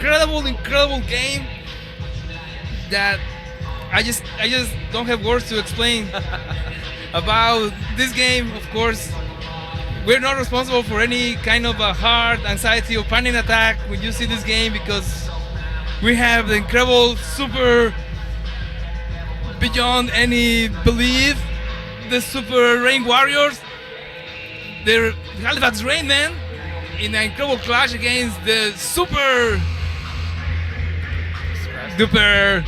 incredible game that I just don't have words to explain about this game. Of course, we're not responsible for any kind of a heart, anxiety, or panic attack when you see this game because we have the incredible, super, beyond any belief, the Super Rain Warriors, the Halifax Rainmen, in an incredible clash against the super duper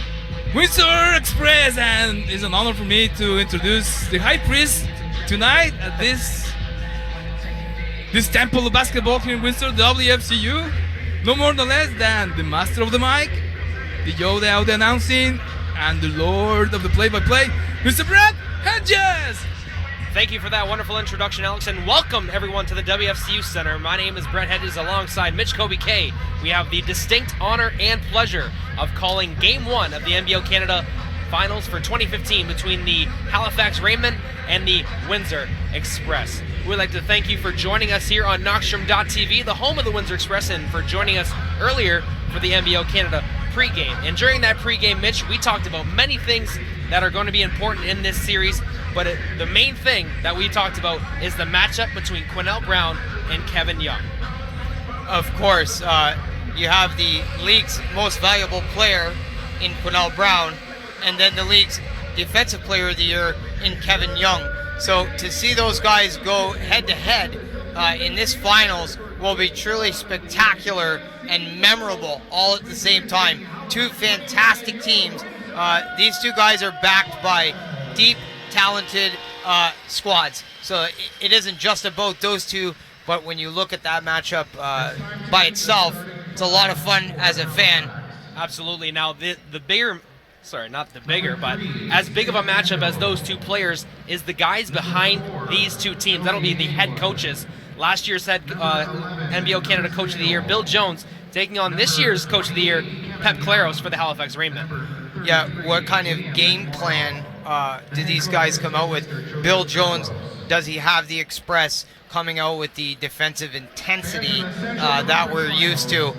Windsor Express, and it's an honor for me to introduce the High Priest tonight at this temple of basketball here in Windsor, the WFCU. No more no less than the master of the mic, the Yoda of the announcing, and the Lord of the play-by-play, Mr. Brett Hedges. Thank you for that wonderful introduction, Alex, and welcome everyone to the WFCU Center. My name is Brett Hedges alongside Mitch Kobe K. We have the distinct honor and pleasure of calling Game 1 of the NBL Canada Finals for 2015 between the Halifax Rainmen and the Windsor Express. We'd like to thank you for joining us here on Knockstrom.tv, the home of the Windsor Express, and for joining us earlier for the NBL Canada pregame. And during that pregame, Mitch, we talked about many things that are going to be important in this series, but the main thing that we talked about is the matchup between Quinnell Brown and Kevin Young. Of course, you have the league's most valuable player in Quinnell Brown, and then the league's defensive player of the year in Kevin Young. So to see those guys go head-to-head in this finals will be truly spectacular and memorable all at the same time. Two fantastic teams. These two guys are backed by deep, talented squads. So it isn't just about those two, but when you look at that matchup by itself, it's a lot of fun as a fan. Absolutely. Now, the bigger, sorry, not the bigger, but as big of a matchup as those two players is the guys behind these two teams. That'll be the head coaches. Last year's head NBL Canada Coach of the Year, Bill Jones, taking on this year's Coach of the Year, Pep Claros, for the Halifax Rainmen. Yeah, what kind of game plan do these guys come out with? Bill Jones, does he have the Express coming out with the defensive intensity that we're used to?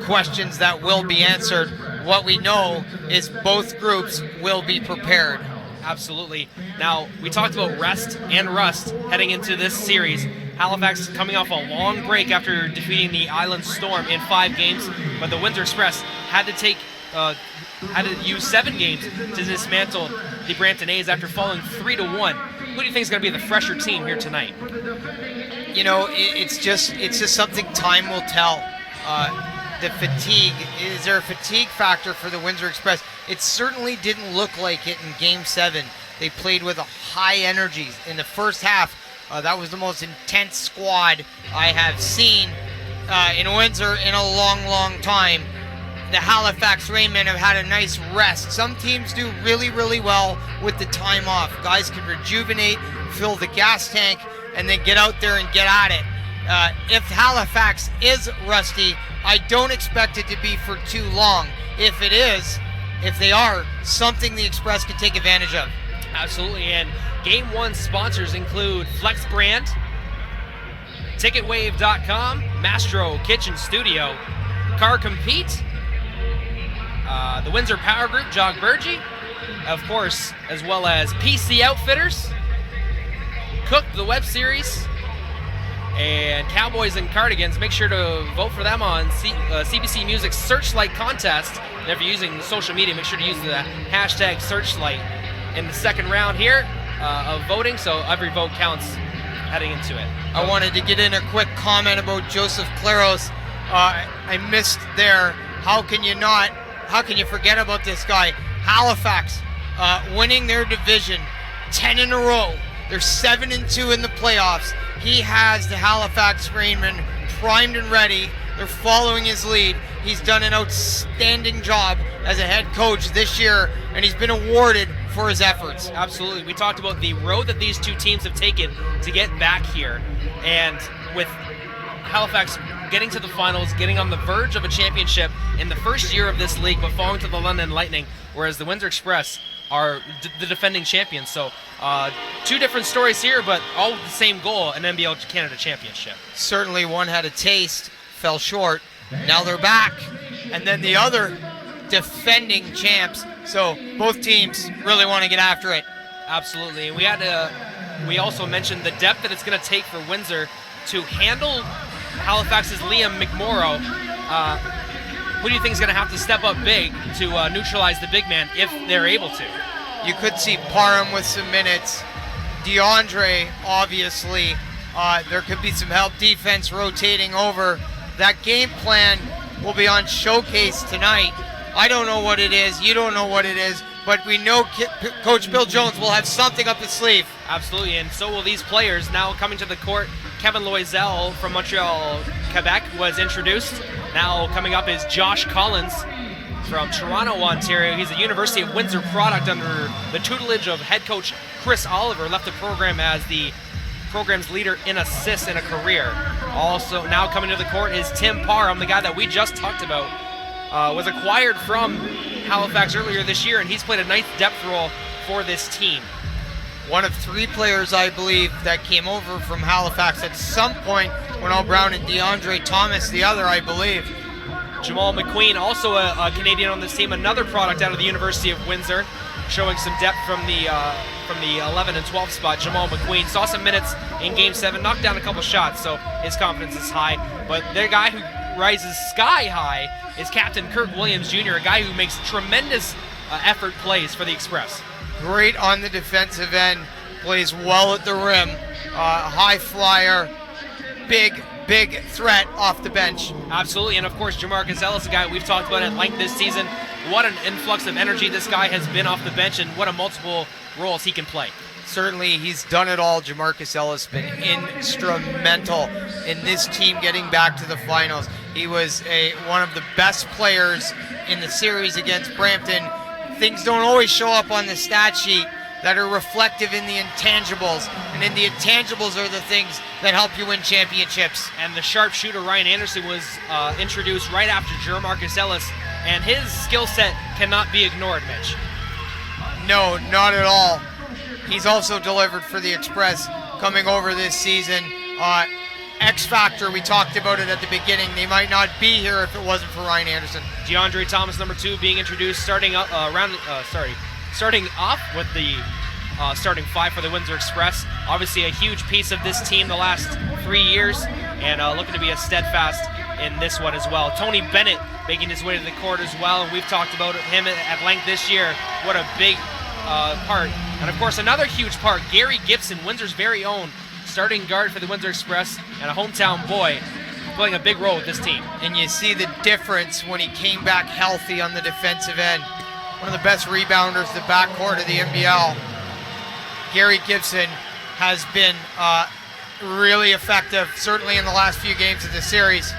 Questions that will be answered. What we know is both groups will be prepared. Absolutely. Now, we talked about rest and rust heading into this series. Halifax coming off a long break after defeating the Island Storm in 5 games, but the Windsor Express had to use 7 games to dismantle the Brampton A's after falling 3-1. Who do you think is going to be the fresher team here tonight? You know, it's just something time will tell. The fatigue, is there a fatigue factor for the Windsor Express? It certainly didn't look like it in Game 7. They played with a high energy in the first half. That was the most intense squad I have seen in Windsor in a long time. The Halifax Rainmen have had a nice rest. Some teams do really well with the time off. Guys can rejuvenate, fill the gas tank, and then get out there and get at it. If Halifax is rusty, I don't expect it to be for too long. If they are, something the Express can take advantage of. Absolutely, and Game 1 sponsors include Flex Brand, TicketWave.com, Mastro Kitchen Studio, Car Compete, the Windsor Power Group, Jog Burgie, of course, as well as PC Outfitters, Cook, the web series, and Cowboys and Cardigans. Make sure to vote for them on CBC Music's Searchlight contest. And if you're using the social media, make sure to use the hashtag Searchlight in the second round here of voting, so every vote counts heading into it. I wanted to get in a quick comment about Joseph Claros. I missed there. How can you forget about this guy? Halifax winning their division 10 in a row. They're 7-2 in the playoffs. He has the Halifax Rainmen primed and ready. They're following his lead. He's done an outstanding job as a head coach this year, and he's been awarded for his efforts. Absolutely. We talked about the road that these two teams have taken to get back here, and with Halifax getting to the finals, getting on the verge of a championship in the first year of this league, but falling to the London Lightning, whereas the Windsor Express are the defending champions. So two different stories here, but all with the same goal, an NBL Canada championship. Certainly one had a taste, fell short, Now they're back. And then the other defending champs. So both teams really want to get after it. Absolutely. And we also mentioned the depth that it's going to take for Windsor to handle Halifax's Liam McMorrow. Who do you think is going to have to step up big to neutralize the big man if they're able to? You could see Parham with some minutes. DeAndre, obviously. There could be some help defense rotating over. That game plan will be on showcase tonight. I don't know what it is. You don't know what it is. But we know Coach Bill Jones will have something up his sleeve. Absolutely, and so will these players. Now coming to the court, Kevin Loisel from Montreal, Quebec was introduced. Now coming up is Josh Collins from Toronto, Ontario. He's a University of Windsor product under the tutelage of head coach Chris Oliver. Left the program as the program's leader in assists in a career. Also now coming to the court is Tim Parham, the guy that we just talked about. Was acquired from Halifax earlier this year, and he's played a nice depth role for this team. One of 3 players, I believe, that came over from Halifax at some point when all Brown and DeAndre Thomas, the other, I believe. Jamal McQueen, also a Canadian on this team, another product out of the University of Windsor, showing some depth from the 11 and 12 spot. Jamal McQueen saw some minutes in Game 7, knocked down a couple shots, so his confidence is high. But the guy who rises sky high is Captain Kirk Williams Jr., a guy who makes tremendous effort plays for the Express. Great on the defensive end, plays well at the rim, high flyer, big threat off the bench. Absolutely, and of course Jamarcus Ellis, a guy we've talked about at length this season. What an influx of energy this guy has been off the bench, and what a multiple roles he can play. Certainly, he's done it all. Jamarcus Ellis been instrumental in this team getting back to the finals. He was one of the best players in the series against Brampton. Things don't always show up on the stat sheet that are reflective in the intangibles, and in the intangibles are the things that help you win championships. And the sharpshooter Ryan Anderson was introduced right after Jamarcus Ellis, and his skill set cannot be ignored, Mitch. No, not at all. He's also delivered for the Express coming over this season. X Factor, we talked about it at the beginning. They might not be here if it wasn't for Ryan Anderson. DeAndre Thomas, number 2, being introduced, starting off with the starting 5 for the Windsor Express. Obviously a huge piece of this team the last 3 years, and looking to be a steadfast in this one as well. Tony Bennett making his way to the court as well, and we've talked about him at length this year. What a big part. And of course another huge part, Gary Gibson, Windsor's very own starting guard for the Windsor Express, and a hometown boy playing a big role with this team. And you see the difference when he came back healthy on the defensive end. One of the best rebounders, the backcourt of the NBL. Gary Gibson has been really effective, certainly in the last few games of the series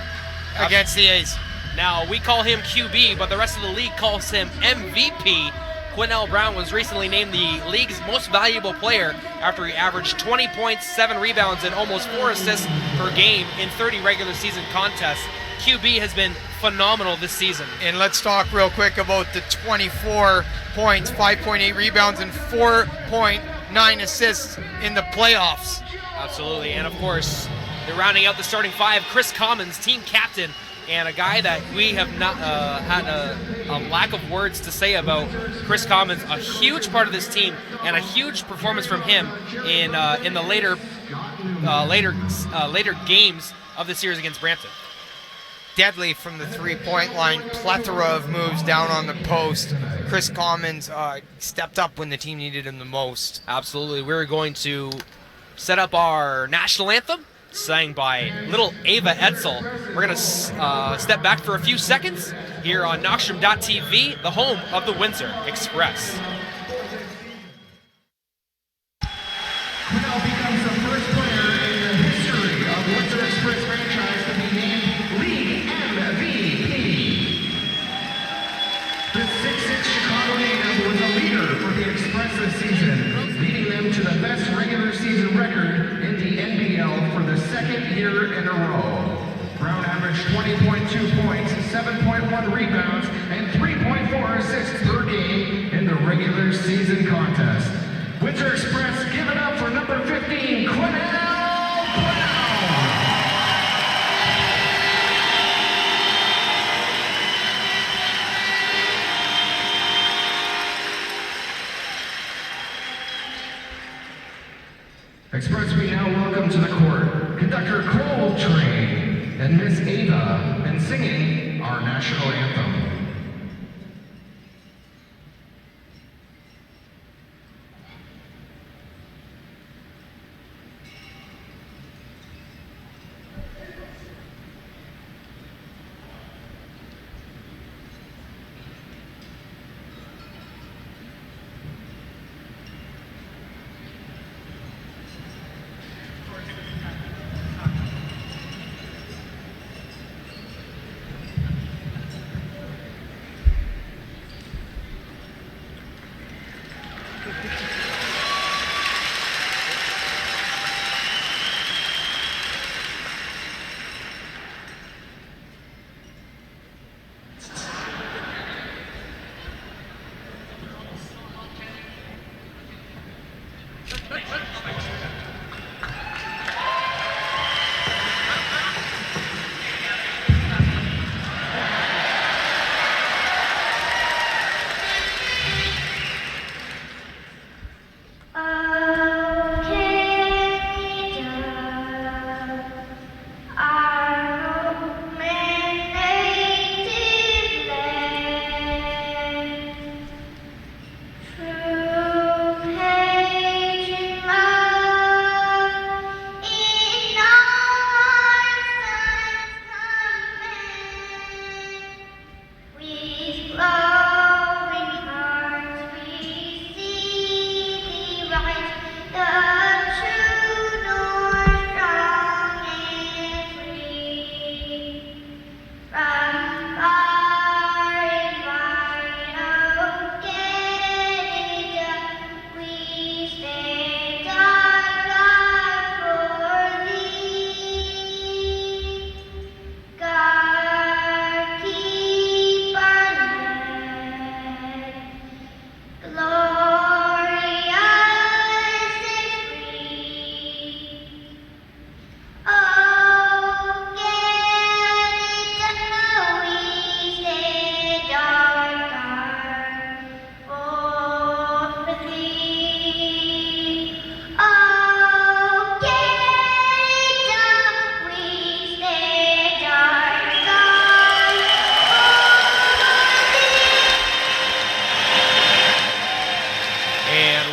against the A's. Now, we call him QB, but the rest of the league calls him MVP. Quinnell Brown was recently named the league's most valuable player after he averaged 20 points, 7 rebounds, and almost 4 assists per game in 30 regular season contests. QB has been phenomenal this season. And let's talk real quick about the 24 points, 5.8 rebounds, and 4.9 assists in the playoffs. Absolutely, and of course, they're rounding out the starting 5, Chris Commons, team captain, and a guy that we have not had a lack of words to say about. Chris Commons, a huge part of this team, and a huge performance from him in the later games of the series against Brampton. Deadly from the three-point line, plethora of moves down on the post. Chris Commons stepped up when the team needed him the most. Absolutely. We're going to set up our national anthem, sang by little Ava Edsel. We're going to step back for a few seconds here on Knoxstrom.tv, the home of the Windsor Express. Quinnell becomes the first player in the history of Windsor Express franchise to be named League MVP. The 6'6" Chicago native was a leader for the Express this season, leading them to the best regular season record in the NBL for the second year in a row. Brown averaged 20.2 points, 7.1 rebounds, and 3.4 assists per game in the regular season contest. Windsor Express, give it up for number 15, Quinnell Brown. Express, we now welcome to the court Conductor Coltrane and Miss Ava, and singing our national anthem.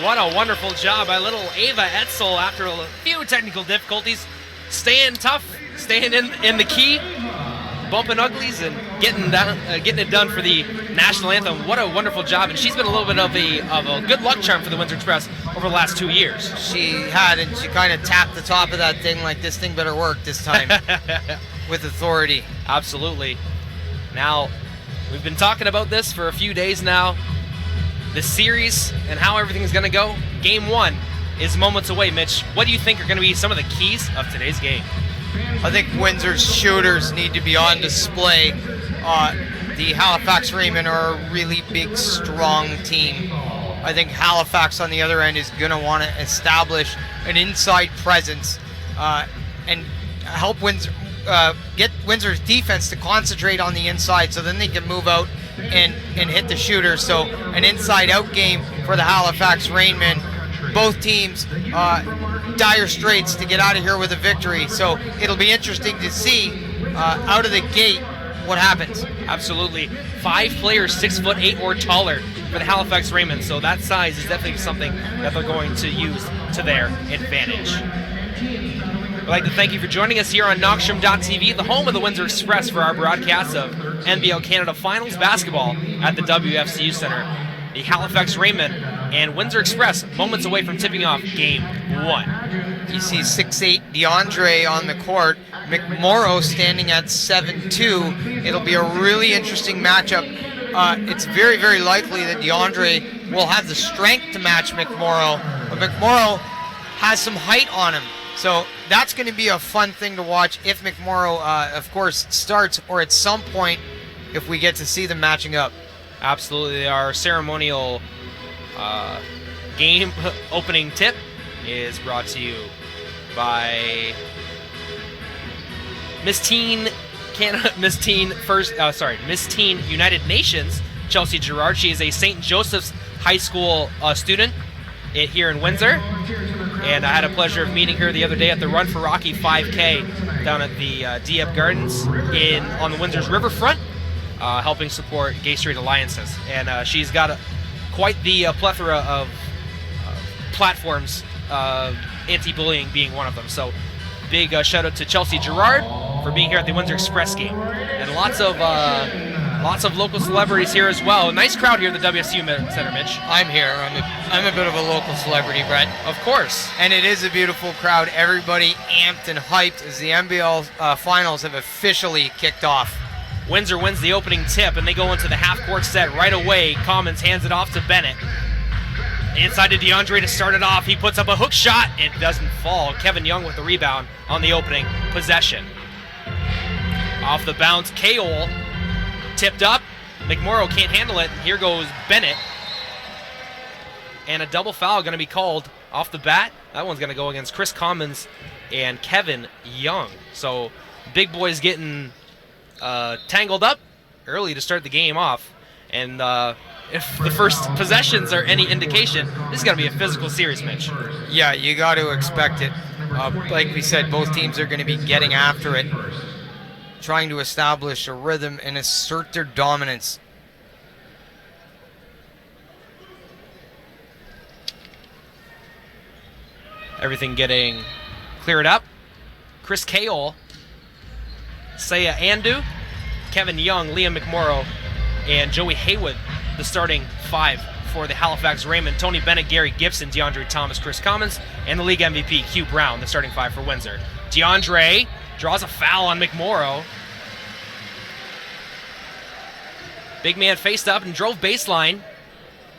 What a wonderful job by little Ava Etzel after a few technical difficulties. Staying tough, staying in the key, bumping uglies, and getting it done for the national anthem. What a wonderful job. And she's been a little bit of a good luck charm for the Windsor Express over the last 2 years. She had, and she kind of tapped the top of that thing like this thing better work this time with authority. Absolutely. Now, we've been talking about this for a few days now. The series and how everything's going to go. Game 1 is moments away. Mitch, what do you think are going to be some of the keys of today's game? I think Windsor's shooters need to be on display. The Halifax Rainmen are a really big, strong team. I think Halifax on the other end is going to want to establish an inside presence and help Windsor, get Windsor's defense to concentrate on the inside, so then they can move out and hit the shooters. So an inside-out game for the Halifax Rainmen. Both teams dire straits to get out of here with a victory. So it'll be interesting to see out of the gate what happens. Absolutely. 5 players 6'8" or taller for the Halifax Rainmen. So that size is definitely something that they're going to use to their advantage. I'd like to thank you for joining us here on Knockstrom.tv, the home of the Windsor Express, for our broadcast of NBL Canada Finals basketball at the WFCU Center. The Halifax Rainmen and Windsor Express moments away from tipping off Game 1. You see 6'8" DeAndre on the court, McMorrow standing at 7'2". It'll be a really interesting matchup. It's very, very likely that DeAndre will have the strength to match McMorrow, but McMorrow has some height on him. So that's going to be a fun thing to watch if McMorrow, of course, starts, or at some point if we get to see them matching up. Absolutely. Our ceremonial game opening tip is brought to you by Miss Teen United Nations, Chelsea Gerard. She is a St. Joseph's High School student here in Windsor. and I had a pleasure of meeting her the other day at the Run for Rocky 5K down at the Dieppe Gardens on the Windsor's riverfront, helping support Gay Straight Alliances. And she's got quite the plethora of platforms, anti-bullying being one of them. So big shout out to Chelsea Gerard for being here at the Windsor Express game, and lots of local celebrities here as well. A nice crowd here at the WSU Center, Mitch. I'm here. I'm a bit of a local celebrity, Brett. Of course. And it is a beautiful crowd. Everybody amped and hyped as the NBL finals have officially kicked off. Windsor wins the opening tip, and they go into the half-court set right away. Commons hands it off to Bennett. Inside to DeAndre to start it off. He puts up a hook shot. It doesn't fall. Kevin Young with the rebound on the opening possession. Off the bounce, K-Ole tipped up. McMorrow can't handle it. Here goes Bennett. And a double foul going to be called off the bat. That one's going to go against Chris Commons and Kevin Young. So big boys getting tangled up early to start the game off. And if the first possessions are any indication, this is going to be a physical series, Mitch. Yeah, you got to expect it. Like we said, both teams are going to be getting after it, trying to establish a rhythm and assert their dominance. Everything getting cleared up. Chris K-Ole, Saya Andu, Kevin Young, Liam McMorrow, and Joey Haywood, the starting five for the Halifax Rainmen. Tony Bennett, Gary Gibson, DeAndre Thomas, Chris Commons, and the league MVP, Q Brown, the starting five for Windsor. DeAndre draws a foul on McMorrow. Big man faced up and drove baseline.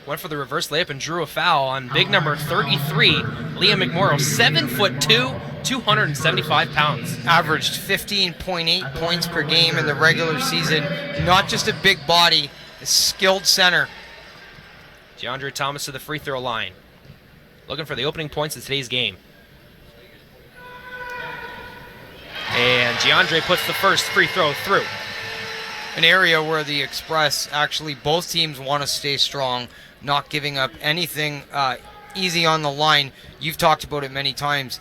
Went for the reverse layup and drew a foul on big number 33, Liam McMorrow, 7'2", 275 pounds. Averaged 15.8 points per game in the regular season. Not just a big body, a skilled center. DeAndre Thomas to the free throw line, looking for the opening points of today's game. And DeAndre puts the first free throw through. An area where the Express, actually both teams want to stay strong, not giving up anything easy on the line. You've talked about it many times.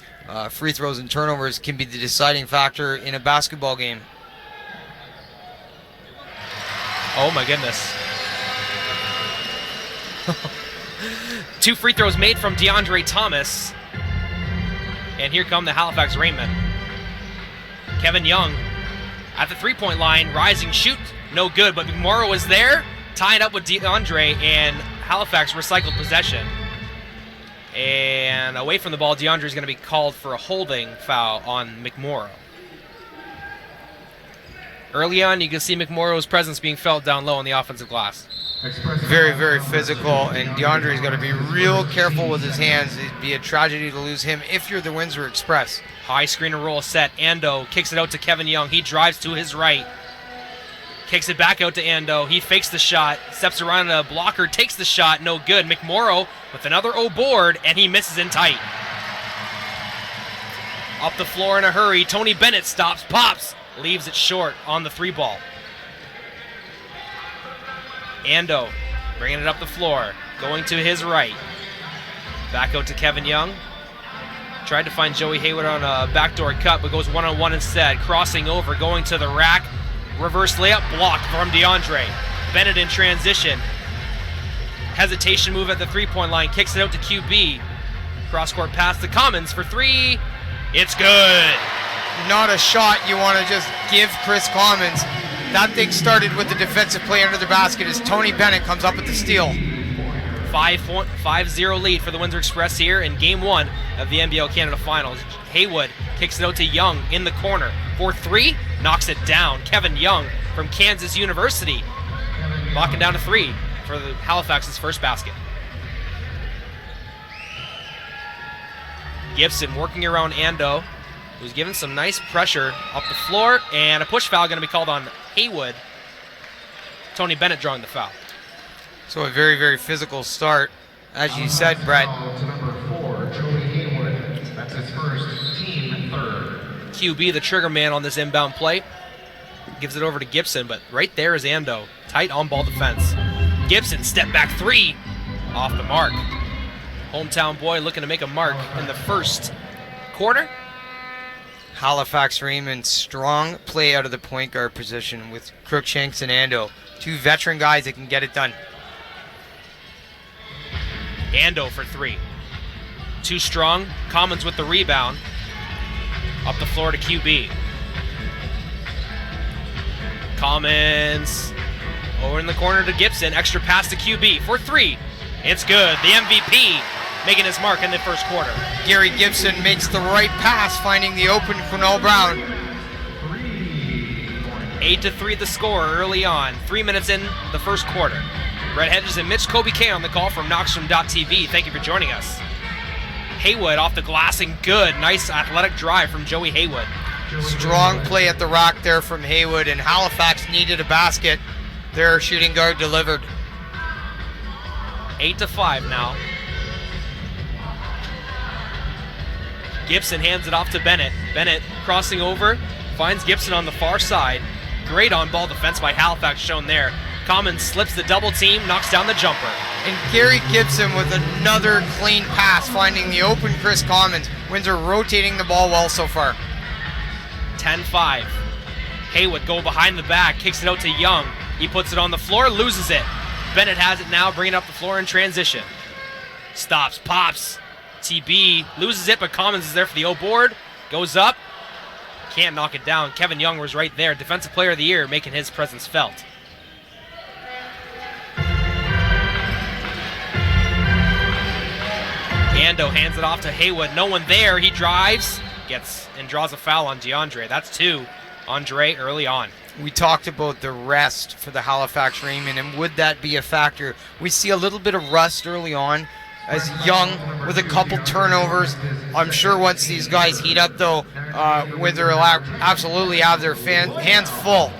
Free throws and turnovers can be the deciding factor in a basketball game. Oh my goodness. 2 free throws made from DeAndre Thomas. And here come the Halifax Rainmen. Kevin Young at the three-point line, rising shoot, no good, but McMorrow was there, tying up with DeAndre, and Halifax recycled possession. And away from the ball, DeAndre is going to be called for a holding foul on McMorrow. Early on, you can see McMorrow's presence being felt down low on the offensive glass. Very, very physical, and DeAndre's got to be real careful with his hands. It'd be a tragedy to lose him if you're the Windsor Express. High screen and roll set. Ando kicks it out to Kevin Young. He drives to his right. Kicks it back out to Ando. He fakes the shot. Steps around a blocker. Takes the shot. No good. McMorrow with another O board, and he misses in tight. Up the floor in a hurry. Tony Bennett stops. Pops. Leaves it short on the 3-ball. Ando bringing it up the floor. Going to his right. Back out to Kevin Young. Tried to find Joey Haywood on a backdoor cut, but goes one-on-one instead. Crossing over, going to the rack. Reverse layup blocked from DeAndre. Bennett in transition. Hesitation move at the three-point line. Kicks it out to QB. Cross-court pass to Commons for 3. It's good. Not a shot you want to just give Chris Commons. That thing started with the defensive play under the basket as Tony Bennett comes up with the steal. 5-0 lead for the Windsor Express here in Game 1 of the NBL Canada Finals. Haywood kicks it out to Young in the corner. For 3, knocks it down. Kevin Young from Kansas University locking down a 3 for the Halifax's first basket. Gibson working around Ando, who's given some nice pressure up the floor, and a push foul going to be called on Haywood. Tony Bennett drawing the foul. So a very, very physical start. As you said, Brett. QB, the trigger man on this inbound play. Gives it over to Gibson, but right there is Ando. Tight on-ball defense. Gibson, step back 3. Off the mark. Hometown boy looking to make a mark in the first quarter. Halifax Rainmen, strong play out of the point guard position with Crookshanks and Ando. Two veteran guys that can get it done. Ando for three. Too strong. Commons with the rebound. Up the floor to QB. Commons over in the corner to Gibson. Extra pass to QB for three. It's good. The MVP making his mark in the first quarter. Gary Gibson makes the right pass, finding the open Quinell Brown. 8-3 the score early on. 3 minutes in the first quarter. Brett Hedges and Mitch Kobe K on the call from Knoxstrom.tv. Thank you for joining us. Haywood off the glass and good. Nice athletic drive from Joey Haywood. Strong play at the rack there from Haywood, and Halifax needed a basket. Their shooting guard delivered. 8-5 now. Gibson hands it off to Bennett. Bennett crossing over, finds Gibson on the far side. Great on-ball defense by Halifax shown there. Commons slips the double team, knocks down the jumper. And Gary Gibson with another clean pass, finding the open Chris Commons. Windsor rotating the ball well so far. 10-5. Haywood go behind the back, kicks it out to Young. He puts it on the floor, loses it. Bennett has it now, bringing it up the floor in transition. Stops, pops. TB loses it, but Commons is there for the O-board. Goes up. Can't knock it down. Kevin Young was right there. Defensive Player of the Year, making his presence felt. Ando hands it off to Haywood. No one there. He drives, gets and draws a foul on DeAndre. That's two on Dre early on. We talked about the rest for the Halifax Rainmen, and would that be a factor? We see a little bit of rust early on as Young with a couple turnovers. I'm sure once these guys heat up, though, Windsor will absolutely have their hands full.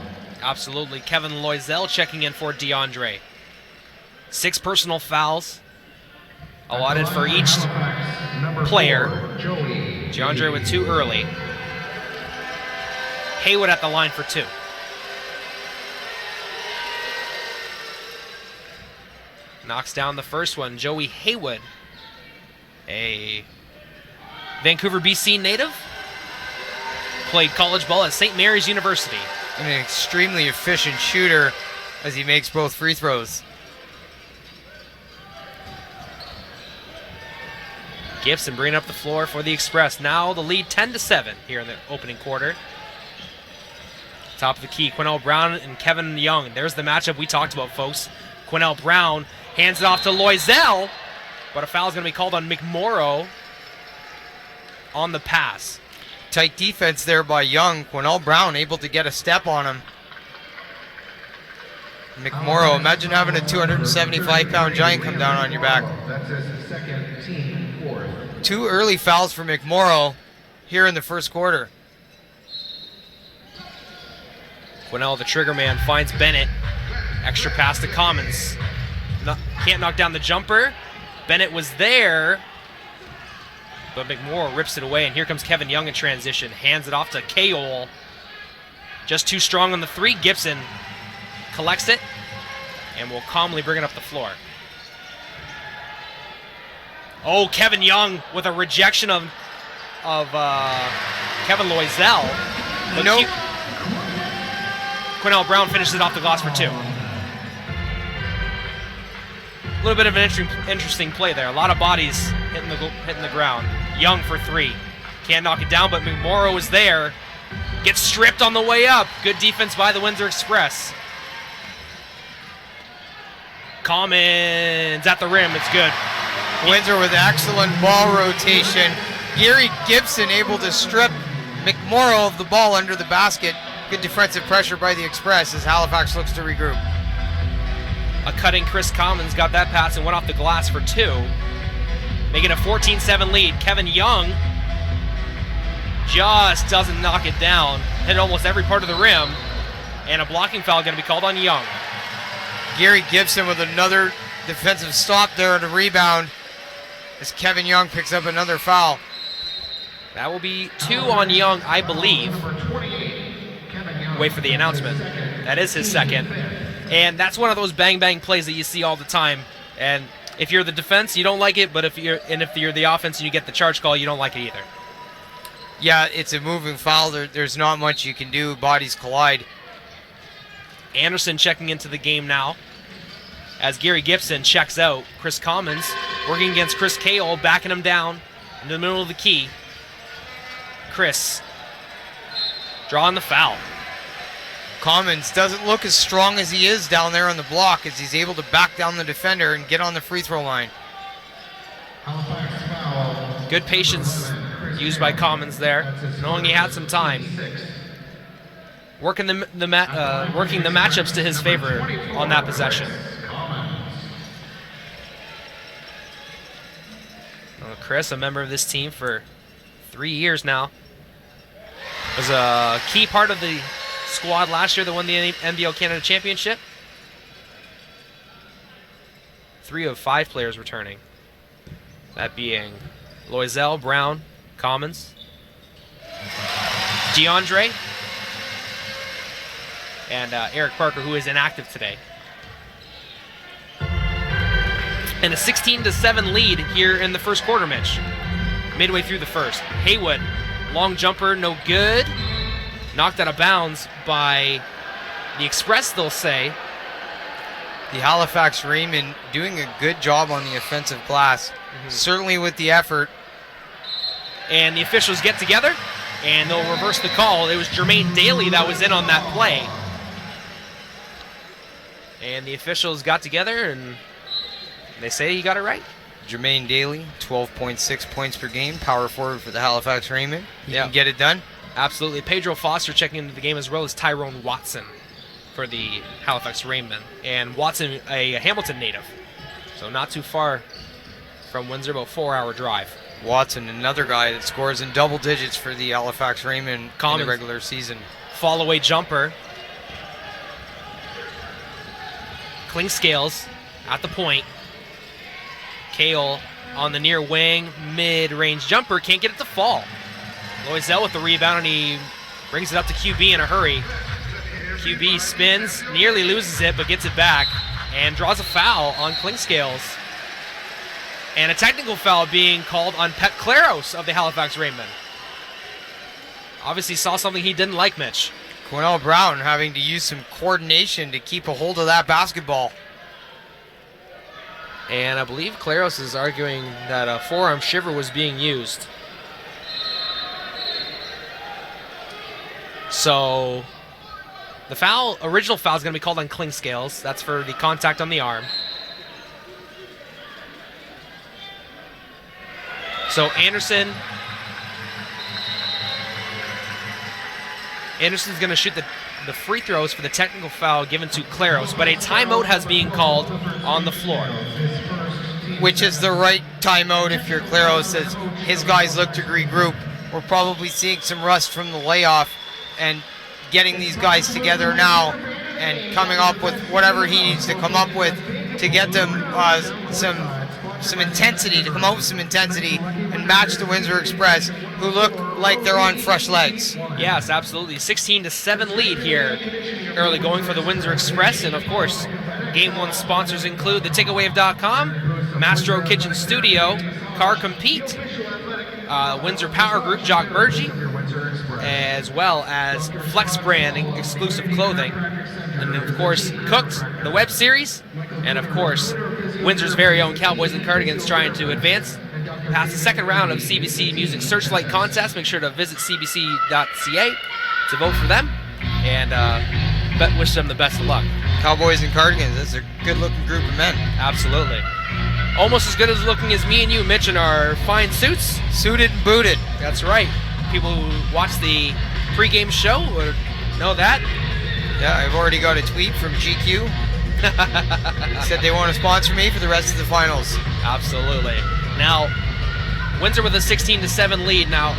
Absolutely. Kevin Loisel checking in for DeAndre. 6 personal fouls allotted for each player. DeAndre with 2 early. Haywood at the line for 2. Knocks down the first one. Joey Haywood, a Vancouver, BC native. Played college ball at St. Mary's University. And an extremely efficient shooter as he makes both free throws. Gibson bringing up the floor for the Express. Now the lead 10-7 here in the opening quarter. Top of the key, Quinell Brown and Kevin Young. There's the matchup we talked about, folks. Quinell Brown hands it off to Loisel, but a foul is going to be called on McMorrow on the pass. Tight defense there by Young. Quinell Brown able to get a step on him. McMorrow, imagine having a 275-pound giant come down on your back. That's his second, team fourth. 2 early fouls for McMorrow here in the first quarter. Quinell, the trigger man, finds Bennett. Extra pass to Commons. Can't knock down the jumper. Bennett was there, but McMorrow rips it away, and here comes Kevin Young in transition. Hands it off to Kayol. Just too strong on the 3. Gibson collects it and will calmly bring it up the floor. Oh, Kevin Young with a rejection of Kevin Loisel. Nope. Quinell Brown finishes it off the glass for 2. A little bit of an interesting play there. A lot of bodies hitting the ground. Young for 3. Can't knock it down, but McMorrow is there. Gets stripped on the way up. Good defense by the Windsor Express. Commons at the rim. It's good. Windsor with excellent ball rotation. Gary Gibson able to strip McMorrow of the ball under the basket. Good defensive pressure by the Express as Halifax looks to regroup. A cutting Chris Commons got that pass and went off the glass for 2. Making a 14-7 lead. Kevin Young just doesn't knock it down. Hit almost every part of the rim. And a blocking foul going to be called on Young. Gary Gibson with another defensive stop there and a rebound as Kevin Young picks up another foul. That will be 2 on Young, I believe. Wait for the announcement. That is his second. And that's one of those bang-bang plays that you see all the time. And If you're the defense, you don't like it, but if you're the offense and you get the charge call, you don't like it either. Yeah, it's a moving foul. There's not much you can do. Bodies collide. Anderson checking into the game now as Gary Gibson checks out. Chris Commons working against Chris Cale, backing him down into the middle of the key. Chris drawing the foul. Commons doesn't look as strong as he is down there on the block as he's able to back down the defender and get on the free throw line. Good patience used by Commons there, knowing he had some time. Working the matchups to his favor on that possession. Well, Chris, a member of this team for 3 years now, was a key part of the squad last year that won the NBL Canada Championship. 3 of 5 players returning. That being Loisel, Brown, Commons, DeAndre, and Eric Parker, who is inactive today. And a 16-7 lead here in the first quarter, Mitch. Midway through the first. Haywood, long jumper, no good. Knocked out of bounds by the Express, they'll say. The Halifax Rainmen doing a good job on the offensive glass. Certainly with the effort. And the officials get together, and they'll reverse the call. It was Jermaine Daly that was in on that play. And the officials got together, and they say he got it right. Jermaine Daly, 12.6 points per game, power forward for the Halifax Rainmen. He can get it done. Absolutely. Pedro Foster checking into the game, as well as Tyrone Watson for the Halifax Rainmen. And Watson, a Hamilton native, so not too far from Windsor, about a 4-hour drive. Watson, another guy that scores in double digits for the Halifax Rainmen in the regular season. Fall-away jumper. Klingscales at the point. Cale on the near wing, mid-range jumper, can't get it to fall. Loisel with the rebound, and he brings it up to QB in a hurry. QB spins, nearly loses it, but gets it back, and draws a foul on Klingscales. And a technical foul being called on Pep Claros of the Halifax Rainmen. Obviously saw something he didn't like, Mitch. Quinnell Brown having to use some coordination to keep a hold of that basketball. And I believe Claros is arguing that a forearm shiver was being used. So the original foul is going to be called on Klingscales. That's for the contact on the arm. So Anderson's going to shoot the free throws for the technical foul given to Claros, but a timeout has been called on the floor. Which is the right timeout if you're Claros, as his guys look to regroup. We're probably seeing some rust from the layoff, and getting these guys together now and coming up with whatever he needs to come up with to get them some intensity, to come out with some intensity and match the Windsor Express, who look like they're on fresh legs. Yes, absolutely. 16-7 lead here early going for the Windsor Express. And of course, Game 1 sponsors include theTakeaway.com, Mastro Kitchen Studio, Car Compete, Windsor Power Group, Jock Burgie, as well as Flex Brand exclusive clothing. And then, of course, Cooked, the web series, and of course, Windsor's very own Cowboys and Cardigans trying to advance past the second round of CBC Music Searchlight Contest. Make sure to visit cbc.ca to vote for them, and wish them the best of luck. Cowboys and Cardigans, that's a good-looking group of men. Absolutely. Almost as good as looking as me and you, Mitch, in our fine suits. Suited and booted. That's right. People who watch the pregame show would know that. Yeah, I've already got a tweet from GQ. Said they want to sponsor me for the rest of the finals. Absolutely. Now, Windsor with a 16-7 lead now,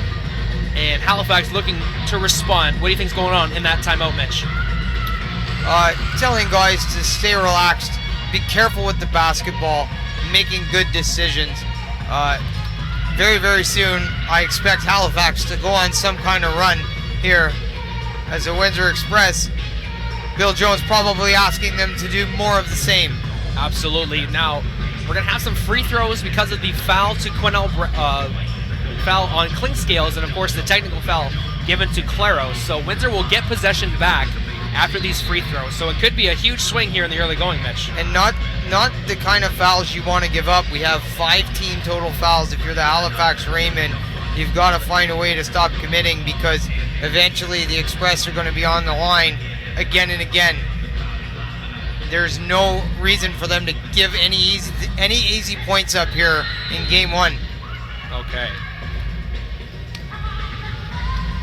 and Halifax looking to respond. What do you think's going on in that timeout, Mitch? Telling guys to stay relaxed, be careful with the basketball, making good decisions. Very, very soon, I expect Halifax to go on some kind of run here as the Windsor Express. Bill Jones probably asking them to do more of the same. Absolutely. Now, we're going to have some free throws because of the foul to foul on Klingscales, and of course the technical foul given to Claros. So Windsor will get possession back after these free throws. So it could be a huge swing here in the early going, Mitch. And not the kind of fouls you want to give up. We have 5 team total fouls. If you're the Halifax Rainmen, you've got to find a way to stop committing, because eventually the Express are going to be on the line again and again. There's no reason for them to give any easy points up here in game 1. Okay.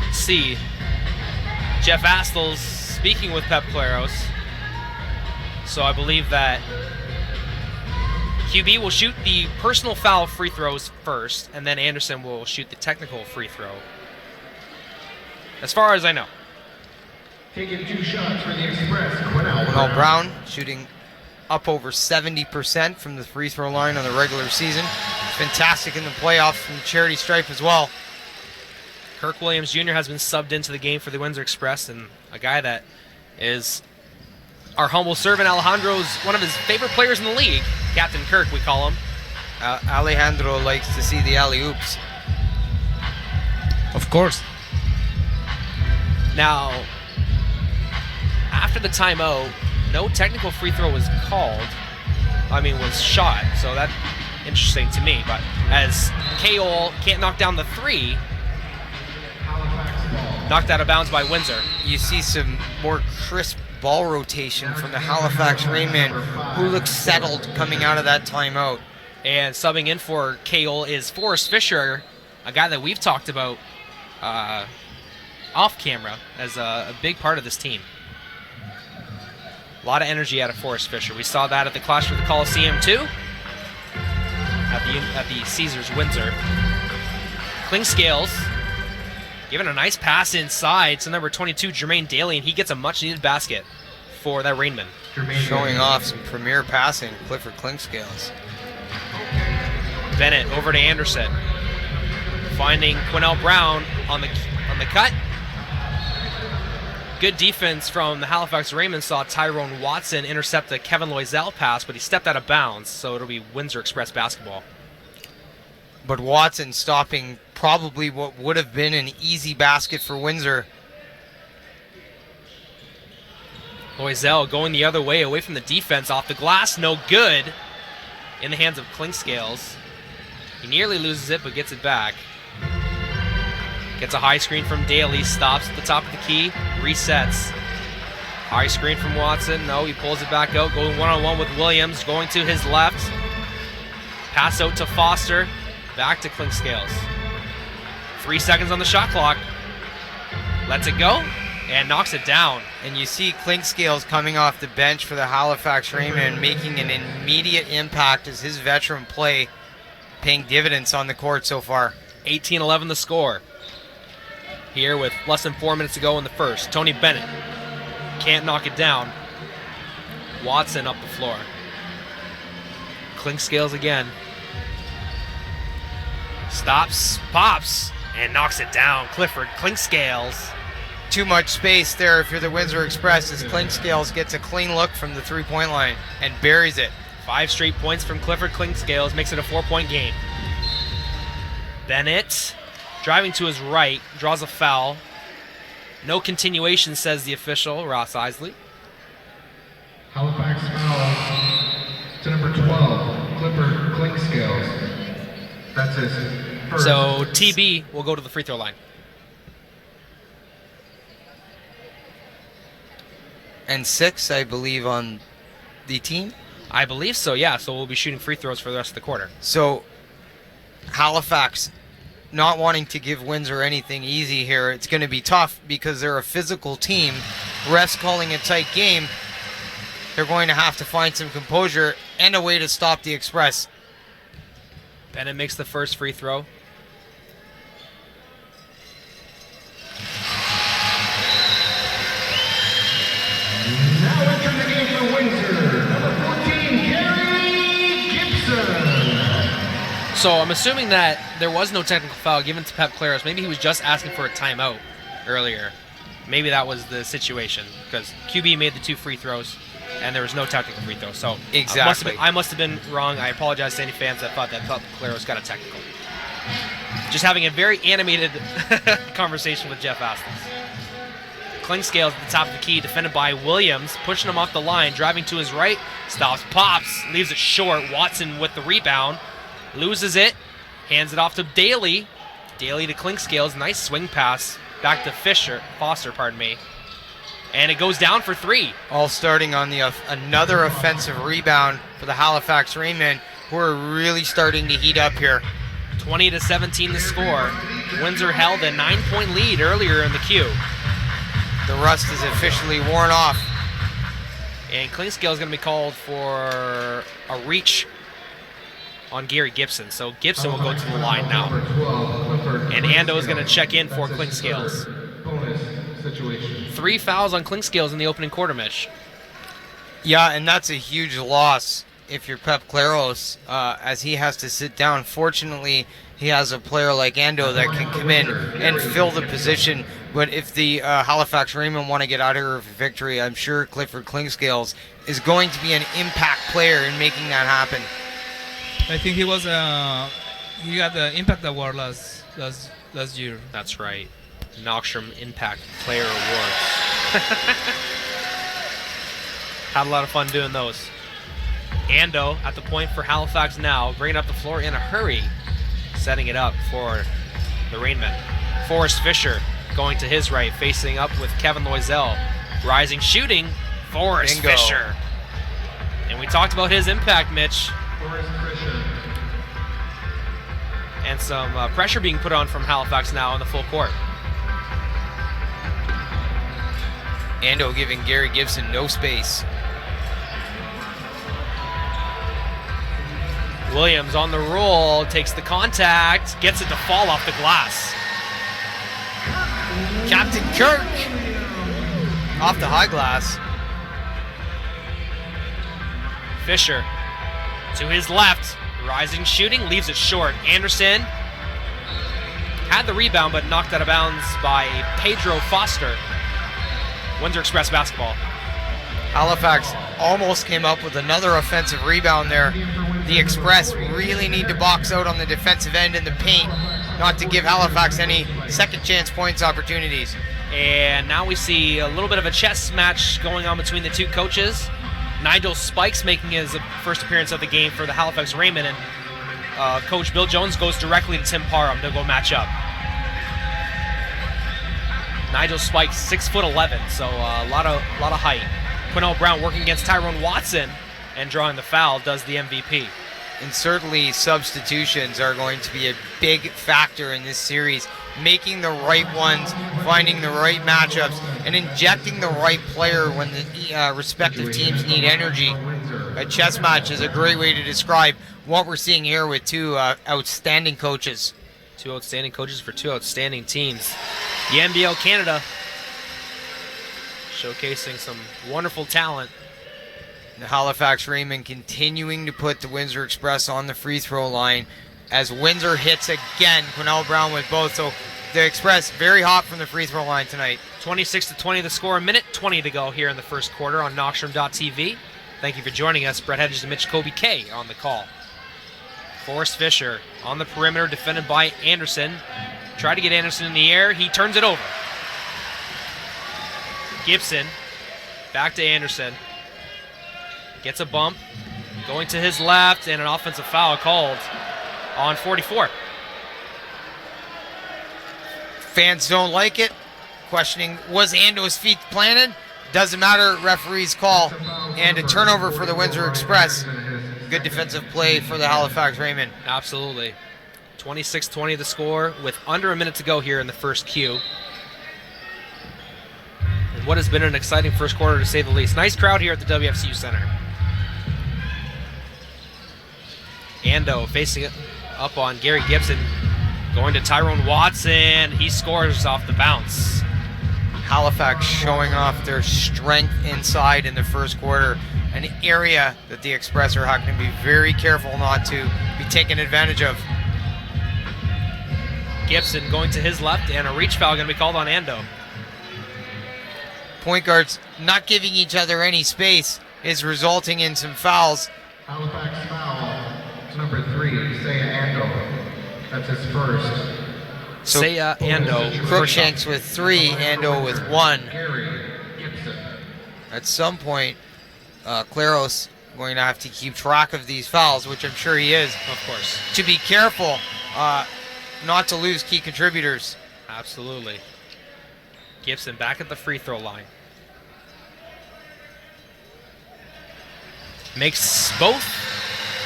Let's see. Jeff Astel's speaking with Pep Claros. So I believe that QB will shoot the personal foul free throws first, and then Anderson will shoot the technical free throw. As far as I know. Taking 2 shots for the Express, Quinnell Brown shooting up over 70% from the free throw line on the regular season. Fantastic in the playoffs from the charity stripe as well. Kirk Williams Jr. has been subbed into the game for the Windsor Express, and a guy that is our humble servant Alejandro's one of his favorite players in the league. Captain Kirk, we call him. Alejandro likes to see the alley-oops. Of course. Now, after the timeout, no technical free throw was called. Was shot. So that's interesting to me. But as K.O. can't knock down the 3, knocked out of bounds by Windsor. You see some more crisp ball rotation from the Halifax Rainmen, who look settled coming out of that timeout. And subbing in for K.O. is Forrest Fisher, a guy that we've talked about off camera as a big part of this team. A lot of energy out of Forrest Fisher. We saw that at the Clash for the Coliseum too, at the Caesars Windsor. Klingscales giving a nice pass inside to number 22, Jermaine Daly, and he gets a much-needed basket for that Rainman. Showing off some premier passing, Clifford Klingscales. Bennett over to Anderson, finding Quinnell Brown on the cut. Good defense from the Halifax Rainmen. Saw Tyrone Watson intercept a Kevin Loisel pass, but he stepped out of bounds, so it'll be Windsor Express basketball. But Watson stopping probably what would have been an easy basket for Windsor. Loisel going the other way, away from the defense, off the glass, no good. In the hands of Klingscales. He nearly loses it, but gets it back. Gets a high screen from Daly, stops at the top of the key, resets. High screen from Watson, no, he pulls it back out, going one-on-one with Williams, going to his left. Pass out to Foster, back to Klingscales. 3 seconds on the shot clock. Lets it go, and knocks it down. And you see Klingscales coming off the bench for the Halifax Rainmen, making an immediate impact as his veteran play paying dividends on the court so far. 18-11 the score. Here with less than 4 minutes to go in the first. Tony Bennett can't knock it down. Watson up the floor. Klingscales again. Stops, pops, and knocks it down. Clifford Klingscales. Too much space there if you're the Windsor Express, as Klingscales gets a clean look from the 3-point line and buries it. 5 straight points from Clifford Klingscales makes it a 4-point game. Bennett driving to his right, draws a foul. No continuation, says the official, Ross Isley. Halifax foul to number 12, Clifford Klingscales. That's his first. So TB will go to the free throw line. And 6, I believe, on the team? I believe so, yeah. So we'll be shooting free throws for the rest of the quarter. So Halifax not wanting to give Windsor anything easy here. It's going to be tough because they're a physical team. Refs calling a tight game. They're going to have to find some composure and a way to stop the Express. Bennett makes the first free throw. Now entering the game for Windsor, number 14, Gary Gibson. So I'm assuming that there was no technical foul given to Pep Claros. Maybe he was just asking for a timeout earlier. Maybe that was the situation because QB made the 2 free throws. and there was no technical free throw. So Exactly. I must have been wrong. I apologize to any fans that thought Claros got a technical. Just having a very animated conversation with Jeff Astles. Klingscales at the top of the key, defended by Williams, pushing him off the line, driving to his right, stops, pops, leaves it short. Watson with the rebound, loses it, hands it off to Daly. Daly to Klingscales, nice swing pass back to Foster, and it goes down for 3. All starting on the another offensive rebound for the Halifax Rainmen, who are really starting to heat up here. 20-17 the score. Windsor held a 9-point lead earlier in the queue. The rust is officially worn off. And Klingscale is going to be called for a reach on Gary Gibson. So Gibson will go to the line now. And Ando is going to check in for Klingscales. 3 fouls on Klingscales in the opening quarter, Mitch. Yeah, and that's a huge loss if you're Pep Claros, as he has to sit down. Fortunately, he has a player like Ando that can come in and fill the position. But if the Halifax Rainmen want to get out of here with a victory, I'm sure Clifford Klingscales is going to be an impact player in making that happen. I think he was he got the Impact Award last year. That's right. Knockstrom Impact Player Awards. Had a lot of fun doing those. Ando at the point for Halifax now, bringing up the floor in a hurry, setting it up for the Rainmen. Forrest Fisher going to his right, facing up with Kevin Loisel. Rising shooting, Forrest Bingo. Fisher. And we talked about his impact, Mitch. And some pressure being put on from Halifax now in the full court. Ando giving Gary Gibson no space. Williams on the roll, takes the contact, gets it to fall off the glass. Captain Kirk off the high glass. Fisher to his left, rising shooting, leaves it short. Anderson had the rebound but knocked out of bounds by Pedro Foster. Windsor Express basketball. Halifax almost came up with another offensive rebound there. The Express really need to box out on the defensive end in the paint, not to give Halifax any second chance points opportunities. And now we see a little bit of a chess match going on between the two coaches. Nigel Spikes making his first appearance of the game for the Halifax Rainmen, and Coach Bill Jones goes directly to Tim Parham to go match up. Nigel Spikes 6'11", so a lot of height. Quinnell Brown working against Tyrone Watson and drawing the foul, does the MVP. And certainly substitutions are going to be a big factor in this series. Making the right ones, finding the right matchups, and injecting the right player when the respective teams need energy. A chess match is a great way to describe what we're seeing here with two outstanding coaches. Two outstanding coaches for two outstanding teams. The NBL Canada showcasing some wonderful talent. The Halifax Rainmen continuing to put the Windsor Express on the free throw line as Windsor hits again. Quinnell Brown with both. So the Express very hot from the free throw line tonight. 26-20 the score. A minute 20 to go here in the first quarter on Knockstrom.tv. Thank you for joining us. Brett Hedges and Mitch Kobe K on the call. Forrest Fisher on the perimeter, defended by Anderson. Tried to get Anderson in the air. He turns it over. Gibson back to Anderson. Gets a bump. Going to his left, and an offensive foul called on 44. Fans don't like it. Questioning, was Ando's feet planted? Doesn't matter, referee's call. And a turnover for the Windsor Express. Good defensive play for the Halifax Rainmen. Absolutely. 26-20 the score with under a minute to go here in the first Q. And what has been an exciting first quarter to say the least. Nice crowd here at the WFCU Center. Ando facing it up on Gary Gibson. Going to Tyrone Watson. He scores off the bounce. Halifax showing off their strength inside in the first quarter. An area that the Express are going to be very careful not to be taken advantage of. Gibson going to his left, and a reach foul going to be called on Ando. Point guards not giving each other any space. is resulting in some fouls. Halifax foul, number 3, Saya Ando. That's his first. So Saya Ando. Crookshanks with 3, Ando with 1. Gary Gibson. At some point, Claros going to have to keep track of these fouls, which I'm sure he is, Of course. to be careful not to lose key contributors. Absolutely. Gibson back at the free throw line. Makes both.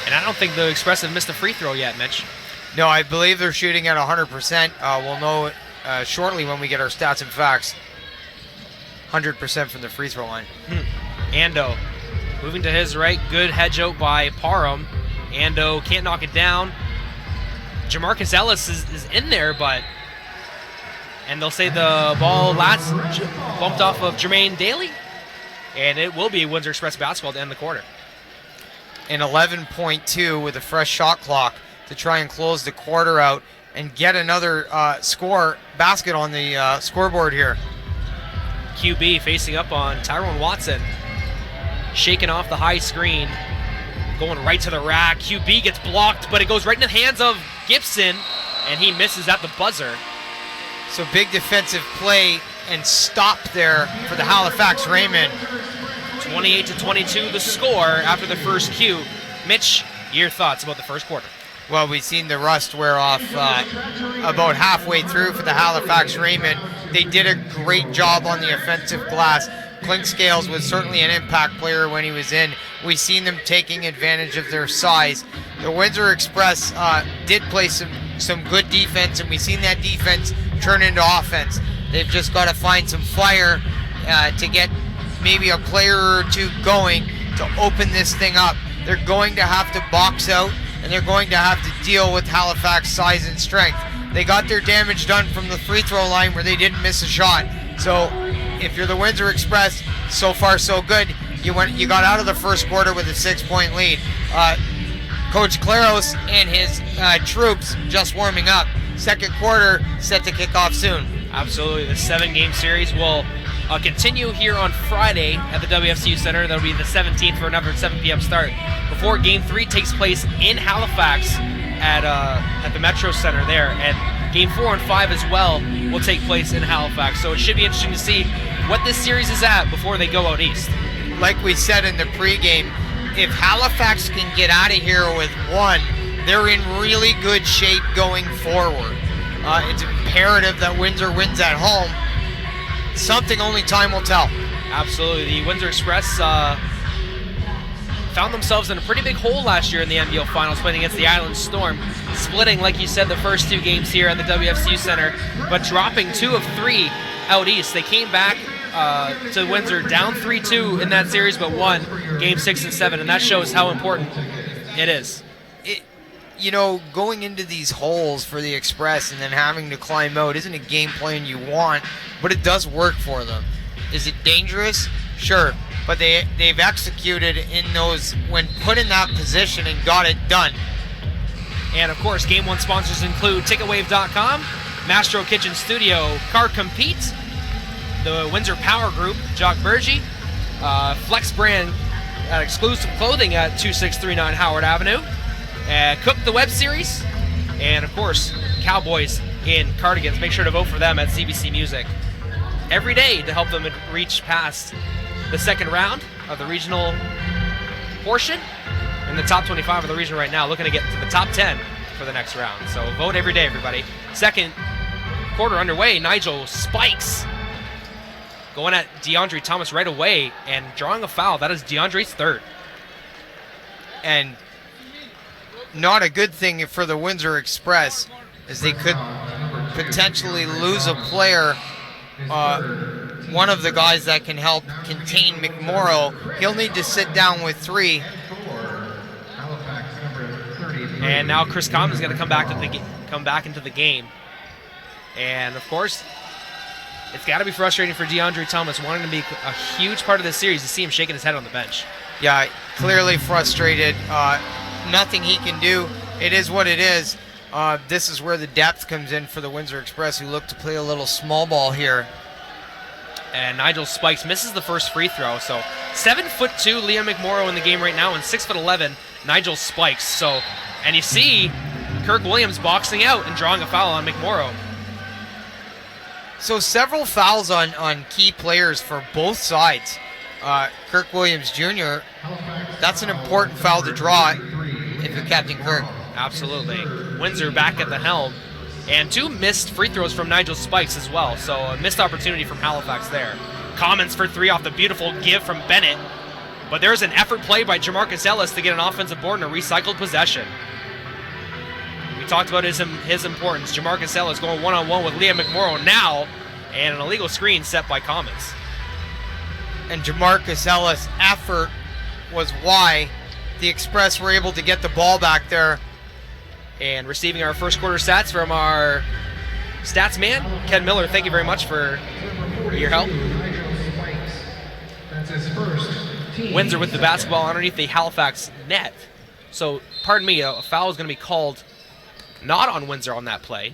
And I don't think the Express have missed a free throw yet, Mitch. No, I believe they're shooting at 100%. We'll know shortly when we get our stats and facts. 100% from the free throw line. Ando moving to his right. Good hedge out by Parham. Ando can't knock it down. Jamarcus Ellis is in there, but... And they'll say the ball bumped off of Jermaine Daly. And it will be Windsor Express basketball to end the quarter. And 11.2 with a fresh shot clock to try and close the quarter out and get another basket on the scoreboard here. QB facing up on Tyrone Watson. Shaking off the high screen. Going right to the rack. QB gets blocked, but it goes right in the hands of Gibson, and he misses at the buzzer. So big defensive play and stop there for the Halifax Rainmen. 28-22 the score after the first cue. Mitch, your thoughts about the first quarter? Well, we've seen the rust wear off about halfway through for the Halifax Rainmen. They did a great job on the offensive glass. Clink Scales was certainly an impact player when he was in. We've seen them taking advantage of their size. The Windsor Express did play some good defense, and we've seen that defense turn into offense. They've just got to find some fire to get maybe a player or two going to open this thing up. They're going to have to box out, and they're going to have to deal with Halifax size and strength. They got their damage done from the free throw line where they didn't miss a shot. So if you're the Windsor Express, so far so good. You got out of the first quarter with a 6-point lead. Coach Claros and his troops just warming up. Second quarter set to kick off soon. Absolutely. The 7-game series will continue here on Friday at the WFCU Center. That'll be the 17th for another 7 p.m. start. Before Game 3 takes place in Halifax at the Metro Center there. And Game 4 and 5 as well will take place in Halifax. So it should be interesting to see what this series is at before they go out east. Like we said in the pregame, if Halifax can get out of here with 1, they're in really good shape going forward. It's imperative that Windsor wins at home. Something only time will tell. Absolutely. The Windsor Express found themselves in a pretty big hole last year in the NBL Finals, playing against the Island Storm, splitting, like you said, the first 2 games here at the WFCU Center, but dropping 2 of 3 out east. They came back to Windsor down 3-2 in that series, but won Game 6 and 7, and that shows how important it is. Going into these holes for the Express and then having to climb out isn't a game plan you want, but it does work for them. Is it dangerous? Sure, but they've executed in those when put in that position and got it done. And of course, Game 1 sponsors include Ticketwave.com, Mastro Kitchen Studio, Car Compete, the Windsor Power Group, Jock Burgie, Flex Brand exclusive clothing at 2639 Howard Avenue, Cook the Web Series, and of course, Cowboys in Cardigans. Make sure to vote for them at CBC Music every day to help them reach past the second round of the regional portion. In the top 25 of the region right now, looking to get to the top 10 for the next round. So vote every day, everybody. Second quarter underway. Nigel spikes, going at DeAndre Thomas right away and drawing a foul. That is DeAndre's third. And not a good thing for the Windsor Express, as they could potentially lose a player. One of the guys that can help contain McMorrow, he'll need to sit down with 3. And now Chris Common is going to come back into the game. And of course, it's got to be frustrating for DeAndre Thomas, wanting to be a huge part of this series, to see him shaking his head on the bench. Yeah, clearly frustrated. Nothing he can do. It is what it is. This is where the depth comes in for the Windsor Express, who look to play a little small ball here. And Nigel Spikes misses the first free throw. So 7'2" Liam McMorrow in the game right now, and 6'11" Nigel Spikes. So, and you see Kirk Williams boxing out and drawing a foul on McMorrow. So several fouls on key players for both sides. Kirk Williams Jr., that's an important foul to draw if you're Captain Kirk. Absolutely. Windsor back at the helm. And 2 missed free throws from Nigel Spikes as well. So a missed opportunity from Halifax there. Commons for 3 off the beautiful give from Bennett. But there's an effort play by Jamarcus Ellis to get an offensive board and a recycled possession. We talked about his importance. Jamarcus Ellis going one-on-one with Liam McMorrow now. And an illegal screen set by Commons. And Jamarcus Ellis' effort was why the Express were able to get the ball back there. And receiving our first quarter stats from our stats man, Ken Miller. Thank you very much for your help. Windsor with the basketball underneath the Halifax net. So, pardon me, a foul is going to be called not on Windsor on that play.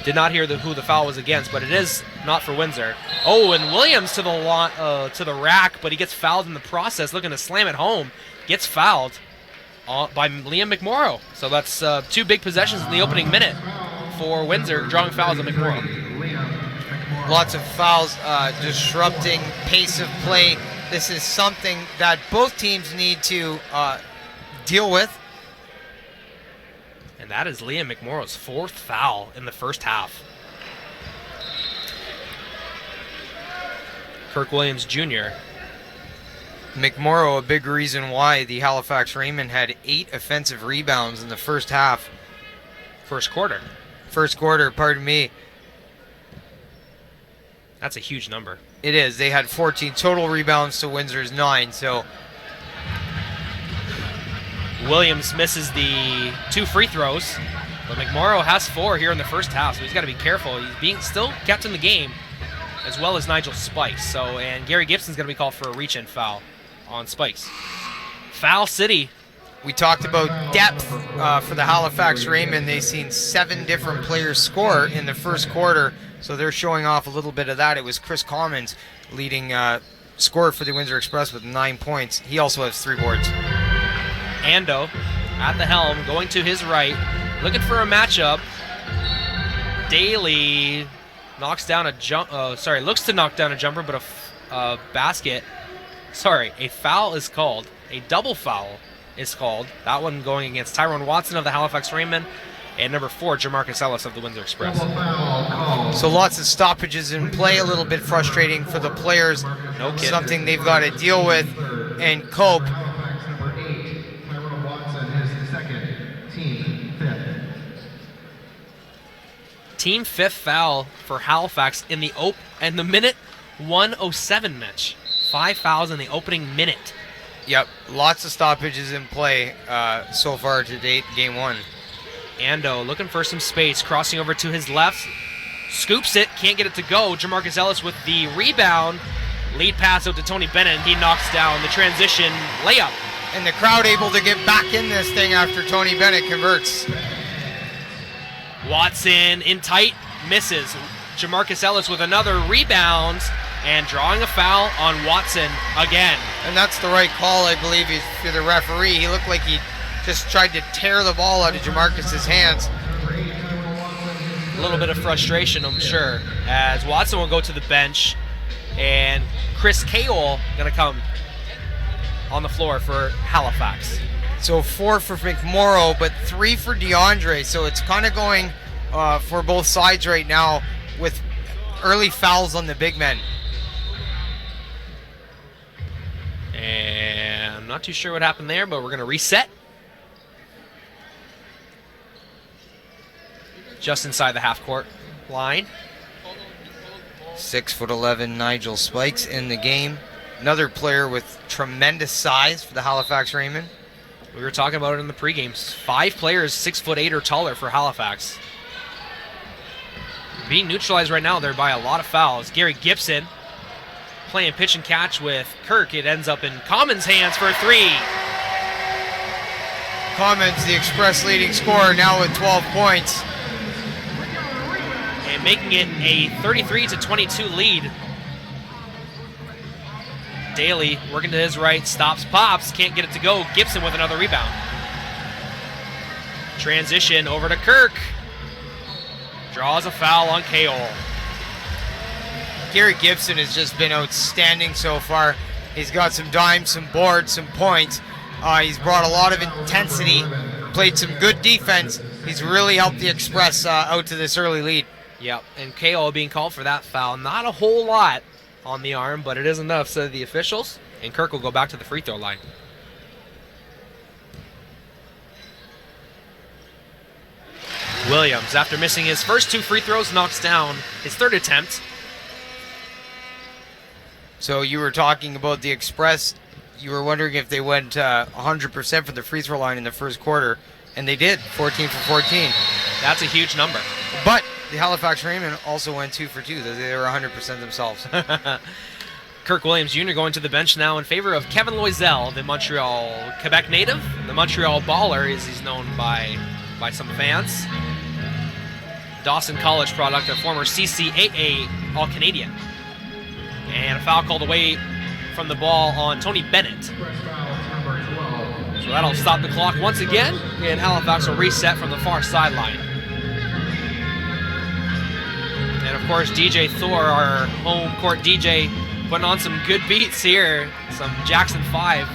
Did not hear who the foul was against, but it is not for Windsor. Oh, and Williams to the rack, but he gets fouled in the process, looking to slam it home. Gets fouled by Liam McMorrow. So that's 2 big possessions in the opening minute for Windsor, drawing fouls on McMorrow. Lots of fouls, disrupting pace of play. This is something that both teams need to deal with. And that is Liam McMorrow's 4th foul in the first half. Kirk Williams Jr. McMorrow, a big reason why the Halifax Rainmen had 8 offensive rebounds in the first half. First quarter, pardon me. That's a huge number. It is. They had 14 total rebounds to Windsor's 9, so Williams misses the 2 free throws, but McMorrow has 4 here in the first half, so he's got to be careful. He's being still kept in the game, as well as Nigel Spikes. So, and Gary Gibson's going to be called for a reach-in foul on Spikes. Foul City. We talked about depth for the Halifax Rainmen. They've seen 7 different players score in the first quarter, so they're showing off a little bit of that. It was Chris Commons leading scorer for the Windsor Express with 9 points. He also has 3 boards. Ando at the helm, going to his right, looking for a matchup. Daly knocks down a looks to knock down a jumper, but a basket. Sorry, a foul is called. A double foul is called. That one going against Tyrone Watson of the Halifax Rainmen and number 4, Jamarcus Ellis of the Windsor Express. So lots of stoppages in play, a little bit frustrating for the players. No kidding. Something they've got to deal with and cope. Team 5th foul for Halifax in the minute 1:07 match. 5 fouls in the opening minute. Yep, lots of stoppages in play so far to date, game 1. Ando looking for some space, crossing over to his left, scoops it, can't get it to go. Jamarcus Ellis with the rebound, lead pass out to Tony Bennett, and he knocks down the transition layup. And the crowd able to get back in this thing after Tony Bennett converts. Watson in tight, misses. Jamarcus Ellis with another rebound and drawing a foul on Watson again. And that's the right call, I believe, for the referee. He looked like he just tried to tear the ball out of Jamarcus's hands. A little bit of frustration, I'm sure, as Watson will go to the bench, and Chris Cale going to come on the floor for Halifax. So 4 for McMorrow, but 3 for DeAndre. So it's kind of going for both sides right now with early fouls on the big men. And I'm not too sure what happened there, but we're going to reset. Just inside the half-court line. 6'11" Nigel Spikes in the game. Another player with tremendous size for the Halifax Rainmen. We were talking about it in the pregames. 5 players 6'8" or taller for Halifax. Being neutralized right now there by a lot of fouls. Gary Gibson playing pitch and catch with Kirk. It ends up in Commons' hands for a 3. Commons, the Express leading scorer, now with 12 points. And making it a 33-22 lead. Daly working to his right, stops, pops, can't get it to go. Gibson with another rebound. Transition over to Kirk. Draws a foul on K.O. Gary Gibson has just been outstanding so far. He's got some dimes, some boards, some points. He's brought a lot of intensity, played some good defense. He's really helped the Express out to this early lead. Yep, and K.O. being called for that foul. Not a whole lot on the arm, but it is enough, so the officials. And Kirk will go back to the free throw line. Williams, after missing his first 2 free throws, knocks down his 3rd attempt. So you were talking about the Express. You were wondering if they went 100% from the free throw line in the first quarter, and they did, 14 for 14. That's a huge number. But the Halifax Rainmen also went 2 for 2. They were 100% themselves. Kirk Williams Jr. going to the bench now in favor of Kevin Loisel, the Montreal, Quebec native, the Montreal baller, as he's known by some fans. Dawson College product, a former CCAA All-Canadian. And a foul called away from the ball on Tony Bennett. So that'll stop the clock once again, and Halifax will reset from the far sideline. And of course, DJ Thor, our home court DJ, putting on some good beats here. Some Jackson 5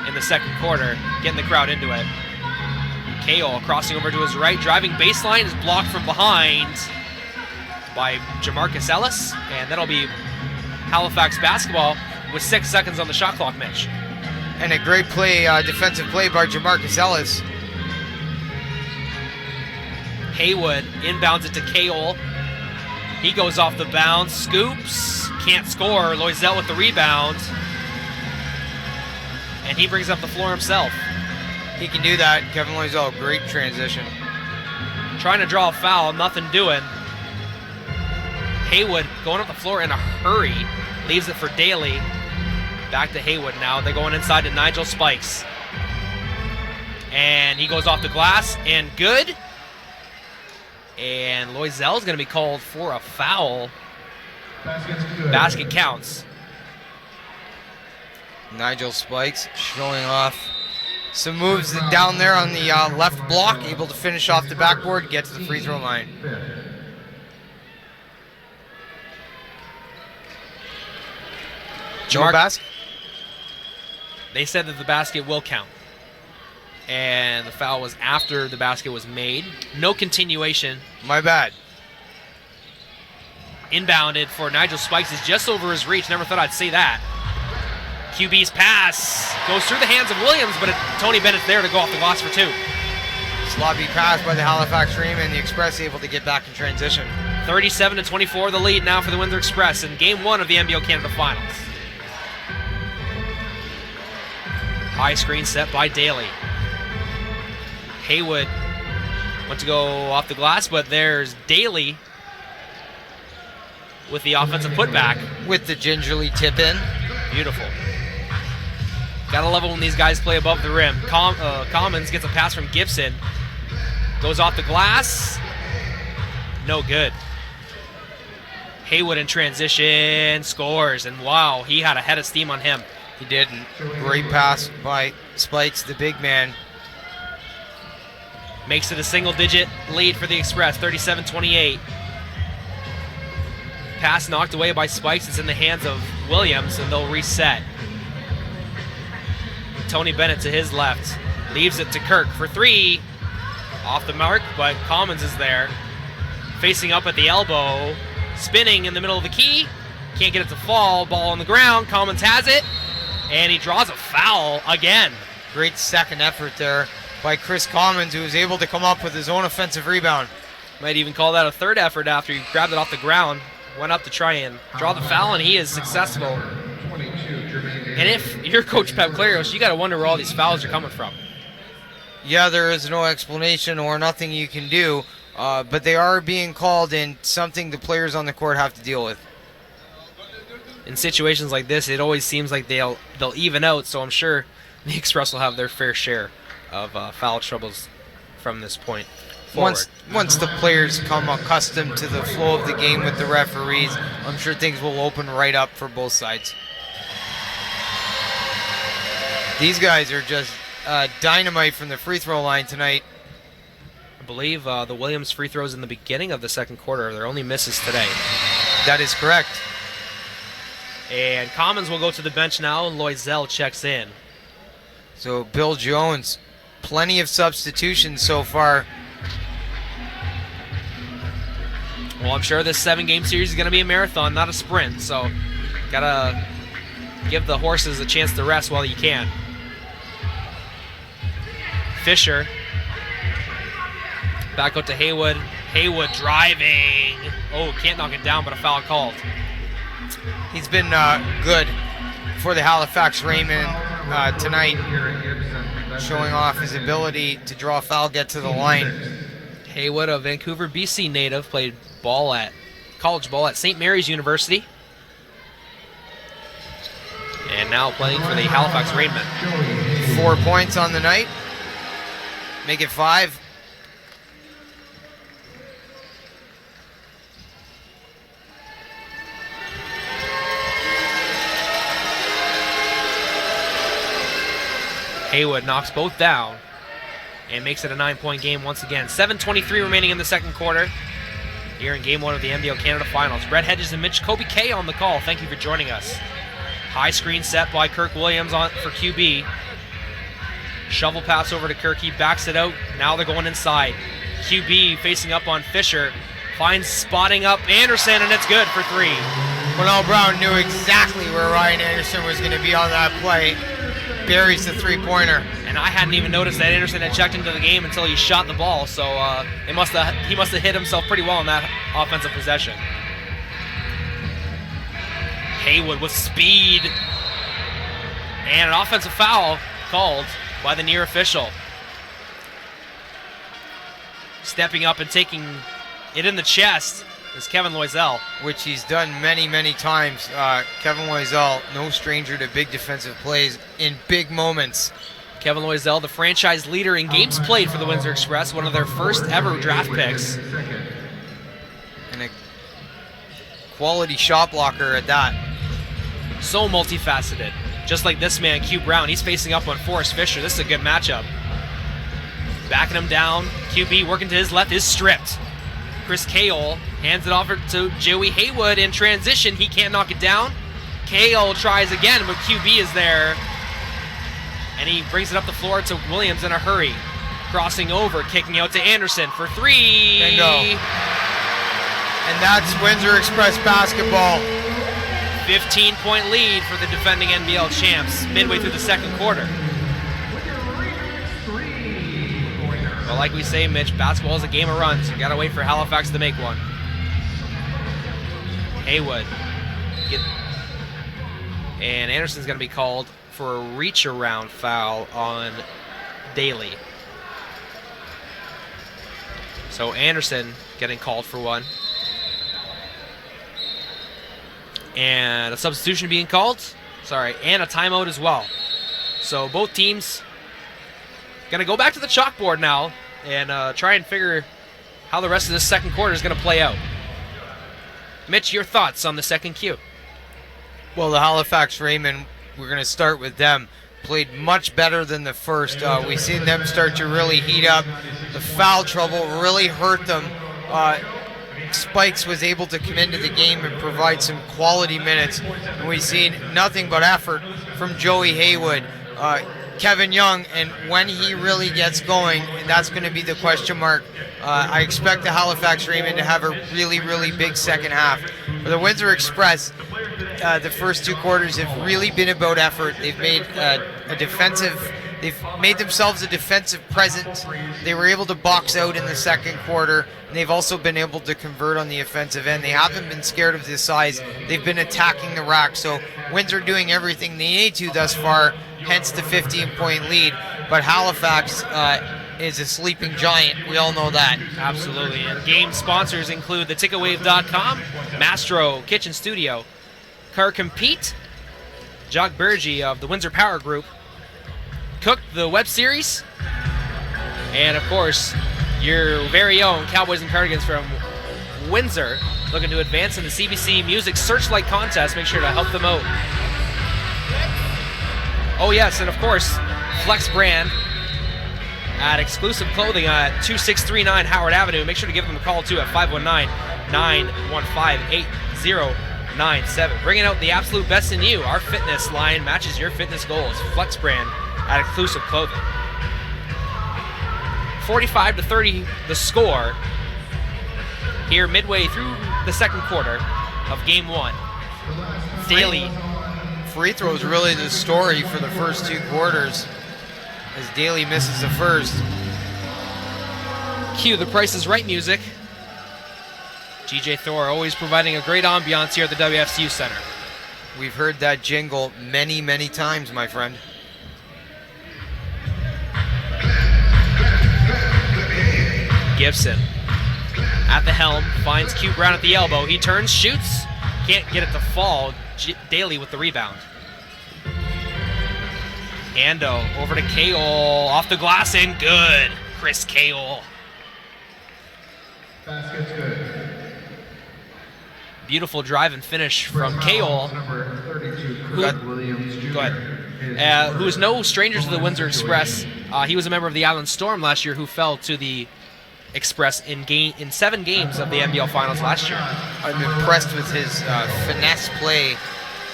in the second quarter, getting the crowd into it. K.O. crossing over to his right, driving baseline, is blocked from behind by Jamarcus Ellis, and that'll be Halifax basketball with 6 seconds on the shot clock, Mitch. And a great play, defensive play by Jamarcus Ellis. Haywood inbounds it to K.O. He goes off the bounce, scoops, can't score. Loisel with the rebound. And he brings up the floor himself. He can do that. Kevin Loisel, great transition. Trying to draw a foul, nothing doing. Haywood going up the floor in a hurry. Leaves it for Daly. Back to Haywood now. They're going inside to Nigel Spikes. And he goes off the glass and good. And Loisel is going to be called for a foul. Basket counts. Nigel Spikes showing off some moves down there on the left block, able to finish off the backboard, get to the free throw line. No basket? They said that the basket will count. And the foul was after the basket was made. No continuation. My bad. Inbounded for Nigel Spikes is just over his reach. Never thought I'd say that. QB's pass goes through the hands of Williams, but Tony Bennett's there to go off the glass for 2. Sloppy pass by the Halifax Rainmen. The Express able to get back in transition. 37-24 the lead now for the Windsor Express in Game 1 of the NBO Canada Finals. High screen set by Daly. Haywood went to go off the glass, but there's Daly with the offensive putback. With the gingerly tip in. Beautiful. Gotta love it when these guys play above the rim. Commons gets a pass from Gibson. Goes off the glass. No good. Haywood in transition, scores, and wow, he had a head of steam on him. He did. Great pass by Spikes, the big man. Makes it a single-digit lead for the Express, 37-28. Pass knocked away by Spikes. It's in the hands of Williams, and they'll reset. Tony Bennett to his left. Leaves it to Kirk for 3. Off the mark, but Commons is there. Facing up at the elbow. Spinning in the middle of the key. Can't get it to fall. Ball on the ground. Commons has it. And he draws a foul again. Great second effort there by Chris Commons, who was able to come up with his own offensive rebound. Might even call that a third effort after he grabbed it off the ground. Went up to try and draw the foul, and he is successful. And if you're Coach Pep Clarios, you got to wonder where all these fouls are coming from. Yeah, there is no explanation or nothing you can do, but they are being called, and something the players on the court have to deal with. In situations like this, it always seems like they'll even out, so I'm sure the Express will have their fair share of foul troubles from this point. forward. Once the players come accustomed to the flow of the game with the referees, I'm sure things will open right up for both sides. These guys are just dynamite from the free throw line tonight. I believe the Williams free throws in the beginning of the second quarter are their only misses today. That is correct. And Commons will go to the bench now. Loisel checks in. So Bill Jones, plenty of substitutions so far. Well, I'm sure this 7-game series is going to be a marathon, not a sprint. So gotta give the horses a chance to rest while you can. Fisher. Back out to Haywood. Haywood driving. Oh, can't knock it down, but a foul called. He's been good for the Halifax Rainmen tonight, showing off his ability to draw a foul, get to the line. Haywood, a Vancouver, BC native, played college ball at St. Mary's University. And now playing for the Halifax Rainmen. 4 points on the night. Make it 5. Haywood knocks both down and makes it a 9-point game once again. 7:23 remaining in the second quarter here in Game 1 of the NBL Canada Finals. Brett Hedges and Mitch Kobe K on the call. Thank you for joining us. High screen set by Kirk Williams for QB. Shovel pass over to Kirk. He backs it out. Now they're going inside. QB facing up on Fisher. Finds spotting up Anderson, and it's good for 3. Cornell Brown knew exactly where Ryan Anderson was going to be on that play. Buries the 3-pointer. And I hadn't even noticed that Anderson had checked into the game until he shot the ball, so he must have hit himself pretty well in that offensive possession. Haywood with speed. And an offensive foul called by the near official. Stepping up and taking it in the chest is Kevin Loisel. Which he's done many, many times. Kevin Loisel, no stranger to big defensive plays in big moments. Kevin Loisel, the franchise leader in games played for the Windsor Express, one of their first ever draft picks. And a quality shot blocker at that. So multifaceted. Just like this man, Q Brown. He's facing up on Forrest Fisher. This is a good matchup. Backing him down. QB working to his left is stripped. Chris Cale hands it off to Joey Haywood in transition. He can't knock it down. Cale tries again, but QB is there. And he brings it up the floor to Williams in a hurry. Crossing over, kicking out to Anderson for 3. Bingo. And that's Windsor Express basketball. 15-point lead for the defending NBL champs midway through the second quarter. Well, like we say, Mitch, basketball is a game of runs. You gotta wait for Halifax to make one. Haywood. And Anderson's gonna be called for a reach-around foul on Daly. So Anderson getting called for one. And a substitution being called. And a timeout as well. So both teams going to go back to the chalkboard now and try and figure how the rest of this second quarter is going to play out. Mitch, your thoughts on the second Q? Well, the Halifax Rainmen, we're going to start with them, played much better than the first. We've seen them start to really heat up. The foul trouble really hurt them. Spikes was able to come into the game and provide some quality minutes. And we've seen nothing but effort from Joey Haywood. Kevin Young, and when he really gets going, that's going to be the question mark. I expect the Halifax Rainmen to have a really, really big second half. For the Windsor Express, the first 2 quarters have really been about effort. They've made they've made themselves a defensive presence. They were able to box out in the second quarter, and they've also been able to convert on the offensive end. They haven't been scared of this size. They've been attacking the rack. So Windsor doing everything they need to thus far, hence the 15-point lead. But Halifax is a sleeping giant. We all know that. Absolutely. And game sponsors include theticketwave.com, Mastro Kitchen Studio, Car Compete, Jock Bergy of the Windsor Power Group, Cook, the web series, and of course, your very own Cowboys and Cardigans from Windsor, looking to advance in the CBC Music Searchlight Contest. Make sure to help them out. Oh yes, and of course, Flex Brand at Exclusive Clothing at 2639 Howard Avenue. Make sure to give them a call too at 519-915-8097. Bringing out the absolute best in you. Our fitness line matches your fitness goals. Flex Brand at Exclusive Clothing. 45-30 the score here midway through the second quarter of game one. Daly. Free throws really the story for the first 2 quarters as Daly misses the first. Cue the Price is Right music. GJ Thor always providing a great ambiance here at the WFCU Center. We've heard that jingle many, many times, my friend. Gibson at the helm, finds Q Brown at the elbow. He turns, shoots, can't get it to fall. Daly with the rebound. Ando over to Kaol, off the glass and good. Chris Kaol. Basket's good. Beautiful drive and finish from Kaol, who is no stranger to the Windsor Express. He was a member of the Island Storm last year who fell to the Express in 7 games of the NBL Finals last year. I'm impressed with his finesse play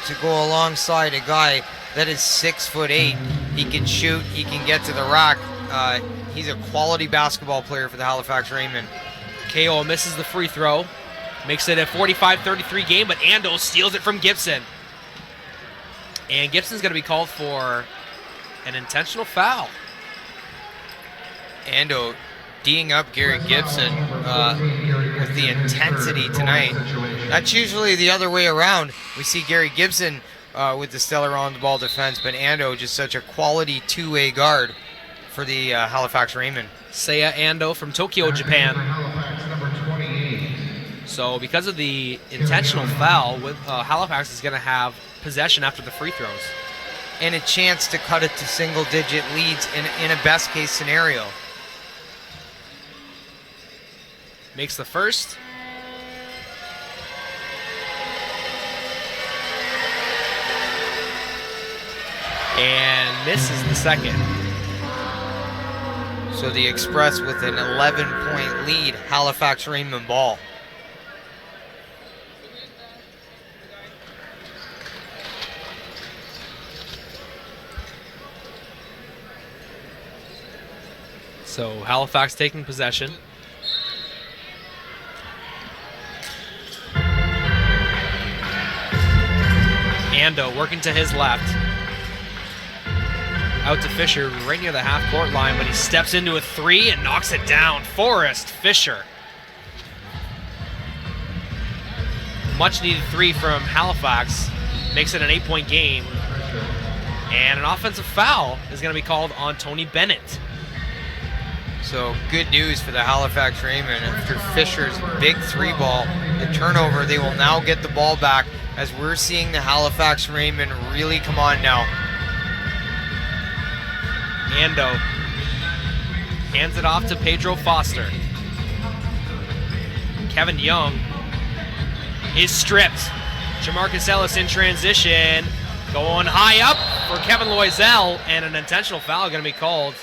to go alongside a guy that is 6'8". He can shoot, he can get to the rack. He's a quality basketball player for the Halifax Rainmen. Kaol misses the free throw, makes it a 45-33 game, but Ando steals it from Gibson. And Gibson's going to be called for an intentional foul. Ando D'ing up Gary Gibson with the intensity tonight. That's usually the other way around. We see Gary Gibson with the stellar on-the-ball defense, but Ando just such a quality two-way guard for the Halifax Rainmen. Seiya Ando from Tokyo, Japan. So because of the intentional foul, Halifax is going to have possession after the free throws. And a chance to cut it to single-digit leads in a best-case scenario. Makes the first. And misses the second. So the Express with an 11-point lead, Halifax Rainmen ball. So Halifax taking possession. Ando working to his left. Out to Fisher right near the half-court line, but he steps into a three and knocks it down. Forrest Fisher. Much-needed three from Halifax. Makes it an 8-point game. And an offensive foul is going to be called on Tony Bennett. So good news for the Halifax Rainmen. After Fisher's big three ball, the turnover, they will now get the ball back as we're seeing the Halifax Rainmen really come on now. Ando hands it off to Pedro Foster. Kevin Young is stripped. Jamarcus Ellis in transition, going high up for Kevin Loisel, and an intentional foul going to be called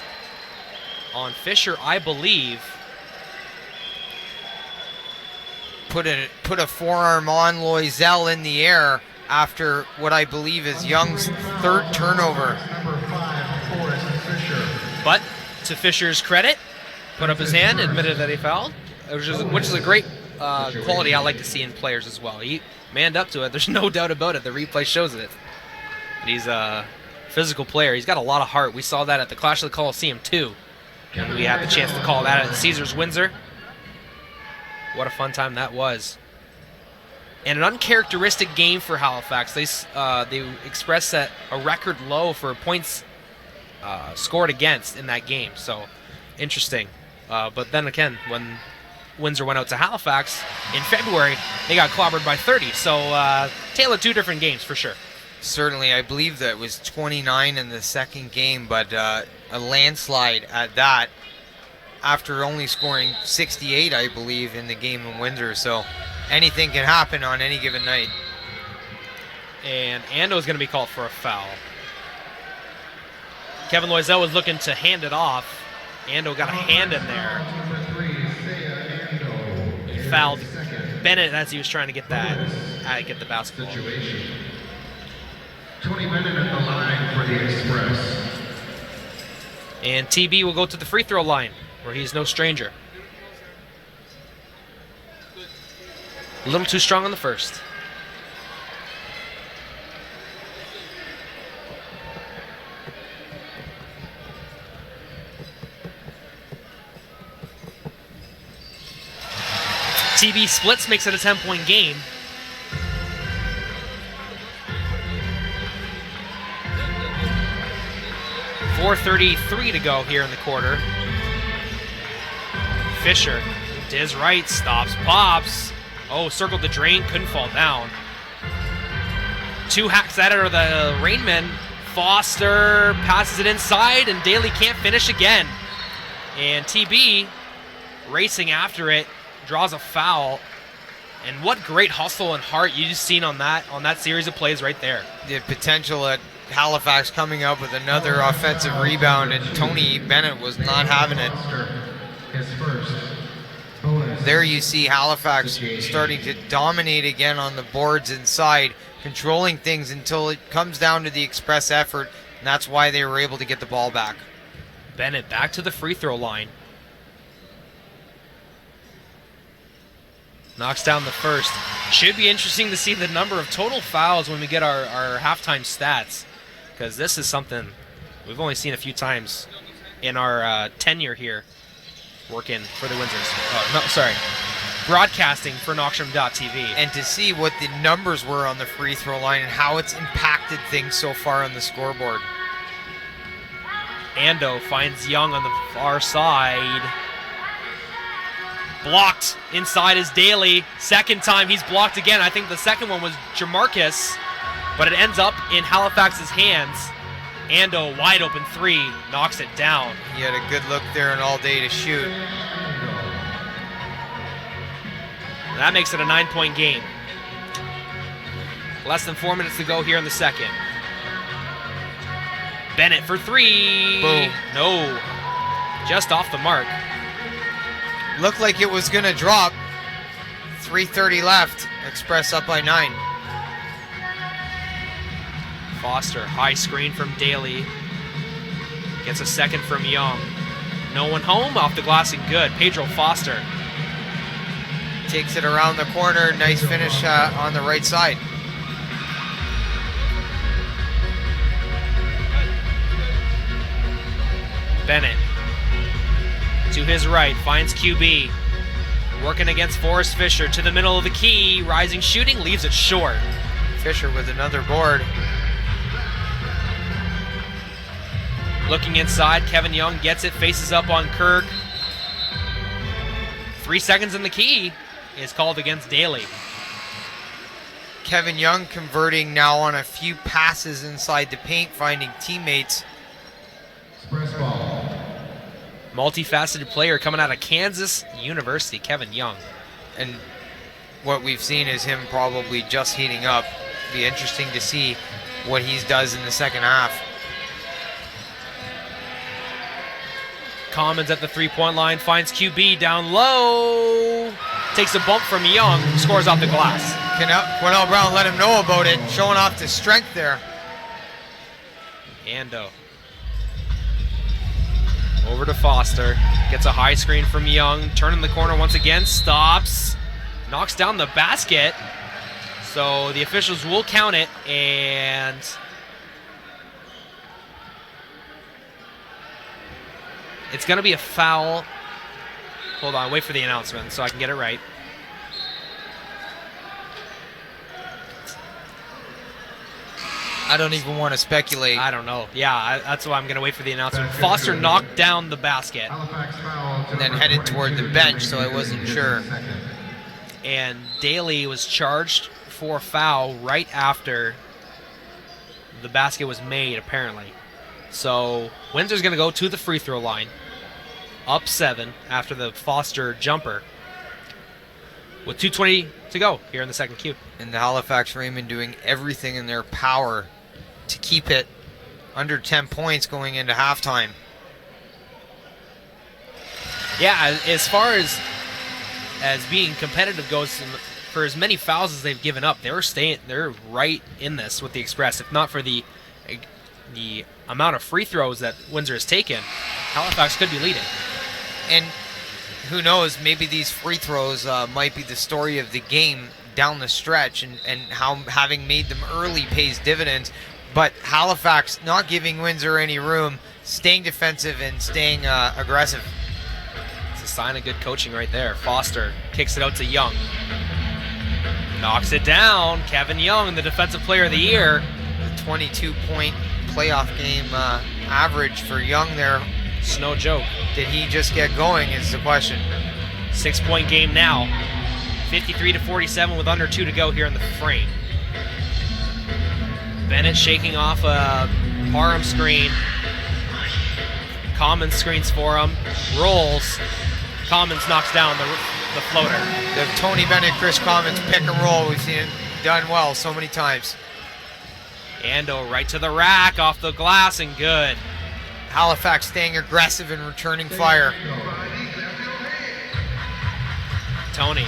on Fisher, I believe. Put a forearm on Loisel in the air after what I believe is Young's third turnover. But to Fisher's credit, put up his hand, admitted that he fouled, which is a great quality I like to see in players as well. He manned up to it. There's no doubt about it. The replay shows it. He's a physical player. He's got a lot of heart. We saw that at the Clash of the Coliseum too. And we had the chance to call that at Caesars Windsor. What a fun time that was. And an uncharacteristic game for Halifax. They Express set a record low for points scored against in that game. So interesting. But then again, when Windsor went out to Halifax in February, they got clobbered by 30. So tale of two different games for sure. Certainly, I believe that was 29 in the second game, but a landslide at that. after only scoring 68, I believe, in the game in Windsor. So anything can happen on any given night. And Ando is going to be called for a foul. Kevin Loisel was looking to hand it off. Ando got a hand in there. He fouled Bennett as he was trying to get the basketball. 20 Bennett at the line for the Express. And TB will go to the free throw line, where he's no stranger. A little too strong on the first. TB splits, makes it a 10-point game. .433 to go here in the quarter. Fisher to his right, stops, pops. Oh, circled the drain, couldn't fall down. 2 hacks at it are the Rainmen. Foster passes it inside, and Daly can't finish again. And TB racing after it, draws a foul. And what great hustle and heart you just seen on that series of plays right there. The potential at Halifax coming up with another offensive rebound, and Tony Bennett was not having it. There you see Halifax starting to dominate again on the boards inside, controlling things until it comes down to the express effort, and that's why they were able to get the ball back. Bennett back to the free throw line. Knocks down the first. Should be interesting to see the number of total fouls when we get our halftime stats, because this is something we've only seen a few times in our tenure here working for the Windsors. Broadcasting for Knocksham.tv. And to see what the numbers were on the free throw line and how it's impacted things so far on the scoreboard. Ando finds Young on the far side. Blocked inside is Daly. Second time he's blocked again. I think the second one was Jamarcus, but it ends up in Halifax's hands. Ando, wide open 3, knocks it down. He had a good look there and all day to shoot. That makes it a 9-point game. Less than 4 minutes to go here in the second. Bennett for 3. Boom. No. Just off the mark. Looked like it was going to drop. 3:30 left. Express up by 9. Foster, high screen from Daly. Gets a second from Young. No one home, off the glass and good. Pedro Foster. Takes it around the corner. Nice finish on the right side. Bennett to his right, finds QB. Working against Forrest Fisher to the middle of the key. Rising shooting, leaves it short. Fisher with another board. Looking inside, Kevin Young gets it, faces up on Kirk. 3 seconds in the key is called against Daly. Kevin Young converting now on a few passes inside the paint, finding teammates. Express ball. Multifaceted player coming out of Kansas University, Kevin Young. And what we've seen is him probably just heating up. Be interesting to see what he does in the second half. Commons at the 3-point line, finds QB down low. Takes a bump from Young, scores off the glass. Cornell Brown let him know about it, showing off the strength there. Ando. Over to Foster. Gets a high screen from Young. Turning the corner once again. Stops. Knocks down the basket. So the officials will count it. And it's going to be a foul. Hold on. Wait for the announcement so I can get it right. I don't even want to speculate. I don't know. Yeah, that's why I'm going to wait for the announcement. Foster knocked down the basket. And then headed toward the bench, so I wasn't sure. And Daly was charged for a foul right after the basket was made, apparently. So Windsor's going to go to the free throw line. up 7 after the Foster jumper. With 2:20 to go here in the second Q. And the Halifax Rainmen doing everything in their power to keep it under 10 points going into halftime. Yeah, as far as being competitive goes, for as many fouls as they've given up, they're right in this with the Express. If not for the amount of free throws that Windsor has taken, Halifax could be leading. And who knows, maybe these free throws might be the story of the game down the stretch, and how having made them early pays dividends. But Halifax not giving Windsor any room, staying defensive and staying aggressive. It's a sign of good coaching right there. Foster kicks it out to Young. Knocks it down. Kevin Young, the defensive player of the year. The 22-point playoff game average for Young there. It's no joke. Did he just get going is the question. 6-point game now. 53-47 with under 2 to go here in the frame. Bennett shaking off a Parham screen. Commons screens for him. Rolls. Commons knocks down the floater. The Tony Bennett, Chris Commons pick and roll, we've seen it done well so many times. Ando right to the rack, off the glass, and good. Halifax staying aggressive and returning fire. Tony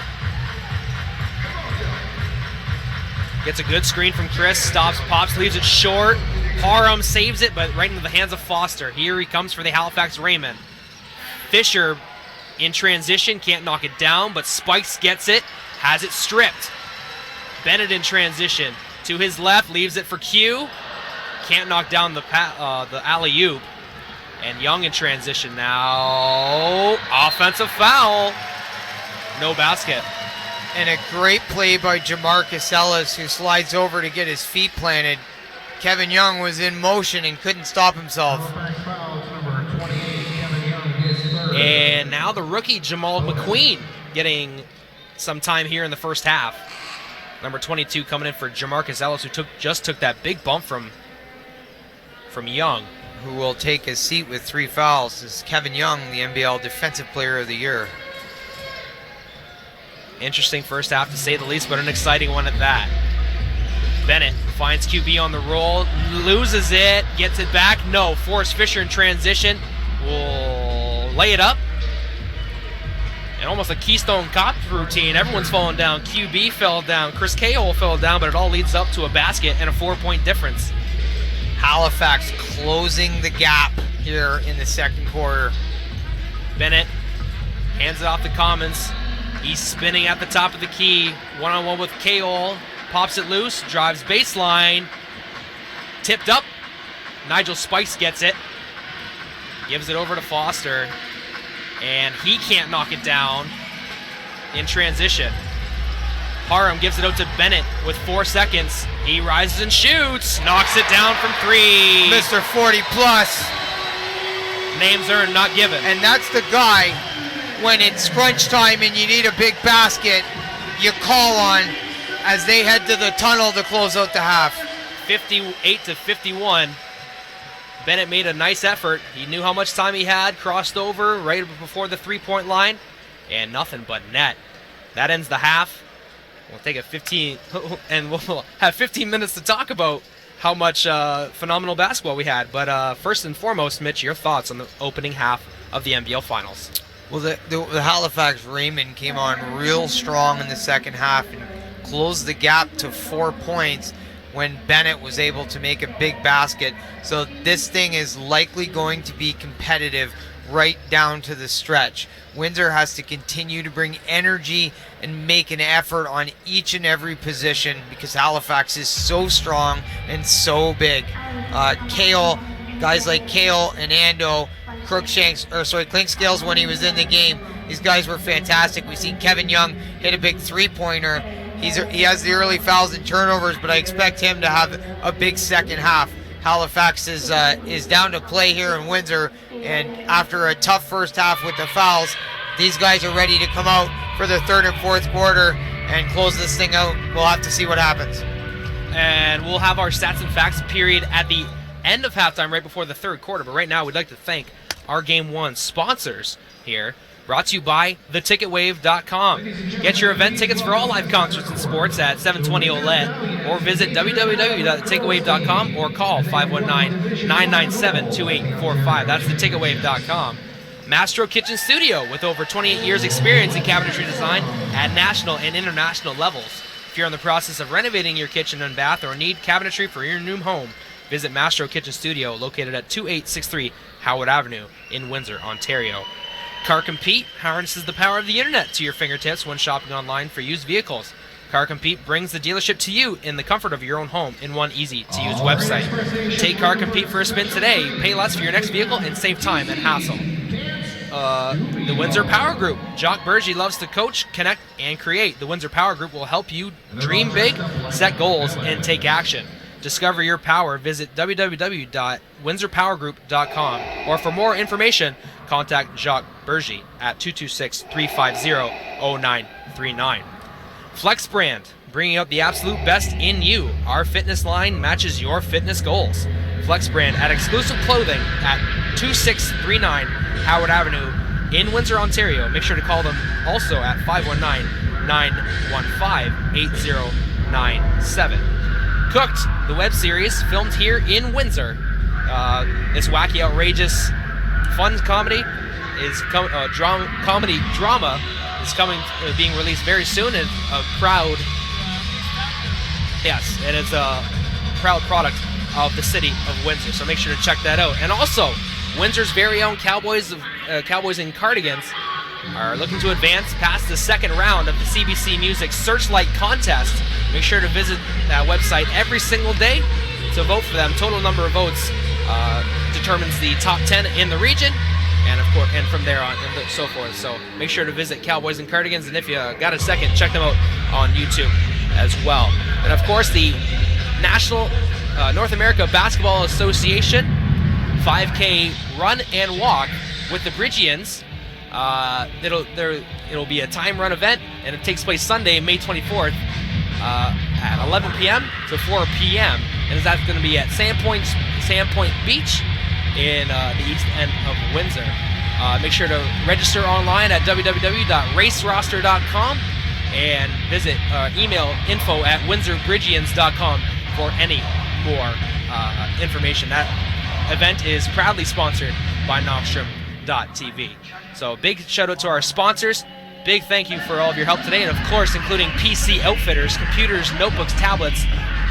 gets a good screen from Chris, stops, pops, leaves it short. Parham saves it, but right into the hands of Foster. Here he comes for the Halifax Rainmen. Fisher in transition, can't knock it down, but Spikes gets it, has it stripped. Bennett in transition, to his left, leaves it for Q. Can't knock down the alley-oop. And Young in transition now. Offensive foul. No basket. And a great play by Jamarcus Ellis, who slides over to get his feet planted. Kevin Young was in motion and couldn't stop himself. And now the rookie Jamal McQueen getting some time here in the first half. Number 22 coming in for Jamarcus Ellis, who just took that big bump from Young. Who will take his seat with 3 fouls is Kevin Young, the NBL Defensive Player of the Year. Interesting first half to say the least, but an exciting one at that. Bennett finds QB on the roll, loses it, gets it back. No, Forrest Fisher in transition will lay it up. And almost a Keystone Cop routine. Everyone's falling down. QB fell down. Chris Cahill fell down, but it all leads up to a basket and a 4-point difference. Halifax closing the gap here in the second quarter. Bennett hands it off to Commons. He's spinning at the top of the key. One-on-one with Cahill. Pops it loose. Drives baseline. Tipped up. Nigel Spikes gets it. Gives it over to Foster. And he can't knock it down in transition. Parham gives it out to Bennett with 4 seconds. He rises and shoots. Knocks it down from 3. Mr. 40 plus. Names earned, not given. And that's the guy, when it's crunch time and you need a big basket, you call on as they head to the tunnel to close out the half. 58-51. Bennett made a nice effort. He knew how much time he had, crossed over right before the 3-point line, and nothing but net. That ends the half. We'll take a 15, and we'll have 15 minutes to talk about how much phenomenal basketball we had. But first and foremost, Mitch, your thoughts on the opening half of the NBL Finals. Well, the Halifax Rainmen came on real strong in the second half and closed the gap to 4 points when Bennett was able to make a big basket. So this thing is likely going to be competitive right down to the stretch. Windsor has to continue to bring energy and make an effort on each and every position because Halifax is so strong and so big. Guys like Cahill and Ando, Clinkscales when he was in the game, these guys were fantastic. We've seen Kevin Young hit a big 3-pointer. He has the early fouls and turnovers, but I expect him to have a big second half. Halifax is down to play here in Windsor, and after a tough first half with the fouls, these guys are ready to come out for the third and fourth quarter and close this thing out. We'll have to see what happens. And we'll have our stats and facts period at the end of halftime, right before the third quarter. But right now, we'd like to thank our Game 1 sponsors here. Brought to you by theticketwave.com. Get your event tickets for all live concerts and sports at 720 OLED or visit www.theticketwave.com or call 519-997-2845. That's theticketwave.com. Mastro Kitchen Studio with over 28 years experience in cabinetry design at national and international levels. If you're in the process of renovating your kitchen and bath or need cabinetry for your new home, visit Mastro Kitchen Studio located at 2863 Howard Avenue in Windsor, Ontario. Car Compete harnesses the power of the internet to your fingertips when shopping online for used vehicles. Car Compete brings the dealership to you in the comfort of your own home in one easy-to-use website. Take Car Compete for a spin today. Pay less for your next vehicle and save time and hassle. The Windsor Power Group. Jacques Bergy loves to coach, connect, and create. The Windsor Power Group will help you dream big, set goals, and take action. Discover your power. Visit www.windsorpowergroup.com. Or for more information, contact Jacques Bergy at 226-350-0939. Flex Brand, bringing out the absolute best in you. Our fitness line matches your fitness goals. Flex Brand at exclusive clothing at 2639 Howard Avenue in Windsor, Ontario. Make sure to call them also at 519-915-8097. Cooked, the web series filmed here in Windsor. This wacky, outrageous, fun comedy is drama is being released very soon, and a proud, yes, and it's a proud product of the city of Windsor. So make sure to check that out. And also, Windsor's very own Cowboys in Cardigans are looking to advance past the second round of the CBC Music Searchlight Contest. Make sure to visit that website every single day to vote for them. Total number of votes determines the top 10 in the region, and of course, and from there on, and so forth. So make sure to visit Cowboys and Cardigans, and if you got a second, check them out on YouTube as well. And of course, the National North America Basketball Association 5K run and walk with the Bridgians. It'll be a time run event, and it takes place Sunday, May 24th at 11 p.m. to 4 p.m. And that's going to be at Sandpoint Beach in the east end of Windsor. Make sure to register online at www.raceroster.com and visit email info@windsorbridgians.com for any more information. That event is proudly sponsored by Knockstrom.tv. So big shout out to our sponsors. Big thank you for all of your help today, and of course including PC Outfitters, computers, notebooks, tablets,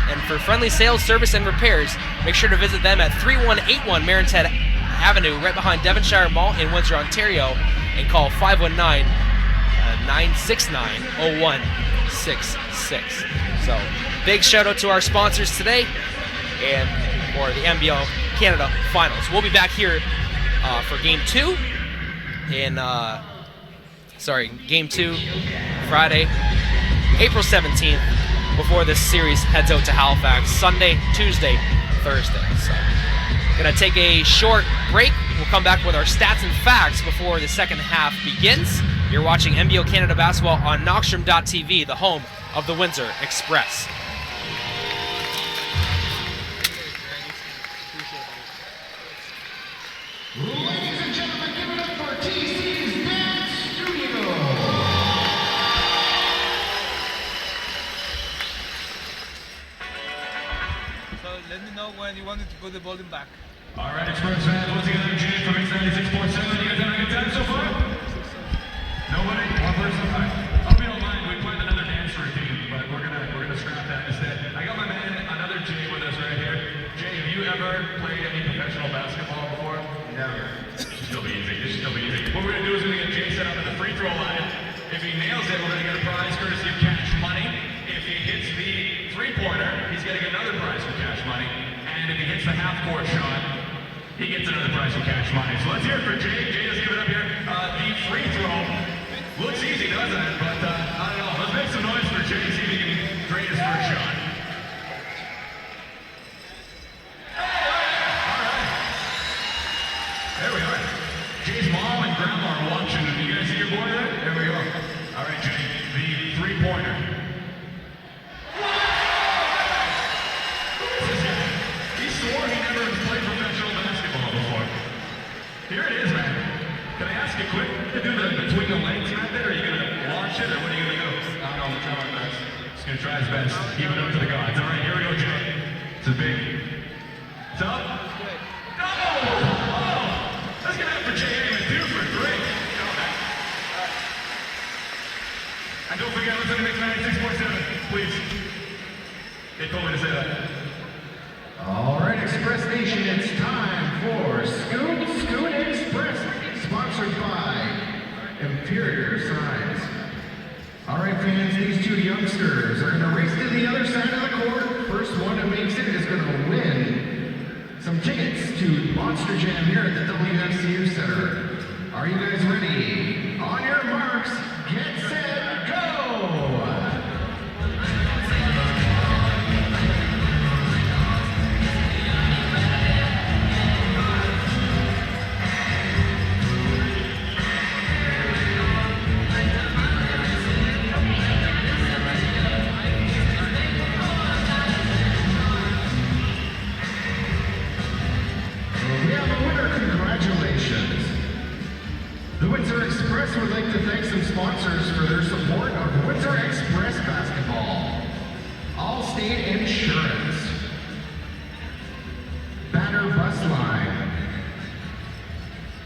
and for friendly sales, service, and repairs. Make sure to visit them at 3181 Marintet Avenue, right behind Devonshire Mall in Windsor, Ontario, and call 519-969-0166. So big shout out to our sponsors today and for the NBL Canada Finals. We'll be back here for Game 2 Game 2 Friday, April 17th, before this series heads out to Halifax Sunday, Tuesday, Thursday. So gonna take a short break. We'll come back with our stats and facts before the second half begins. You're watching NBL Canada Basketball on Knockstrom.tv, the home of the Windsor Express. Ladies and gentlemen, give it up for TC's Dance Studio. So let me know when you wanted to put the volume back. All right, Express fans, once again, I'm Jay from X96.7. You guys having a good time so far? Nobody? One person? All right. Hope you don't mind. We planned another dance routine, but we're gonna scrap that instead. I got my man, another Jay, with us right here. Jay, have you ever played any professional basketball before? Never. This should still be easy. What we're gonna do is we're gonna get Jay set up at the free throw line. If he nails it, we're gonna get a prize courtesy of cash money. If he hits the three-pointer, he's gonna get another prize for cash money. And if he hits the half-court shot, he gets another prize for cash money. So let's hear it for Jay. Jay, let's give it up here. The free throw looks easy, doesn't it? But I don't know. Let's make some noise for Jay. See if he can create his first shot. There we are. Jay's mom and grandma are watching. You guys see your boy there? There we go. All right, Jay, the three-pointer. He swore he never basket quick. You do the between the legs method, or are you gonna launch it, or what are you gonna do? I don't know. I'm trying my best. Just gonna try his best. Keep it up to the gods. All right, here we go, Jay. It's a big. It's up. No! Oh! Let's give it up for Jay Hammond, 2 for 3. And don't forget, listen to Mix 96.7, please. They told me to say that. All right, Express Nation, it's time for Scoot Express, sponsored by Imperial Signs. All right, fans, these 2 youngsters are going to race to the other side of the court. First one who makes it is going to win some tickets to Monster Jam here at the WFCU Center. Are you guys ready? On your marks, get set, go! We have a winner, congratulations. The Windsor Express would like to thank some sponsors for their support of Windsor Express basketball. Allstate Insurance, Banner Bus Line,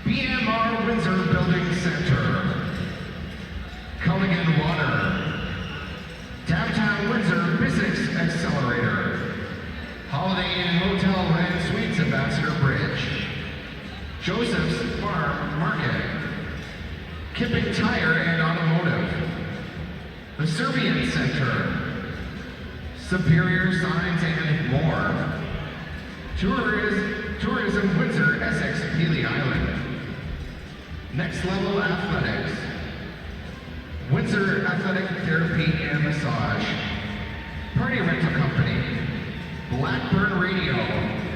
BMR Windsor Building Center, Culligan Water, Downtown Windsor Physics Accelerator, Holiday Inn Hotel and Suites Ambassador Bridge, Joseph's Farm Market, Kipping Tire and Automotive, the Serbian Center, Superior Signs and more, Tourism Windsor Essex Healy Island, Next Level Athletics, Windsor Athletic Therapy and Massage, Party Rental Company, Blackburn Radio.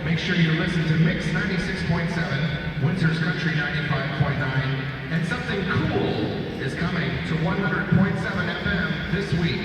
Make sure you listen to Mix 96.7, Windsor's Country 95.9, and something cool is coming to 100.7 FM this week.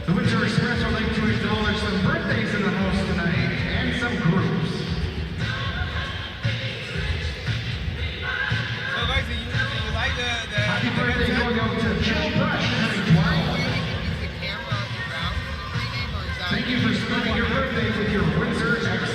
The Windsor Express would like to acknowledge some birthdays in the house tonight and some groups. So guys, do you like the Happy birthday going out to Joe Brush, turning 12. Thank you for spending your birthday with your Windsor Express.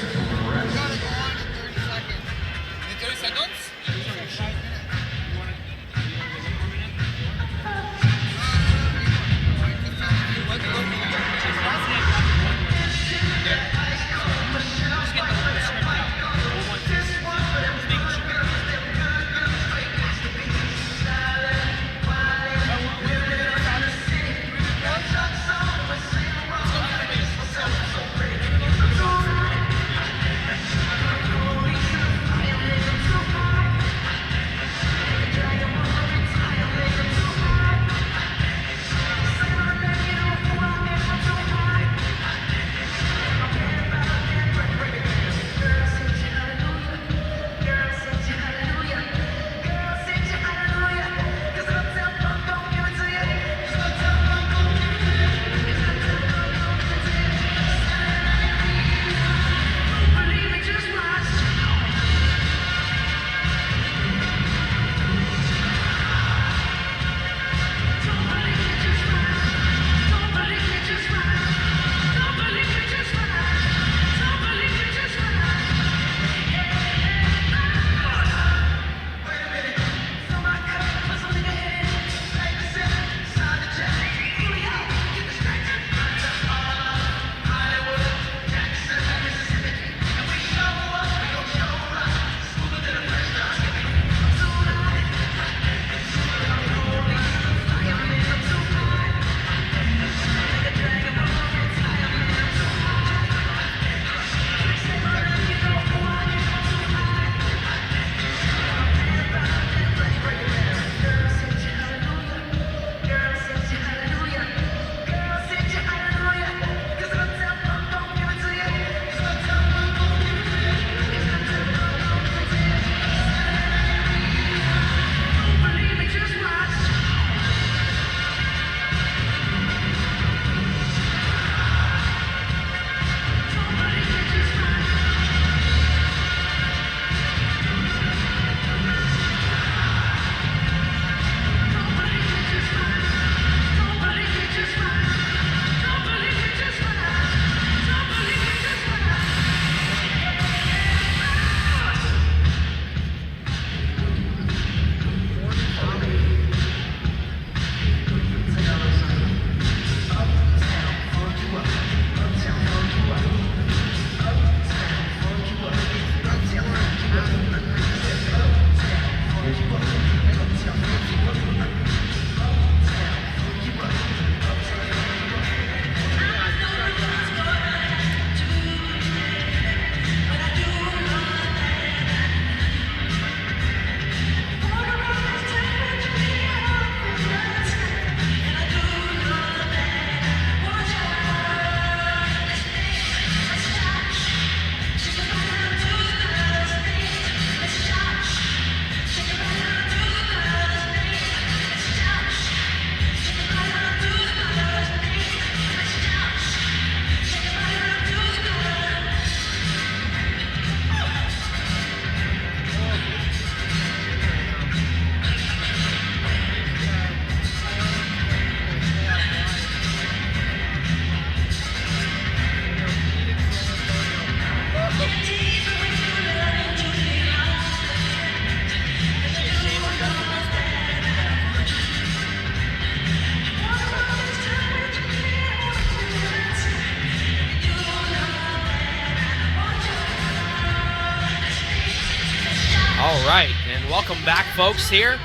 welcome back, folks, here.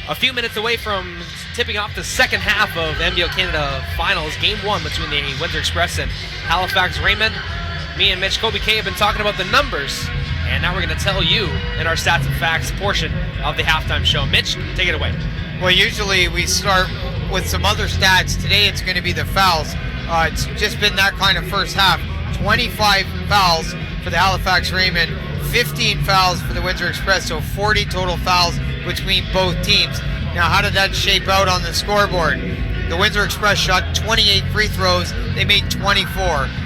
A few minutes away from tipping off the second half of NBL Canada Finals, Game 1 between the Windsor Express and Halifax Rainmen. Me and Mitch Kobe K have been talking about the numbers, and now we're going to tell you in our stats and facts portion of the halftime show. Mitch, take it away. Well, usually we start with some other stats. Today it's going to be the fouls. It's just been that kind of first half. 25 fouls for the Halifax Rainmen, 15 fouls for the Windsor Express, so 40 total fouls between both teams. Now, how did that shape out on the scoreboard? The Windsor Express shot 28 free throws. They made 24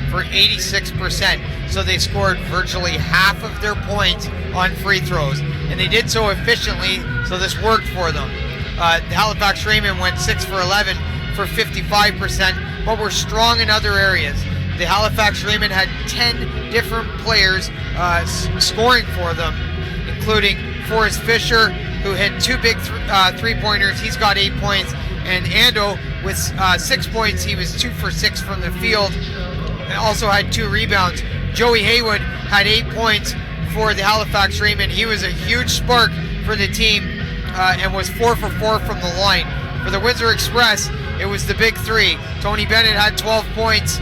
for 86%. So they scored virtually half of their points on free throws. And they did so efficiently, so this worked for them. The Halifax Rainmen went 6 for 11 for 55%, but were strong in other areas. The Halifax Rainmen had 10 different players scoring for them, including Forrest Fisher, who hit 2 big three-pointers. He's got 8 points. And Ando with 6 points. He was 2 for 6 from the field. And also had 2 rebounds. Joey Haywood had 8 points for the Halifax Rainmen. He was a huge spark for the team and was 4 for 4 from the line. For the Windsor Express, it was the big three. Tony Bennett had 12 points.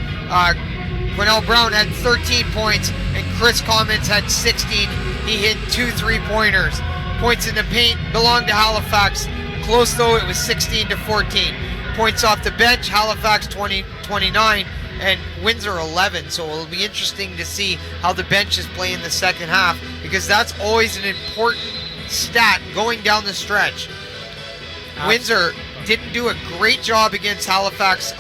Quinnell Brown had 13 points, and Chris Commons had 16. He hit 2 3-pointers. Points in the paint belonged to Halifax. Close though, it was 16 to 14. Points off the bench, Halifax 29 and Windsor 11. So it'll be interesting to see how the benches play in the second half, because that's always an important stat going down the stretch. Windsor didn't do a great job against Halifax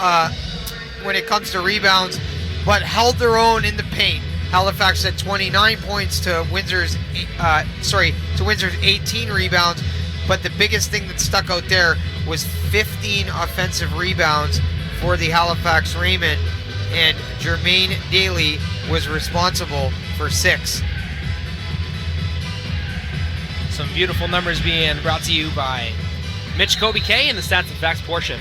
when it comes to rebounds, but held their own in the paint. Halifax had 29 points to Windsor's 18 rebounds, but the biggest thing that stuck out there was 15 offensive rebounds for the Halifax Rainmen, and Jermaine Daly was responsible for 6. Some beautiful numbers being brought to you by Mitch Kobe K in the stats and facts portion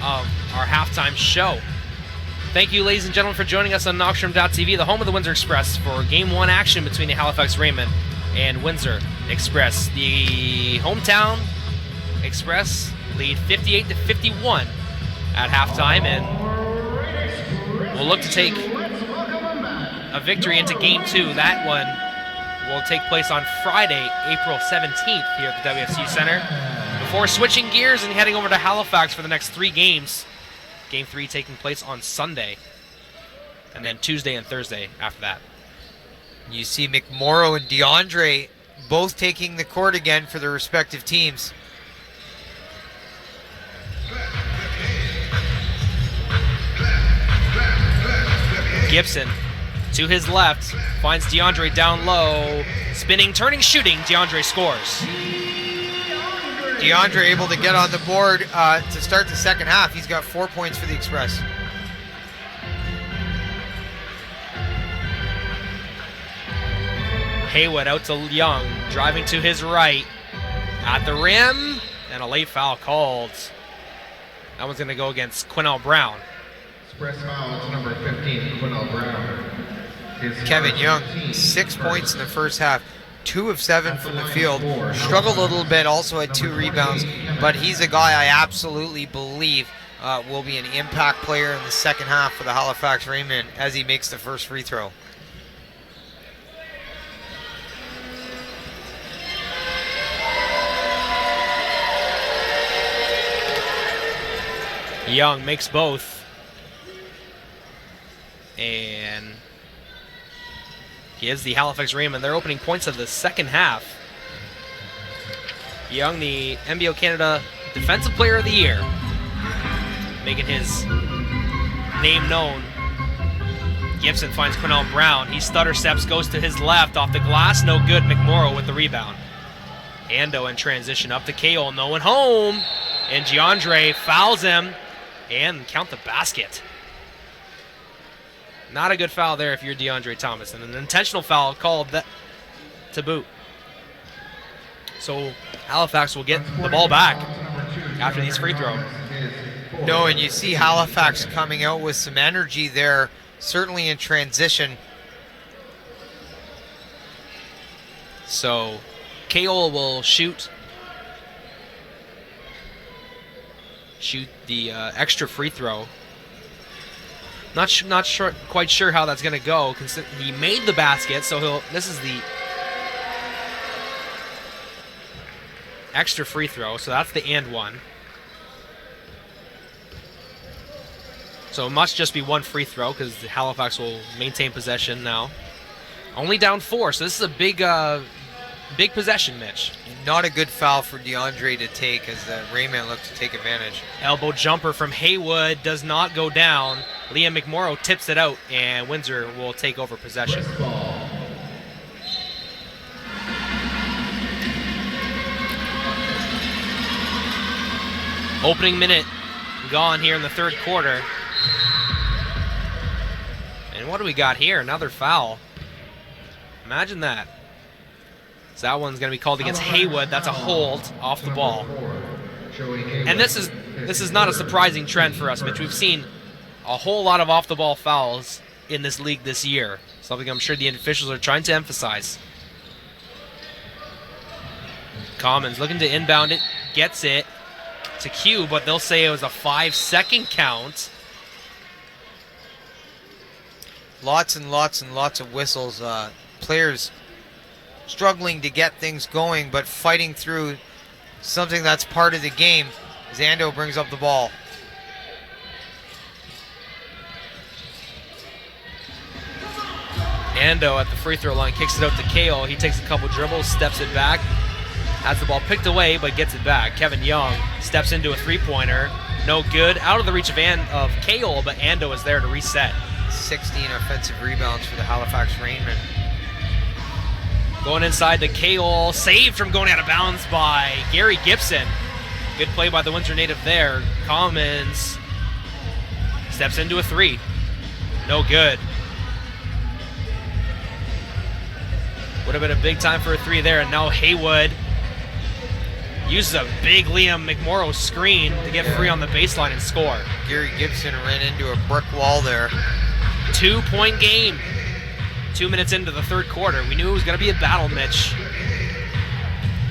of our halftime show. Thank you, ladies and gentlemen, for joining us on Knockstrom.tv, the home of the Windsor Express, for Game 1 action between the Halifax Rainmen and Windsor Express. The hometown Express lead 58-51 at halftime, and we'll look to take a victory into Game 2. That one will take place on Friday, April 17th here at the WFCU Center, before switching gears and heading over to Halifax for the next 3 games. Game 3 taking place on Sunday, and then Tuesday and Thursday after that. You see McMorrow and DeAndre both taking the court again for their respective teams. Gibson to his left finds DeAndre down low, spinning, turning, shooting. DeAndre scores. DeAndre able to get on the board to start the second half. He's got 4 points for the Express. Haywood out to Young, driving to his right, at the rim, and a late foul called. That one's going to go against Quinnell Brown. Express foul to number 15, Quinnell Brown. Kevin Young, 6 points in the first half. 2 of 7 from the field. Struggled a little bit, also had 2 rebounds, but he's a guy I absolutely believe will be an impact player in the second half for the Halifax Rainmen as he makes the first free throw. Young makes both, and gives the Halifax Rainmen their opening points of the second half. Young, the NBL Canada Defensive Player of the Year, making his name known. Gibson finds Quinnell Brown. He stutter steps, goes to his left, off the glass, no good. McMorrow with the rebound. Ando in transition up to Cale, no one home, and DeAndre fouls him, and count the basket. Not a good foul there if you're DeAndre Thomas, and an intentional foul called that to boot. So Halifax will get the ball back after these free throws. No, and you see Halifax coming out with some energy there, certainly in transition. So Kale will shoot the extra free throw. Not quite sure how that's going to go. He made the basket, so this is the extra free throw, so that's the and one. So it must just be one free throw because Halifax will maintain possession now. Only down 4, so this is a big possession, Mitch. Not a good foul for DeAndre to take as the Rainmen look to take advantage. Elbow jumper from Haywood does not go down. Liam McMorrow tips it out, and Windsor will take over possession. Opening minute gone here in the third quarter. And what do we got here? Another foul. Imagine that. So that one's going to be called against Haywood. That's a hold off the ball. And this is not a surprising trend for us, Mitch. We've seen a whole lot of off-the-ball fouls in this league this year. Something I'm sure the officials are trying to emphasize. Commons looking to inbound it. Gets it to Q, but they'll say it was a 5-second count. Lots and lots and lots of whistles. Players struggling to get things going, but fighting through something that's part of the game as Ando brings up the ball. Ando at the free throw line kicks it out to Kale. He takes a couple dribbles, steps it back, has the ball picked away, but gets it back. Kevin Young steps into a three-pointer. No good. Out of the reach of Kale, but Ando is there to reset. 16 offensive rebounds for the Halifax Rainmen. Going inside to Kale, saved from going out of bounds by Gary Gibson. Good play by the Windsor native there. Commons steps into a three. No good. Would have been a big time for a three there, and now Haywood uses a big Liam McMorrow screen to get free on the baseline and score. Gary Gibson ran into a brick wall there. 2-point game. 2 minutes into the third quarter. We knew it was going to be a battle, Mitch.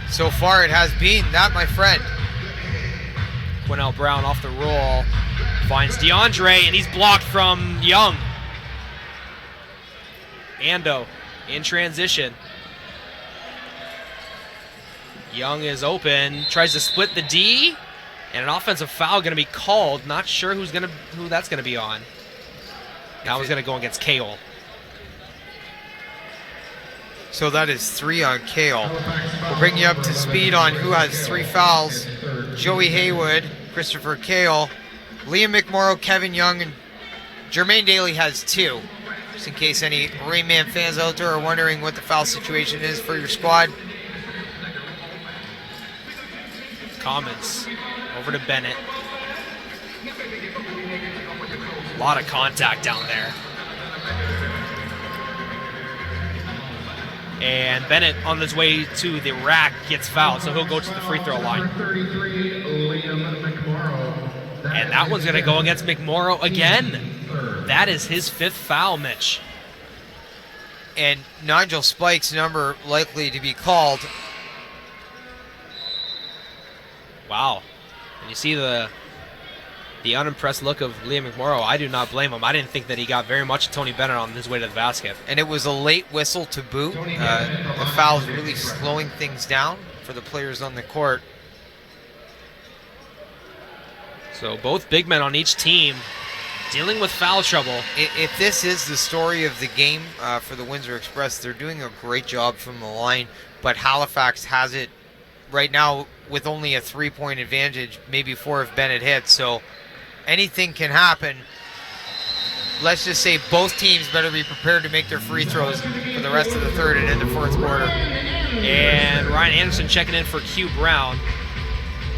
So far it has been. That, my friend. Quinnell Brown off the roll. Finds DeAndre, and he's blocked from Young. Ando in transition. Young is open, tries to split the D, and an offensive foul going to be called. Not sure who that's going to be on. That was going to go against Kale. So that is 3 on Kale. We'll bring you up to speed on who has 3 fouls. Joey Haywood, Christopher Kale, Liam McMorrow, Kevin Young, and Jermaine Daly has 2. Just in case any Rainman fans out there are wondering what the foul situation is for your squad. Commons over to Bennett. A lot of contact down there. And Bennett on his way to the rack gets fouled, so he'll go to the free throw line. And that one's going to go against McMorrow again. That is his 5th foul, Mitch. And Nigel Spike's number likely to be called. Wow. And you see the unimpressed look of Liam McMorrow. I do not blame him. I didn't think that he got very much of Tony Bennett on his way to the basket. And it was a late whistle to boot. The foul's really slowing things down for the players on the court. So both big men on each team dealing with foul trouble. If this is the story of the game for the Windsor Express, they're doing a great job from the line, but Halifax has it right now with only a 3-point advantage, maybe 4 if Bennett hits, so anything can happen. Let's just say both teams better be prepared to make their free throws for the rest of the third and into fourth quarter. And Ryan Anderson checking in for Q Brown.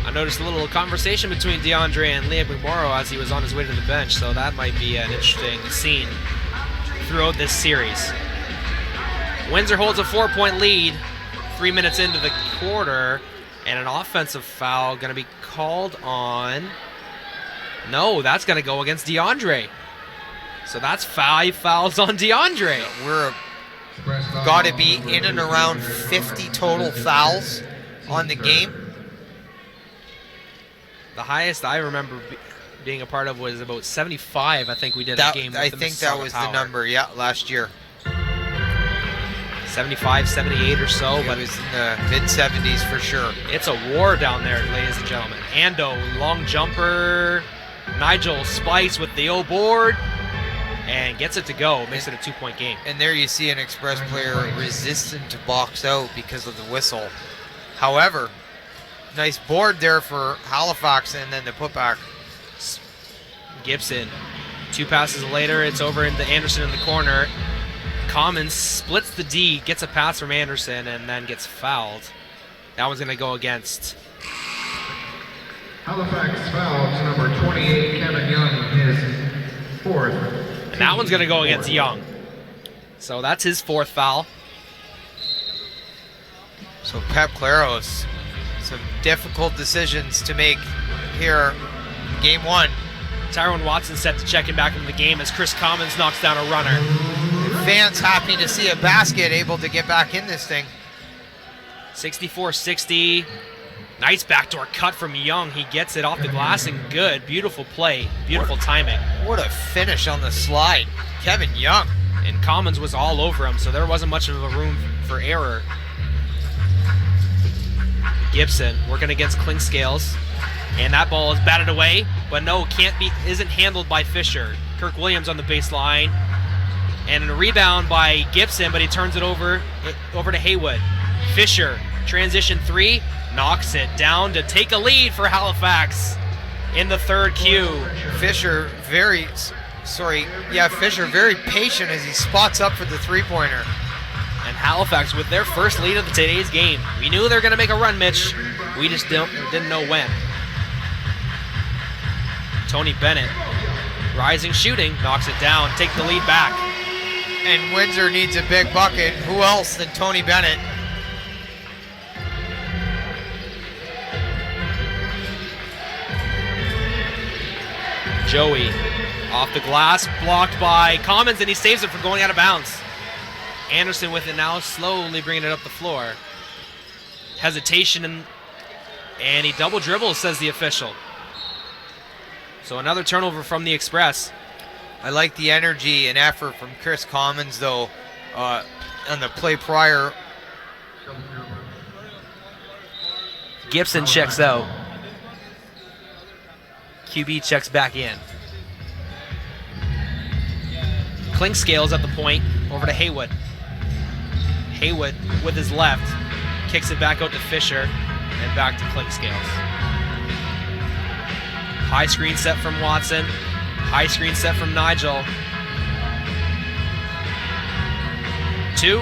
I noticed a little conversation between DeAndre and Liam McMorrow as he was on his way to the bench, so that might be an interesting scene throughout this series. Windsor holds a 4-point lead 3 minutes into the quarter, and an offensive foul going to be called on. No, that's going to go against DeAndre. So that's 5 fouls on DeAndre. We're got to be in and around 50 total fouls on the game. The highest I remember being a part of was about 75. I think we did a game with I the think that Mississauga was Power. the number, yeah, last year. 75, 78 or so, It but was in the mid-70s for sure. it's a war down there, ladies and gentlemen. Ando, long jumper. Nigel spikes with the O board and gets it to go. Makes it a 2-point game. And there you see an Express player resistant to box out because of the whistle. However, nice board there for Halifax, and then the putback. Gibson, 2 passes later, it's over into Anderson in the corner. Commons splits the D, gets a pass from Anderson, and then gets fouled. That one's going to go against. Halifax foul to number 28, Kevin Young, his 4th. And that one's going to go against Young. So that's his 4th foul. So Pep Claros, some difficult decisions to make here in game 1. Tyrone Watson set to check him back into the game as Chris Commons knocks down a runner. Fans happy to see a basket able to get back in this thing. 64-60. Nice backdoor cut from Young. He gets it off the glass and good. Beautiful play. Beautiful timing. What a finish on the slide. Kevin Young. And Commons was all over him, so there wasn't much of a room for error. Gibson working against Clinkscales. And that ball is batted away, but no, isn't handled by Fisher. Kirk Williams on the baseline. And a rebound by Gibson, but he turns it over to Haywood. Fisher, transition 3, knocks it down to take a lead for Halifax in the 3rd Q. Fisher very patient as he spots up for the 3-pointer. And Halifax with their first lead of today's game. We knew they were going to make a run, Mitch. We just didn't know when. Tony Bennett, rising shooting, knocks it down, take the lead back. And Windsor needs a big bucket. Who else than Tony Bennett? Joey off the glass, blocked by Commons, and he saves it from going out of bounds. Anderson with it now, slowly bringing it up the floor. Hesitation, and he double dribbles, says the official. So another turnover from the Express. I like the energy and effort from Chris Commons, though, on the play prior. Gibson checks out. QB checks back in. Clinkscales at the point, over to Haywood. Haywood with his left, kicks it back out to Fisher, and back to Clinkscales. High screen set from Watson. High screen set from Nigel. 2,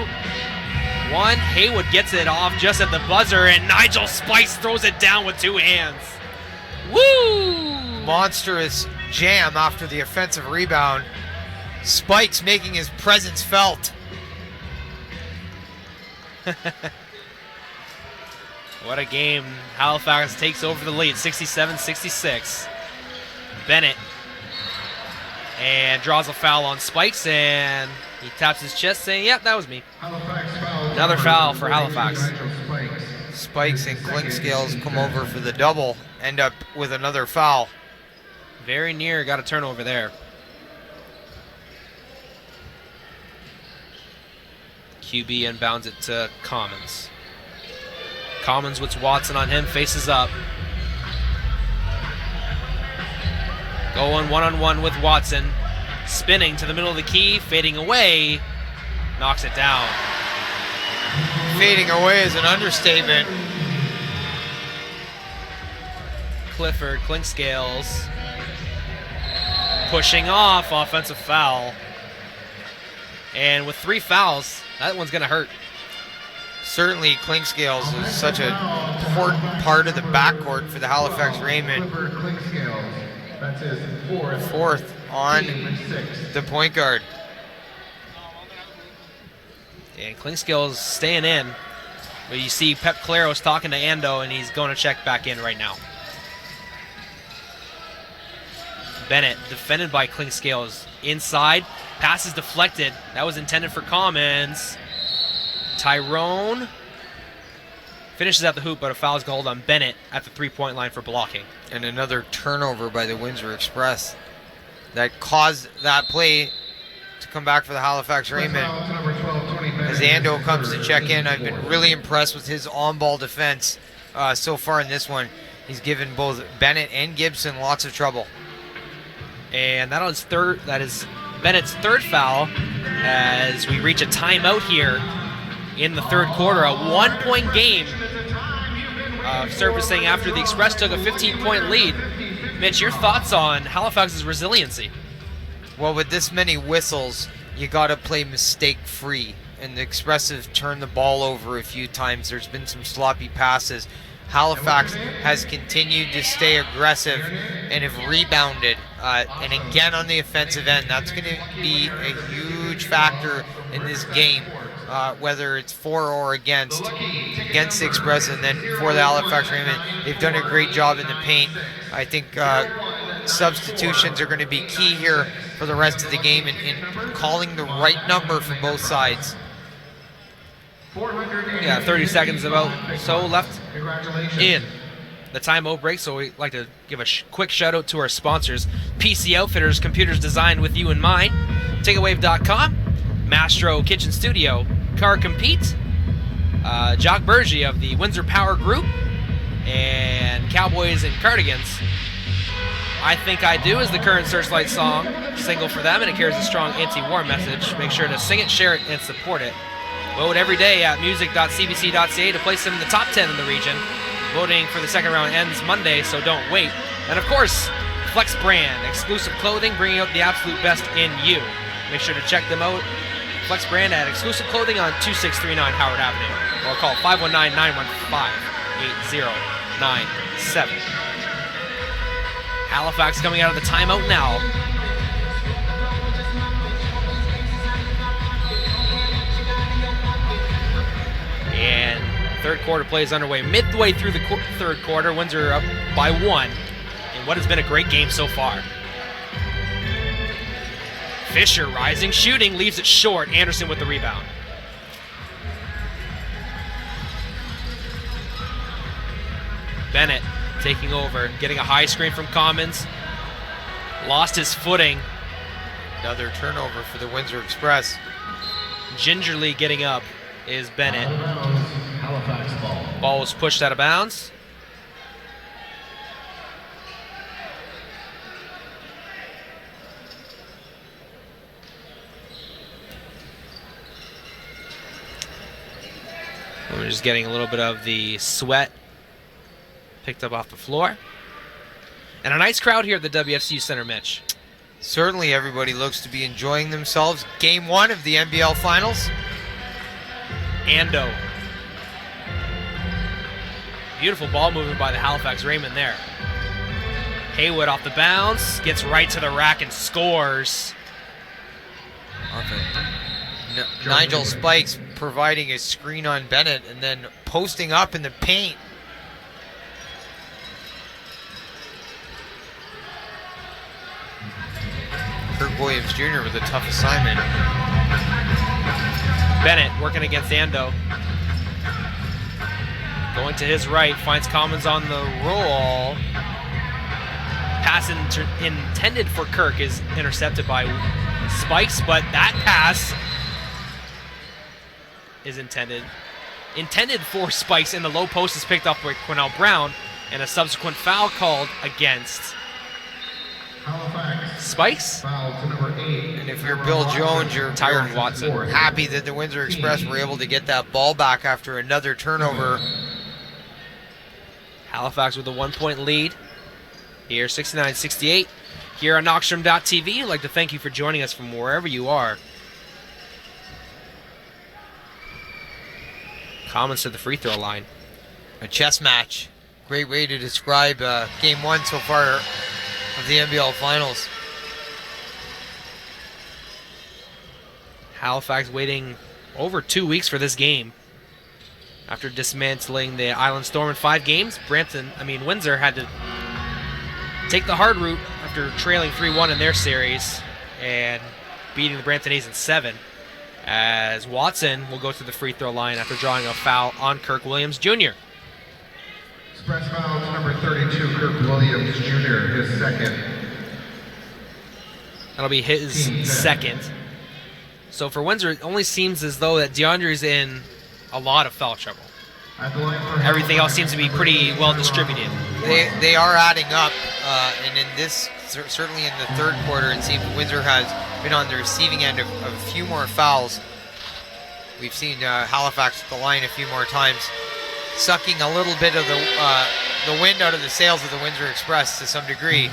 1. Haywood gets it off just at the buzzer, and Nigel Spice throws it down with 2 hands. Woo! Monstrous jam after the offensive rebound. Spikes making his presence felt. What a game. Halifax takes over the lead, 67-66. Bennett. And draws a foul on Spikes, and he taps his chest saying, yep, that was me. Another foul for Halifax. Spikes and Clinkscales come over for the double, end up with another foul. Very near, got a turnover there. QB inbounds it to Commons. Commons with Watson on him, faces up. Going one-on-one with Watson. Spinning to the middle of the key, fading away. Knocks it down. Fading away is an understatement. Clifford, Clinkscales. Pushing off, offensive foul. And with 3 fouls, that one's going to hurt. Certainly, Clinkscales is such an important part of the backcourt for the Halifax Rainmen. That's his 4th on the point guard. And Clinkscales staying in. But you see Pep Claros talking to Ando, and he's going to check back in right now. Bennett defended by Clinkscales. Inside, pass is deflected. That was intended for Commons. Tyrone finishes at the hoop, but a foul is called on Bennett at the three-point line for blocking. And another turnover by the Windsor Express that caused that play to come back for the Halifax Rainmen. As Ando comes to check in, I've been really impressed with his on-ball defense so far in this one. He's given both Bennett and Gibson lots of trouble. And that is Bennett's third foul as we reach a timeout here in the third quarter. A 1-point game surfacing after the Express took a 15-point lead. Mitch, your thoughts on Halifax's resiliency? Well, with this many whistles, you got to play mistake-free. And the Express have turned the ball over a few times. There's been some sloppy passes. Halifax has continued to stay aggressive and have rebounded. And again on the offensive end, that's going to be a huge factor in this game, whether it's for or against the Express. And then for the Halifax Rainmen, they've done a great job in the paint. I think substitutions are going to be key here for the rest of the game in calling the right number for both sides. Yeah, 30 seconds about so left in the timeout break, so we'd like to give a quick shout out to our sponsors: PC Outfitters, computers designed with you in mind; Takeawave.com, Mastro Kitchen Studio, Car Compete, Jock Bergie of the Windsor Power Group, and Cowboys and Cardigans. I Think I Do is the current Searchlight song, single for them, and it carries a strong anti-war message. Make sure to sing it, share it, and support it. Vote every day at music.cbc.ca to place them in the top 10 in the region. Voting for the second round ends Monday, so don't wait. And of course, Flex Brand, exclusive clothing, bringing out the absolute best in you. Make sure to check them out. Flex Brand at exclusive clothing on 2639 Howard Avenue, or call 519-915-8097. Halifax coming out of the timeout now. And third quarter play is underway. Midway through the third quarter, Windsor up by 1 in what has been a great game so far. Fisher rising, shooting, leaves it short. Anderson with the rebound. Bennett taking over, getting a high screen from Commons. Lost his footing. Another turnover for the Windsor Express. Gingerly getting up is Bennett. Ball was pushed out of bounds. We're just getting a little bit of the sweat picked up off the floor. And a nice crowd here at the WFCU Center, Mitch. Certainly everybody looks to be enjoying themselves. Game 1 of the NBL Finals. Ando. Beautiful ball movement by the Halifax Rainmen there. Haywood off the bounce, gets right to the rack and scores. Nigel Spikes providing a screen on Bennett and then posting up in the paint. Kirk Williams Jr. with a tough assignment. Bennett working against Ando. Going to his right, finds Commons on the roll. Pass intended for Kirk is intercepted by Spikes, but that pass is intended for Spikes, and the low post is picked up by Quinnell Brown, and a subsequent foul called against Spikes. And if you're Bill Jones, you're Tyron Watson. happy that the Windsor Express were able to get that ball back after another turnover. Halifax with a 1-point lead. Here, 69-68. Here on Knockstrom.tv, I'd like to thank you for joining us from wherever you are. Commons to the free throw line. A chess match. Great way to describe Game 1 so far of the NBL Finals. Halifax waiting over 2 weeks for this game. After dismantling the Island Storm in 5 games, Windsor had to take the hard route after trailing 3-1 in their series and beating the Brampton A's in 7. as Watson will go to the free throw line after drawing a foul on Kirk Williams Jr. Express foul to number 32, Kirk Williams Jr., his second. That'll be his second. So for Windsor, it only seems as though that DeAndre's in a lot of foul trouble. Everything else seems to be pretty well distributed. They are adding up, and in this, certainly in the third quarter, it seems Windsor has been on the receiving end of a few more fouls. We've seen Halifax at the line a few more times, sucking a little bit of the wind out of the sails of the Windsor Express to some degree.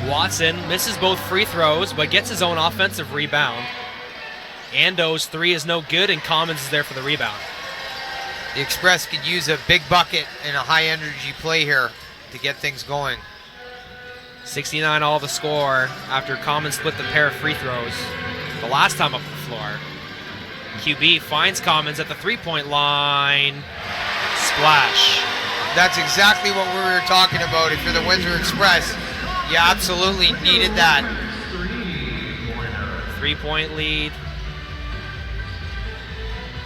Watson misses both free throws, but gets his own offensive rebound. Ando's three is no good, and Commons is there for the rebound. The Express could use a big bucket and a high-energy play here to get things going. 69 all the score after Commons split the pair of free throws the last time up the floor. QB finds Commons at the three-point line. Splash. That's exactly what we were talking about. If you're the Windsor Express, you absolutely needed that. 3-point lead.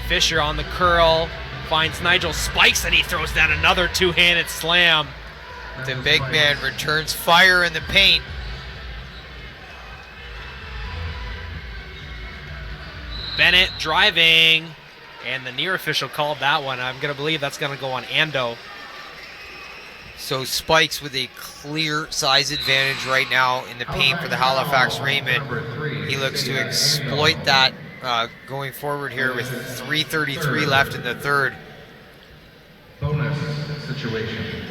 Fisher on the curl. Finds Nigel, spikes, and he throws down another two-handed slam. The big man returns fire in the paint. Bennett driving, and the near official called that one. I'm going to believe that's going to go on Ando. So Spikes with a clear size advantage right now in the paint for the Halifax Rainmen. He looks to exploit that going forward here with 3:33 left in the third. Bonus situation.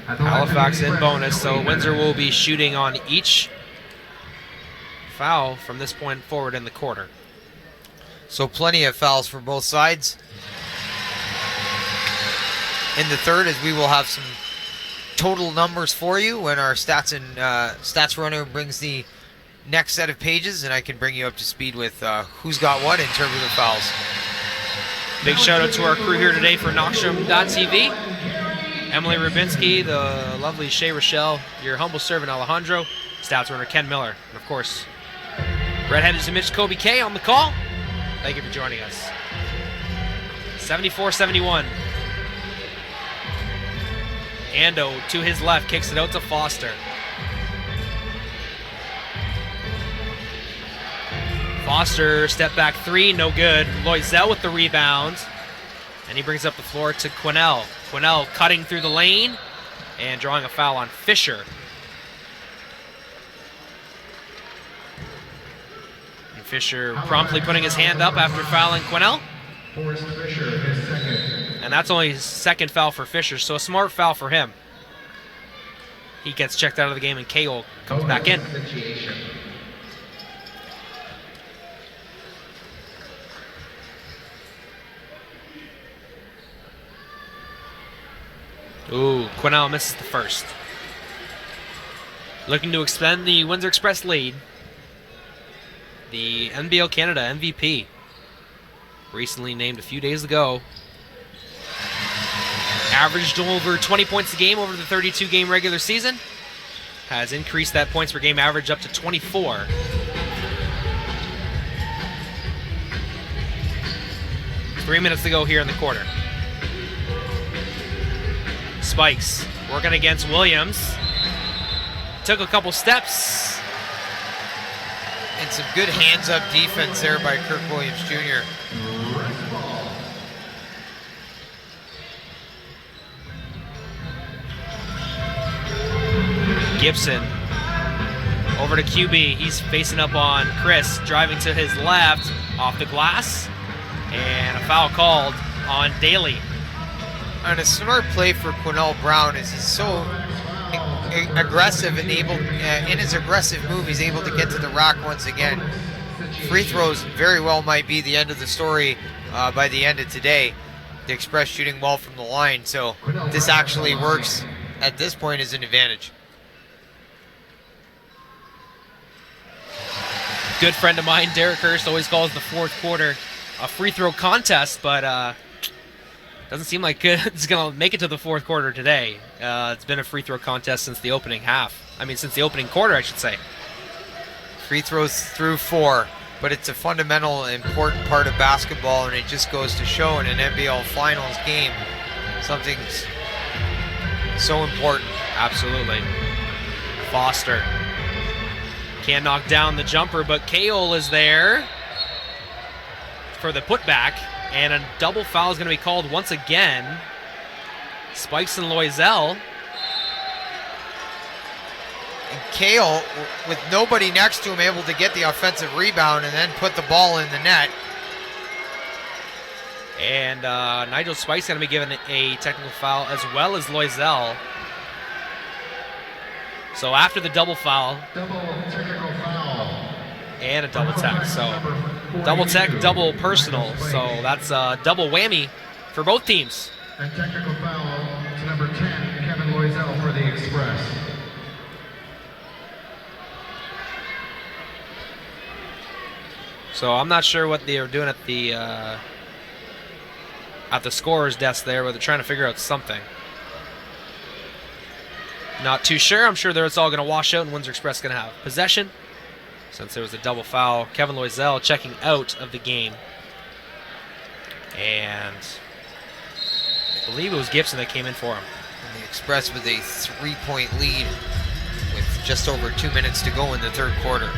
Halifax in bonus, so Windsor will be shooting on each foul from this point forward in the quarter. So plenty of fouls for both sides. In the third, as we will have some total numbers for you when our stats runner brings the next set of pages, and I can bring you up to speed with who's got what in terms of the fouls. Big shout out to our crew here today for Knoxstrom.tv. Emily Rubinski, the lovely Shay Rochelle, your humble servant Alejandro, stats runner Ken Miller, and of course, Brett Hedges and Mitch Kobe K on the call. Thank you for joining us. 74-71. Ando to his left, kicks it out to Foster. Foster, step back three, no good. Loisel with the rebound. And he brings up the floor to Quinnell. Quinnell cutting through the lane and drawing a foul on Fisher. And Fisher promptly putting his hand up after fouling Quinnell. Forrest Fisher, his second. And that's only his second foul for Fisher, so a smart foul for him. He gets checked out of the game and Cahill comes back in. Situation. Ooh, Quinnell misses the first. Looking to extend the Windsor Express lead. The NBL Canada MVP, recently named a few days ago, averaged over 20 points a game over the 32-game regular season. Has increased that points per game average up to 24. Three minutes to go here in the quarter. Spikes working against Williams. Took a couple steps. And some good hands-up defense there by Kirk Williams Jr. Gibson over to QB. He's facing up on Chris, driving to his left off the glass. And a foul called on Daly. And a smart play for Quinnell Brown is he's so aggressive and able, in his aggressive move, he's able to get to the rack once again. Free throws very well might be the end of the story by the end of today. The Express shooting well from the line, so this actually works at this point as an advantage. Good friend of mine, Derek Hurst, always calls the fourth quarter a free throw contest, but doesn't seem like it's going to make it to the fourth quarter today. It's been a free throw contest since the opening half. I mean, since the opening quarter, I should say. Free throws through four. but it's a fundamental, important part of basketball, and it just goes to show in an NBL Finals game, something's so important. Absolutely. Foster can't knock down the jumper, but Kale is there for the putback, and a double foul is going to be called once again. Spikes and Loisel. And Kale, with nobody next to him, able to get the offensive rebound and then put the ball in the net. And Nigel Spike's going to be given a technical foul, as well as Loisel. So after the double foul, Double technical foul. and a double tech. So double tech, double personal. So that's a double whammy for both teams. And technical foul to number 10, Kevin Loisel for the Express. So I'm not sure what they are doing at the scorer's desk there, but they're trying to figure out something. Not too sure. I'm sure that it's all going to wash out, and Windsor Express going to have possession since there was a double foul. Kevin Loisel checking out of the game. And I believe it was Gibson that came in for him. And the Express with a 3-point lead with just over 2 minutes to go in the third quarter.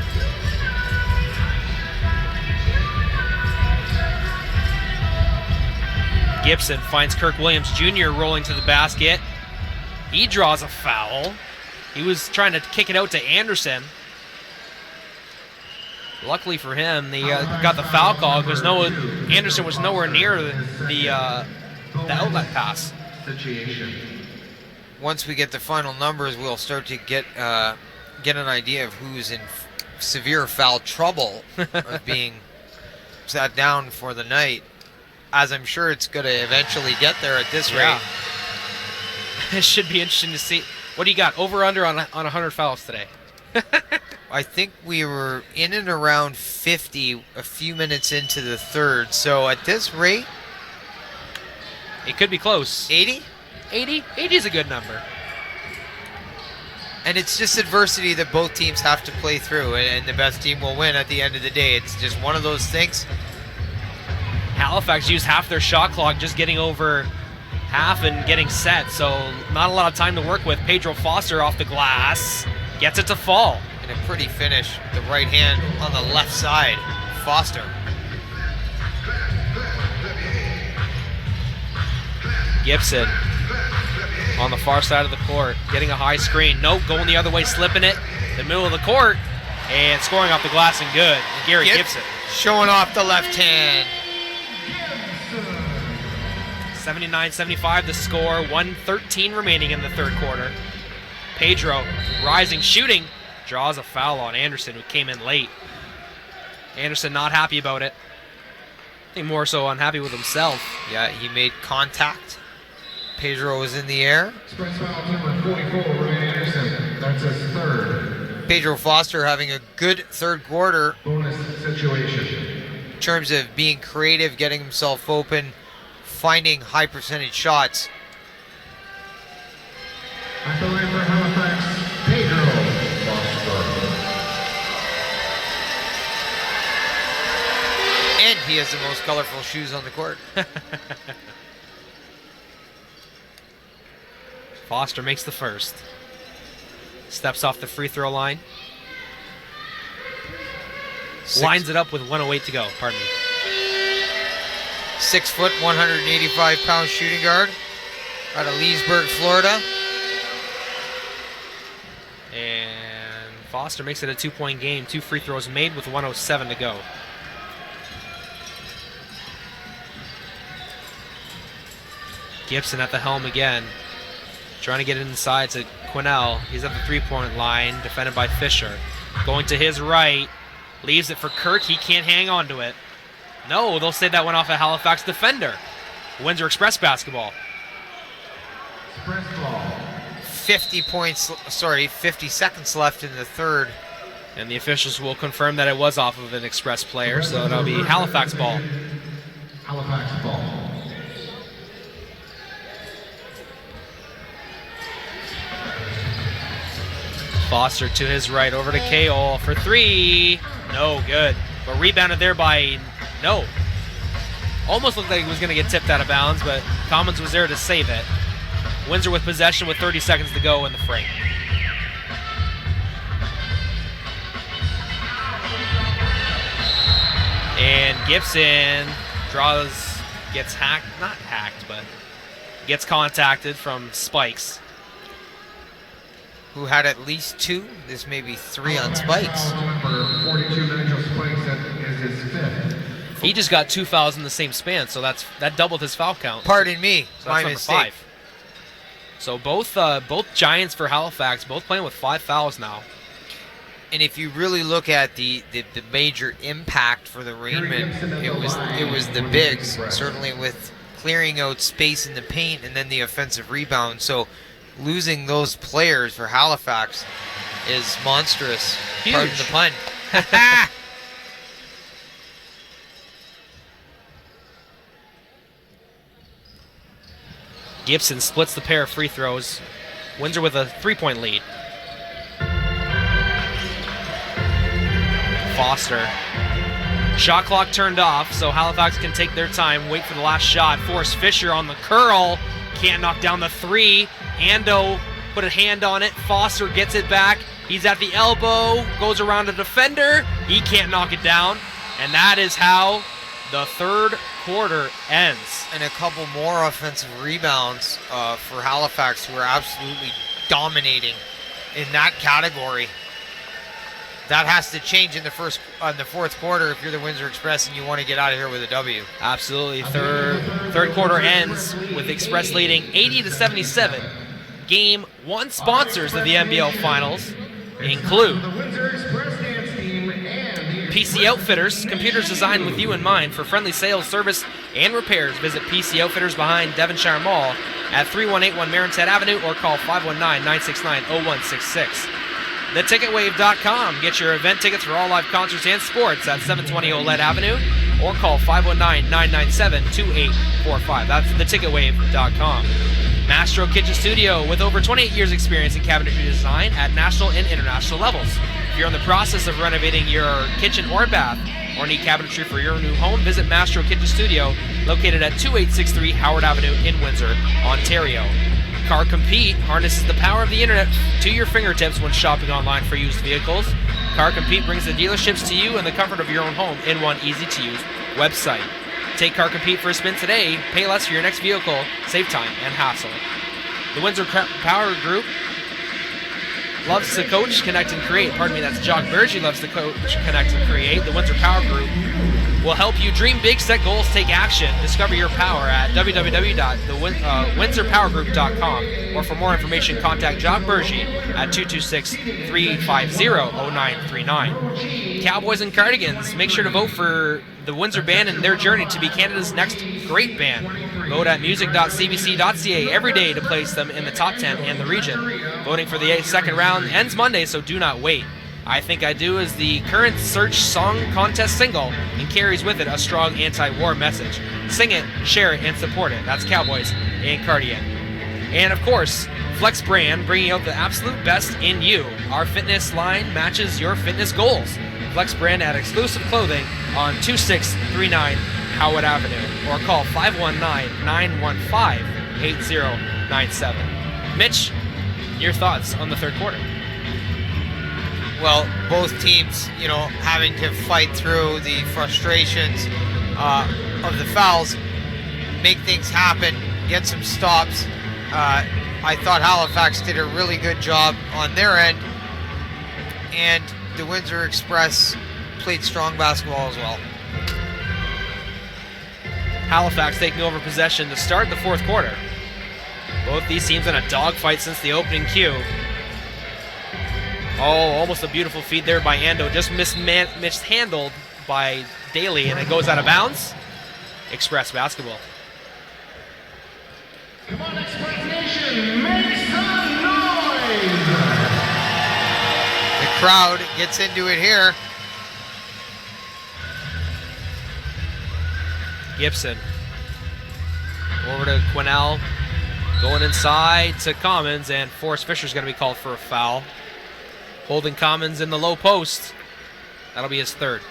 Gibson finds Kirk Williams Jr. rolling to the basket. He draws a foul. He was trying to kick it out to Anderson. Luckily for him, they got the foul call because Anderson was nowhere near the outlet pass. Once we get the final numbers, we'll start to get an idea of who's in severe foul trouble of being sat down for the night, as I'm sure it's going to eventually get there at this rate. It should be interesting to see. What do you got? Over under on 100 fouls today? I think we were in and around 50 a few minutes into the third. So at this rate, it could be close. 80? 80 is a good number. And it's just adversity that both teams have to play through, and the best team will win at the end of the day. It's just one of those things. Halifax used half their shot clock just getting over half and getting set, so not a lot of time to work with. Pedro Foster off the glass, gets it to fall. And a pretty finish, the right hand on the left side. Foster. Gibson on the far side of the court, getting a high screen. Nope, going the other way, slipping it. The middle of the court, and scoring off the glass and good. Gary Gibson. Showing off the left hand. 79-75 the score, 1:13 remaining in the third quarter. Pedro rising, shooting, draws a foul on Anderson, who came in late. Anderson not happy about it. I think more so unhappy with himself. Yeah, he made contact. Pedro was in the air. Express foul number 44, Ryan Anderson. That's his third. Pedro Foster having a good third quarter. Bonus situation. In terms of being creative, getting himself open, finding high percentage shots. At the line for Halifax, Pedro Foster. And he has the most colorful shoes on the court. Foster makes the first. Steps off the free throw line. Lines it up with 1:08 to go, pardon me. 6 foot, 185-pound shooting guard out of Leesburg, Florida. And Foster makes it a 2-point game. 2 free throws made with 1:07 to go. Gibson at the helm again. Trying to get it inside to Quinnell. He's at the 3-point line, defended by Fisher. Going to his right. Leaves it for Kirk. He can't hang on to it. No, they'll say that went off a Halifax defender. Windsor Express basketball. Express ball. 50 seconds left in the third. And the officials will confirm that it was off of an Express player, so it'll be Halifax ball. Halifax ball. Foster to his right, over to K.O. for 3. No good. But rebounded there by no. Almost looked like he was going to get tipped out of bounds, but Commons was there to save it. Windsor with possession with 30 seconds to go in the frame. And Gibson gets hacked, not hacked, but gets contacted from Spikes. Who had at least 2. This may be 3 on Spikes. Number 42, Nigel Spikes, that is his 5th. He just got 2 fouls in the same span, so that doubled his foul count. Pardon me, So my that's number mistake. 5. So both Giants for Halifax, both playing with 5 fouls now. And if you really look at the major impact for the Rainmen, it was the bigs, certainly with clearing out space in the paint and then the offensive rebound. So losing those players for Halifax is monstrous. Huge. Pardon the pun. Gibson splits the pair of free throws. Windsor with a 3-point lead. Foster. Shot clock turned off, so Halifax can take their time, wait for the last shot. Forrest Fisher on the curl. Can't knock down the 3. Ando put a hand on it. Foster gets it back. He's at the elbow, goes around a defender. He can't knock it down. And that is how the third quarter ends. And a couple more offensive rebounds for Halifax, who are absolutely dominating in that category. That has to change in the fourth quarter if you're the Windsor Express and you want to get out of here with a W. Absolutely. Third quarter ends with the Express leading 80-77. Game 1 sponsors of the NBL Finals include The Windsor Express dance team and the PC Outfitters, computers designed with you in mind for friendly sales, service, and repairs. Visit PC Outfitters behind Devonshire Mall at 3181 Marinette Avenue or call 519-969-0166. TheTicketWave.com. Get your event tickets for all live concerts and sports at 720 Oled Avenue or call 519-997-2845. That's TheTicketWave.com. Mastro Kitchen Studio with over 28 years experience in cabinetry design at national and international levels. If you're in the process of renovating your kitchen or bath or need cabinetry for your new home, visit Mastro Kitchen Studio located at 2863 Howard Avenue in Windsor, Ontario. Car Compete harnesses the power of the internet to your fingertips when shopping online for used vehicles. Car Compete brings the dealerships to you in the comfort of your own home in one easy-to-use website. Take Car Compete for a spin today. Pay less for your next vehicle. Save time and hassle. The Windsor Power Group loves to coach, connect, and create. Pardon me, that's Jock Bergie loves to coach, connect, and create. The Windsor Power Group will help you dream big, set goals, take action. Discover your power at www.windsorpowergroup.com. Or for more information, contact Jock Bergie at 226-350-0939. Cowboys and Cardigans, make sure to vote for the Windsor Band and their journey to be Canada's next great band. Vote at music.cbc.ca every day to place them in the top 10 in the region. Voting for the second round ends Monday, so do not wait. I Think I Do is the current Search Song Contest single and carries with it a strong anti-war message. Sing it, share it, and support it. That's Cowboys and Cardigan. And of course, Flex Brand, bringing out the absolute best in you. Our fitness line matches your fitness goals. Flex Brand at exclusive clothing on 2639 Howard Avenue or call 519-915-8097. Mitch, your thoughts on the third quarter? Well, both teams, having to fight through the frustrations of the fouls, make things happen, get some stops. I thought Halifax did a really good job on their end, and the Windsor Express played strong basketball as well. Halifax taking over possession to start the fourth quarter. Both these teams in a dogfight since the opening cue. Oh, almost a beautiful feed there by Ando. Just mishandled by Daly, and it goes out of bounds. Express basketball. Come on, Express Nation, make some noise! The crowd gets into it here. Gibson. Over to Quinnell. Going inside to Commons, and Forrest Fisher's going to be called for a foul. Holding Commons in the low post. That'll be his third.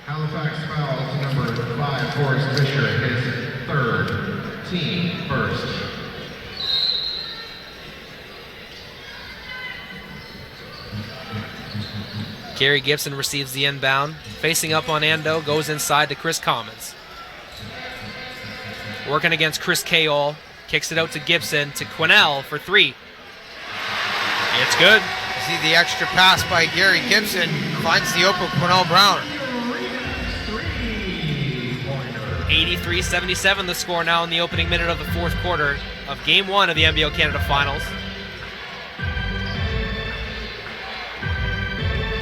Halifax foul to number 5, Forrest Fisher, his third, team first. Gary Gibson receives the inbound. Facing up on Ando, goes inside to Chris Commons. Working against Chris Caole. Kicks it out to Gibson, to Quinnell for 3. It's good. See the extra pass by Gary Gibson. Finds the open Quinnell Brown. 83-77 the score now in the opening minute of the fourth quarter of Game 1 of the NBL Canada Finals.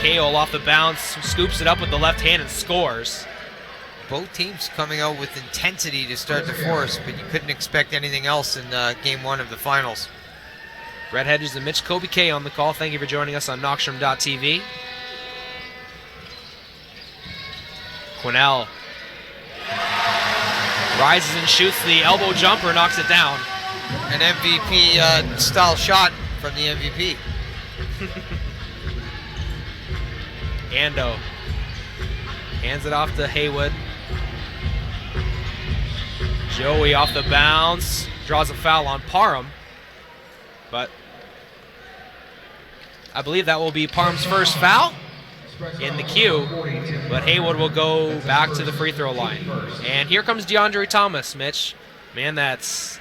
Caole off the bounce, scoops it up with the left hand and scores. Both teams coming out with intensity to start the fourth, but you couldn't expect anything else in Game 1 of the finals. Brett Hedges and Mitch Kobe K on the call. Thank you for joining us on Knockstrom.tv. Quinnell rises and shoots the elbow jumper, knocks it down. An MVP style shot from the MVP. Ando hands it off to Haywood. Joey off the bounce, draws a foul on Parham, but I believe that will be Parham's first foul in the queue, but Haywood will go back to the free throw line. And here comes DeAndre Thomas, Mitch. Man that's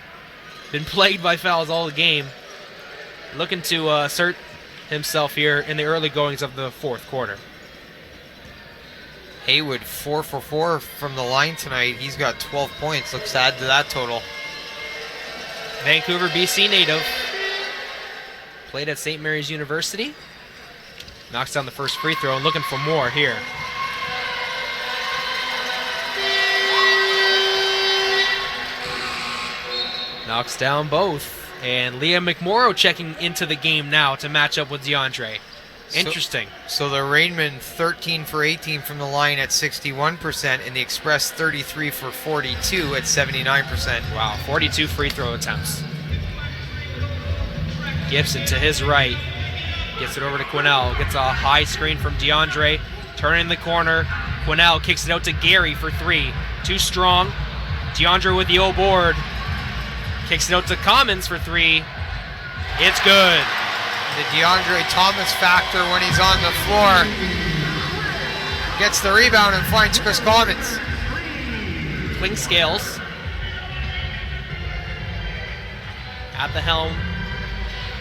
been plagued by fouls all the game. Looking to assert himself here in the early goings of the fourth quarter. Haywood 4 for 4 from the line tonight. He's got 12 points. Looks to add to that total. Vancouver, BC native. Played at St. Mary's University. Knocks down the first free throw and looking for more here. Knocks down both. And Liam McMorrow checking into the game now to match up with DeAndre. Interesting. So the Rainmen 13 for 18 from the line at 61%, and the Express 33 for 42 at 79%. Wow, 42 free throw attempts. Gibson to his right. Gets it over to Quinnell. Gets a high screen from DeAndre. Turning the corner. Quinnell kicks it out to Gary for 3. Too strong. DeAndre with the O board. Kicks it out to Commons for 3. It's good. The DeAndre Thomas factor when he's on the floor. Gets the rebound and finds Chris Commons. Klingscales at the helm.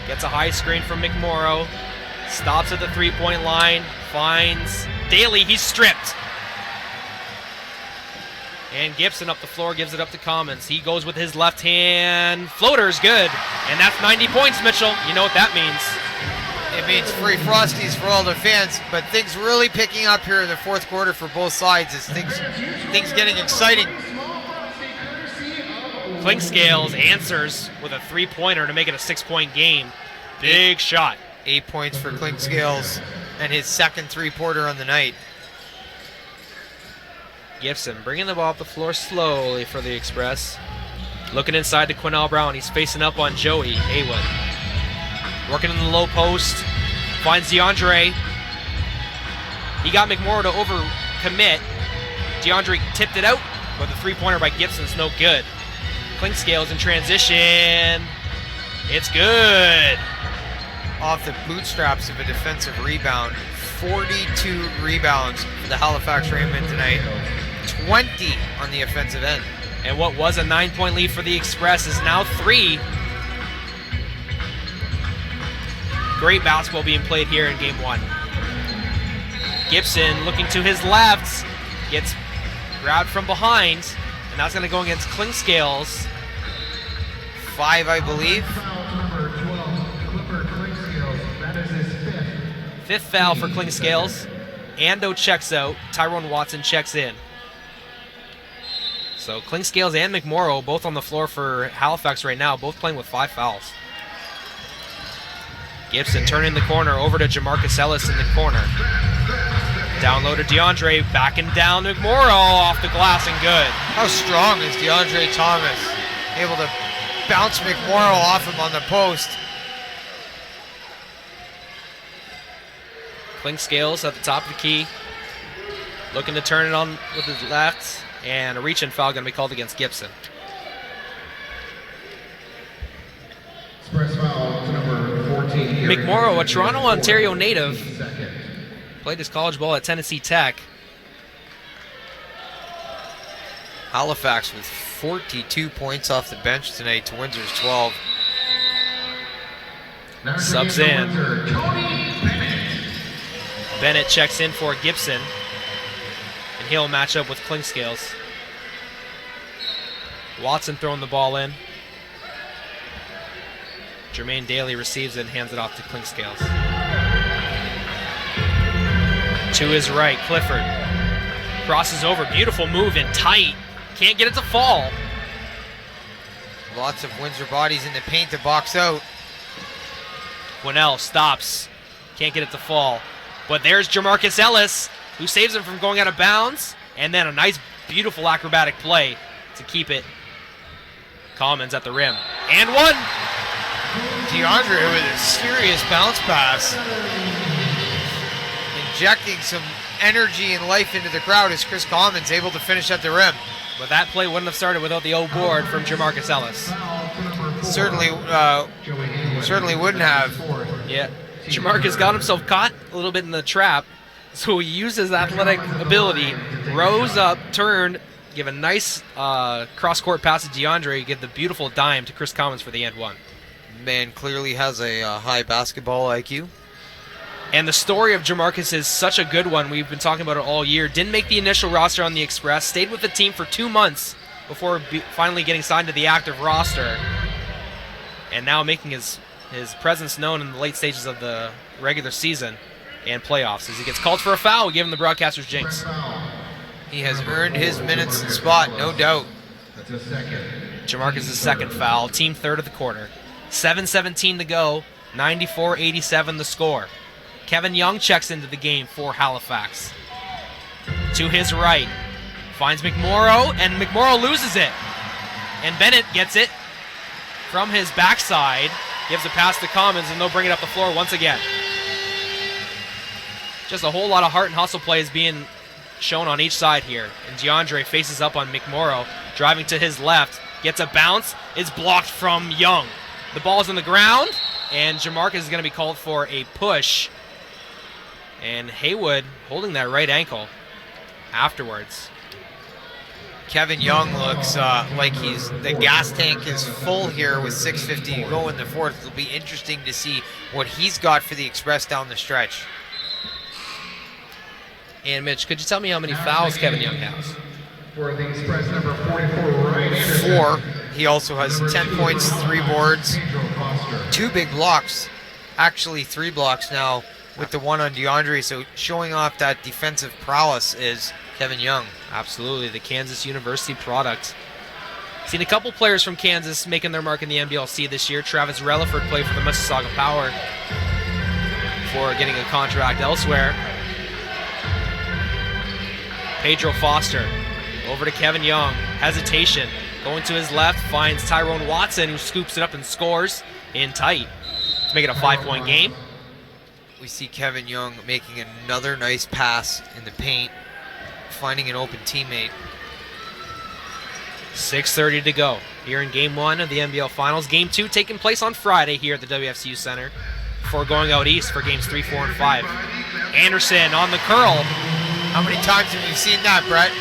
Gets a high screen from McMorrow. Stops at the three-point line. Finds Daly. He's stripped. And Gibson up the floor, gives it up to Commons. He goes with his left hand. Floater's good. And that's 90 points, Mitchell. You know what that means. It means free Frosties for all the fans, but things really picking up here in the fourth quarter for both sides as things getting exciting. Klingscales answers with a three-pointer to make it a 6-point game. Big shot. 8 points for Klingscales and his second three-pointer on the night. Gibson bringing the ball up the floor slowly for the Express. Looking inside to Quinnell Brown. He's facing up on Joey Haywood. Working in the low post. Finds DeAndre. He got McMorrow to overcommit. DeAndre tipped it out, but the three-pointer by Gibson's no good. Klingscales in transition. It's good. Off the bootstraps of a defensive rebound. 42 rebounds for the Halifax Rainmen tonight. 20 on the offensive end. And what was a 9-point lead for the Express is now 3. Great basketball being played here in Game 1. Gibson looking to his left. Gets grabbed from behind. And that's going to go against Klingscales. 5, I believe. Fifth foul for Klingscales. Ando checks out. Tyrone Watson checks in. So Klingscales and McMorrow both on the floor for Halifax right now, both playing with 5 fouls. Gibson turning the corner over to Jamarcus Ellis in the corner. Down low to DeAndre, backing down McMorrow off the glass and good. How strong is DeAndre Thomas? Able to bounce McMorrow off him on the post. Klingscales at the top of the key. Looking to turn it on with his left, and a reach-in foul going to be called against Gibson. Express foul to number 14. McMorrow, a Toronto, Ontario native, played his college ball at Tennessee Tech. Halifax with 42 points off the bench tonight to Windsor's 12. Subs in. Bennett checks in for Gibson, and he'll match up with Klingscales. Watson throwing the ball in. Jermaine Daly receives it and hands it off to Klingscales. To his right, Clifford crosses over. Beautiful move in tight. Can't get it to fall. Lots of Windsor bodies in the paint to box out. Quinnell stops. Can't get it to fall. But there's Jamarcus Ellis, who saves him from going out of bounds. And then a nice, beautiful acrobatic play to keep it. Commons at the rim. And one. DeAndre with a serious bounce pass. Injecting some energy and life into the crowd as Chris Commons able to finish at the rim. But that play wouldn't have started without the O board from Jamarcus Ellis. Certainly wouldn't have. Yeah. Jamarcus got himself caught a little bit in the trap, so he used his athletic ability, rose up, turned, give a nice cross-court pass to DeAndre, give the beautiful dime to Chris Commons for the and one. Man clearly has a high basketball IQ. And the story of Jamarcus is such a good one. We've been talking about it all year. Didn't make the initial roster on the Express, stayed with the team for 2 months before finally getting signed to the active roster, and now making his presence known in the late stages of the regular season and playoffs. As he gets called for a foul, we give him the broadcaster's jinx. He has earned his minutes and spot, no doubt. That's a second. Jamarcus' second foul, team third of the quarter. 7:17 to go, 94-87 the score. Kevin Young checks into the game for Halifax. To his right, finds McMorrow, and McMorrow loses it. And Bennett gets it from his backside, gives a pass to Commons, and they'll bring it up the floor once again. Just a whole lot of heart and hustle plays being shown on each side here. And DeAndre faces up on McMorrow, driving to his left, gets a bounce, is blocked from Young. The ball's on the ground, and Jamarcus is going to be called for a push. And Haywood holding that right ankle afterwards. Kevin Young looks like the gas tank is full here with 6:50 to go in the fourth. It'll be interesting to see what he's got for the Express down the stretch. And Mitch, could you tell me how many fouls Kevin Young has? For the Express number 44, Ryan Anderson. 4. He also has 10 points, 3 boards, 2 big blocks. Actually 3 blocks now with the one on DeAndre. So showing off that defensive prowess is Kevin Young. Absolutely, the Kansas University product. Seen a couple players from Kansas making their mark in the NBLC this year. Travis Relaford played for the Mississauga Power before getting a contract elsewhere. Pedro Foster over to Kevin Young. Hesitation. Going to his left, finds Tyrone Watson, who scoops it up and scores in tight to make it a 5-point game. We see Kevin Young making another nice pass in the paint, finding an open teammate. 6:30 to go here in Game 1 of the NBL Finals. Game 2 taking place on Friday here at the WFCU Center before going out east for Games 3, 4, and 5. Anderson on the curl. How many times have you seen that, Brett?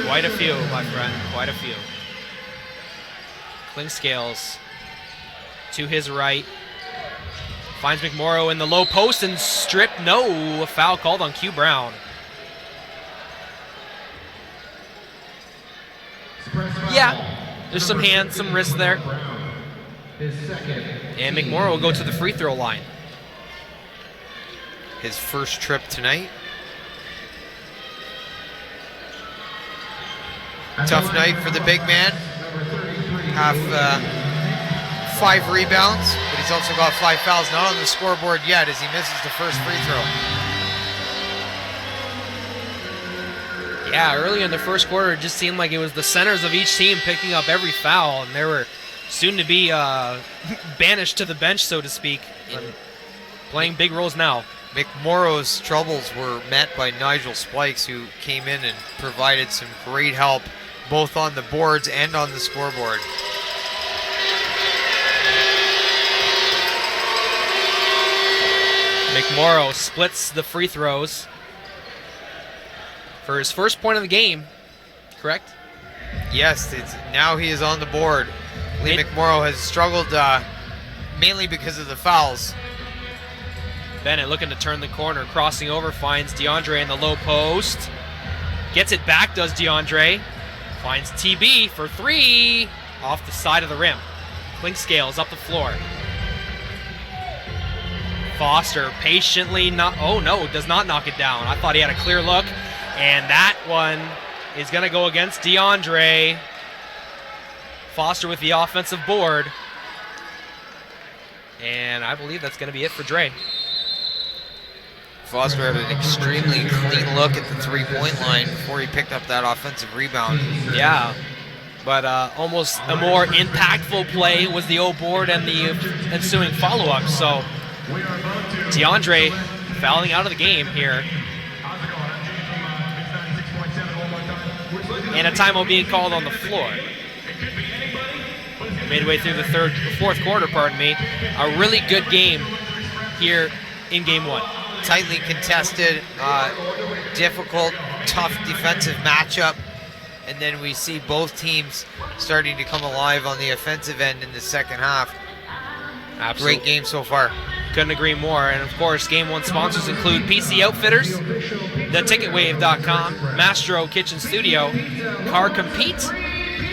Quite a few, my friend. Quite a few. Klingscales to his right. Finds McMorrow in the low post and stripped. No, a foul called on Q Brown. Yeah, there's some hands, some wrists there. And McMorrow will go to the free throw line. His first trip tonight. Tough night for the big man. 5 rebounds, but he's also got 5 fouls. Not on the scoreboard yet as he misses the first free throw. Yeah, early in the first quarter, it just seemed like it was the centers of each team picking up every foul, and they were soon to be banished to the bench, so to speak, and playing big roles now. McMorrow's troubles were met by Nigel Spikes, who came in and provided some great help both on the boards and on the scoreboard. McMorrow splits the free throws for his first point of the game, correct? Yes, now he is on the board. Lee McMorrow has struggled mainly because of the fouls. Bennett looking to turn the corner, crossing over, finds DeAndre in the low post. Gets it back, does DeAndre. Finds TB for three, off the side of the rim. Clinkscales up the floor. Foster patiently does not knock it down. I thought he had a clear look, and that one is going to go against DeAndre. Foster with the offensive board. And I believe that's going to be it for Dre. Foster had an extremely clean look at the three-point line before he picked up that offensive rebound. Yeah, but almost a more impactful play was the O board and the ensuing follow-up. So DeAndre fouling out of the game here. And a timeout being called on the floor. Midway through the fourth quarter, a really good game here in game one. Tightly contested, difficult, tough defensive matchup, and then we see both teams starting to come alive on the offensive end in the second half. Absolutely. Great game so far. Couldn't agree more. And of course, game one sponsors include PC Outfitters, theticketwave.com, Mastro Kitchen Studio, Car Compete,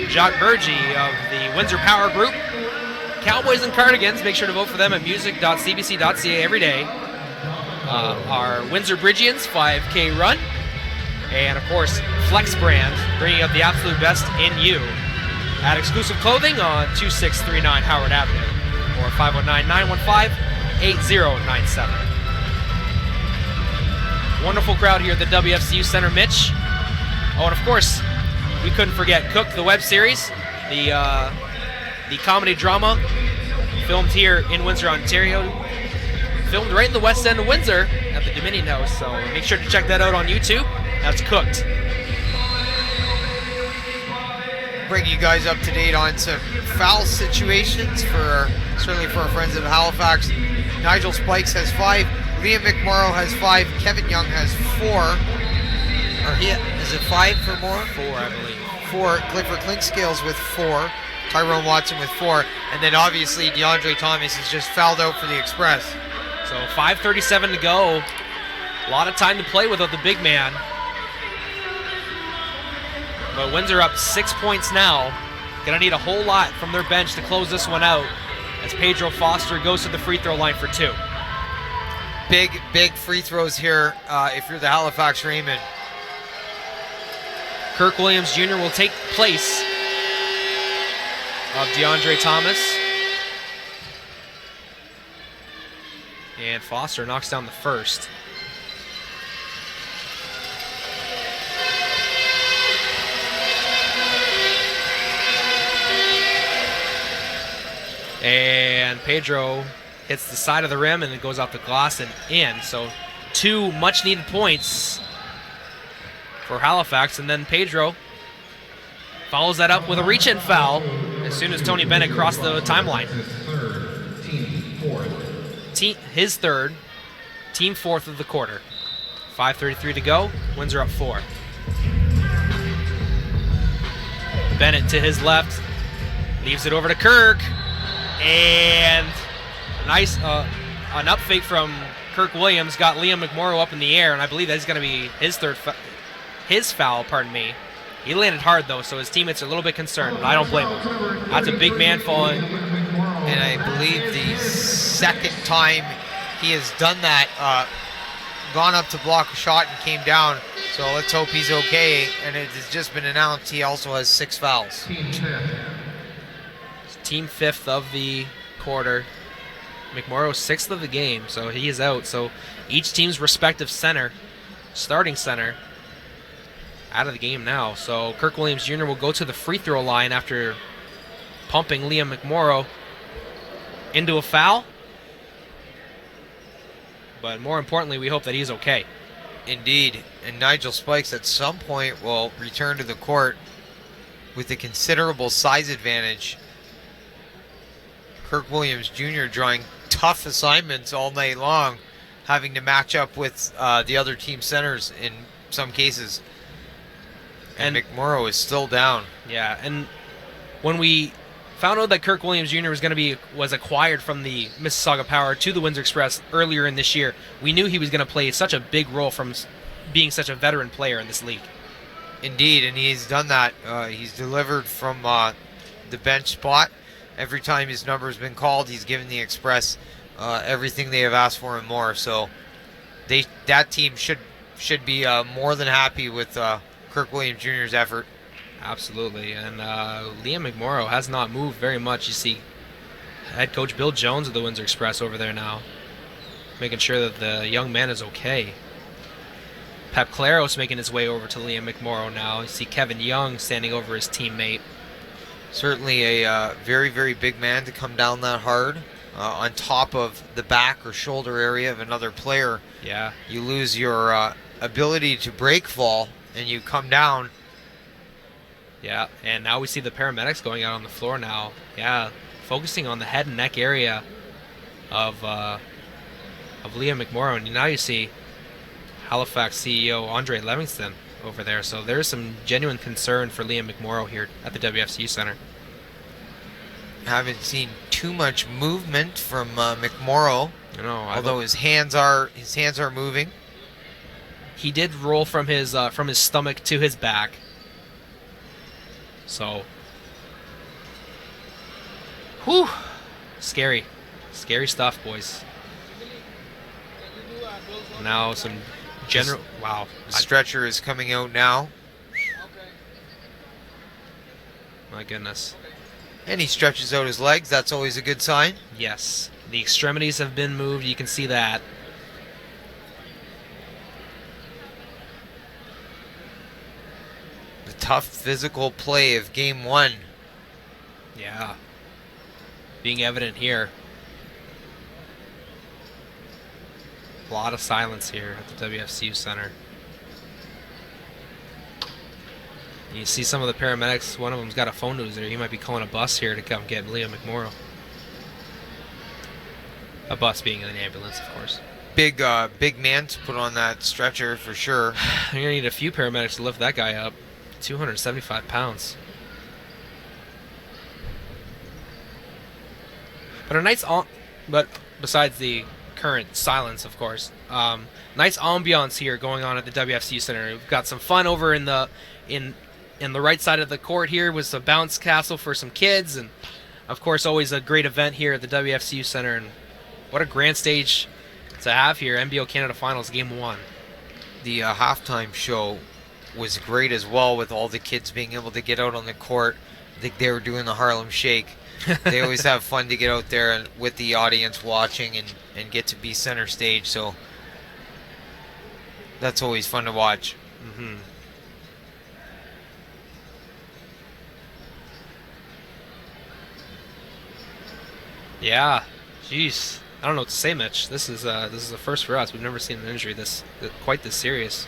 Jacques Bergy of the Windsor Power Group, Cowboys and Cardigans. Make sure to vote for them at music.cbc.ca every day. Our Windsor Bridgians 5K run, and of course Flex Brand, bringing up the absolute best in you at exclusive clothing on 2639 Howard Avenue or 519-915-8097. Wonderful crowd here at the WFCU Center, Mitch. Oh, and of course we couldn't forget Cook, the web series, the comedy drama filmed here in Windsor, Ontario. Filmed right in the west end of Windsor at the Dominion House, so make sure to check that out on YouTube. That's Cooked. Bring you guys up to date on some foul situations certainly for our friends at Halifax. Nigel Spikes has 5, Liam McMorrow has 5, Kevin Young has 4. Is it 5 for more? 4, I believe. 4. Clifford Clinkscales with 4. Tyrone Watson with 4. And then obviously DeAndre Thomas is just fouled out for the Express. So 5:37 to go. A lot of time to play without the big man. But Windsor up 6 points now. Gonna need a whole lot from their bench to close this one out as Pedro Foster goes to the free throw line for 2. Big free throws here if you're the Halifax Rainmen. Kirk Williams Jr. will take place of DeAndre Thomas. And Foster knocks down the first. And Pedro hits the side of the rim and it goes off the glass and in. So 2 much needed points for Halifax. And then Pedro follows that up with a reach-in foul as soon as Tony Bennett crossed the timeline. His third, team 4th of the quarter. 5:33 to go, Windsor up 4. Bennett to his left, leaves it over to Kirk, and nice an up fake from Kirk Williams got Liam McMorrow up in the air, and I believe that's going to be his foul. He landed hard though, so his teammates are a little bit concerned, but I don't blame him. That's a big man falling. And I believe the second time he has done that, gone up to block a shot and came down. So let's hope he's okay. And it has just been announced he also has 6 fouls. Team 5th of the quarter. McMorrow 6th of the game, so he is out. So each team's respective starting center, out of the game now. So Kirk Williams Jr. will go to the free throw line after pumping Liam McMorrow into a foul. But more importantly, we hope that he's okay. Indeed. And Nigel Spikes at some point will return to the court with a considerable size advantage. Kirk Williams Jr. drawing tough assignments all night long, having to match up with the other team centers in some cases. And McMorrow is still down. Yeah, and when we found out that Kirk Williams Jr. was acquired from the Mississauga Power to the Windsor Express earlier in this year, we knew he was going to play such a big role from being such a veteran player in this league. Indeed, and he's done that. He's delivered from the bench spot. Every time his number has been called, he's given the Express everything they have asked for and more. So that team should be more than happy with Kirk Williams Jr.'s effort. Absolutely, and Liam McMorrow has not moved very much. You see head coach Bill Jones of the Windsor Express over there now, making sure that the young man is okay. Pep Claros making his way over to Liam McMorrow now. You see Kevin Young standing over his teammate. Certainly a very, very big man to come down that hard on top of the back or shoulder area of another player. Yeah. You lose your ability to break fall and you come down. Yeah, and now we see the paramedics going out on the floor now. Yeah, focusing on the head and neck area of Liam McMorrow. And now you see Halifax CEO Andre Livingston over there. So there's some genuine concern for Liam McMorrow here at the WFCU Center. Haven't seen too much movement from McMorrow. Although his hands are moving. He did roll from his stomach to his back. So, whew, scary stuff, boys. Now some general. Wow, the stretcher is coming out now. My goodness. And he stretches out his legs. That's always a good sign. Yes, the extremities have been moved. You can see that. Tough physical play of game one. Yeah. Being evident here. A lot of silence here at the WFCU Center. You see some of the paramedics, one of them's got a phone user. He might be calling a bus here to come get Liam McMorrow. A bus being an ambulance, of course. Big man to put on that stretcher for sure. You're going to need a few paramedics to lift that guy up. 275 pounds. But besides the current silence, of course, nice ambiance here going on at the WFCU Center. We've got some fun over in the right side of the court here with some bounce castle for some kids, and of course always a great event here at the WFCU Center. And what a grand stage to have here, NBO Canada Finals Game 1. The halftime show was great as well, with all the kids being able to get out on the court. I think they were doing the Harlem Shake. They always have fun to get out there and with the audience watching and get to be center stage, so that's always fun to watch. Mm-hmm. Yeah, jeez. I don't know what to say, Mitch. This is a first for us. We've never seen an injury quite this serious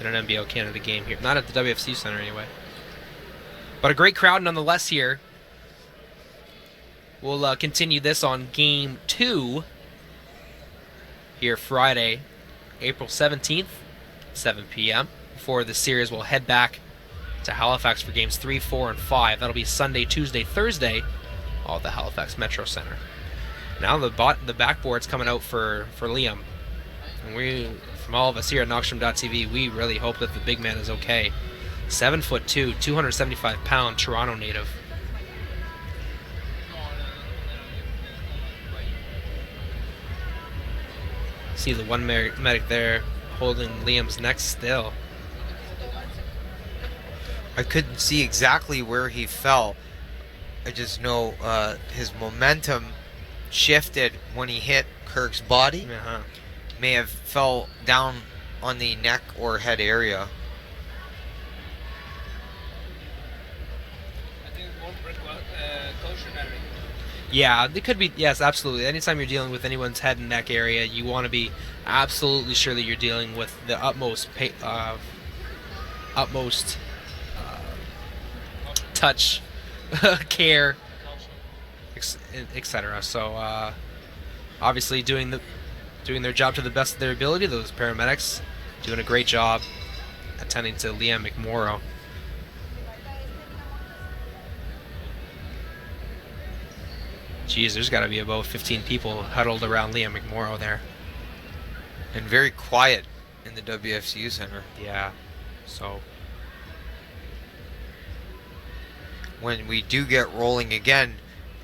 in an NBO Canada game here. Not at the WFC Center anyway. But a great crowd nonetheless here. We'll continue this on Game 2 here Friday, April 17th, 7 p.m. Before the series, we'll head back to Halifax for Games 3, 4, and 5. That'll be Sunday, Tuesday, Thursday, all at the Halifax Metro Center. Now the backboard's coming out for Liam. And from all of us here at Knockstrom.tv, we really hope that the big man is okay. 7'2", 275-pound Toronto native. See the one medic there holding Liam's neck still. I couldn't see exactly where he fell. I just know his momentum shifted when he hit Kirk's body. Uh-huh. May have fell down on the neck or head area. Yeah, it could be. Yes, absolutely. Anytime you're dealing with anyone's head and neck area, you want to be absolutely sure that you're dealing with the utmost touch, care, etc. So obviously doing their job to the best of their ability. Those paramedics doing a great job attending to Liam McMorrow. Geez, there's got to be about 15 people huddled around Liam McMorrow there. And very quiet in the WFCU Center. Yeah, so when we do get rolling again,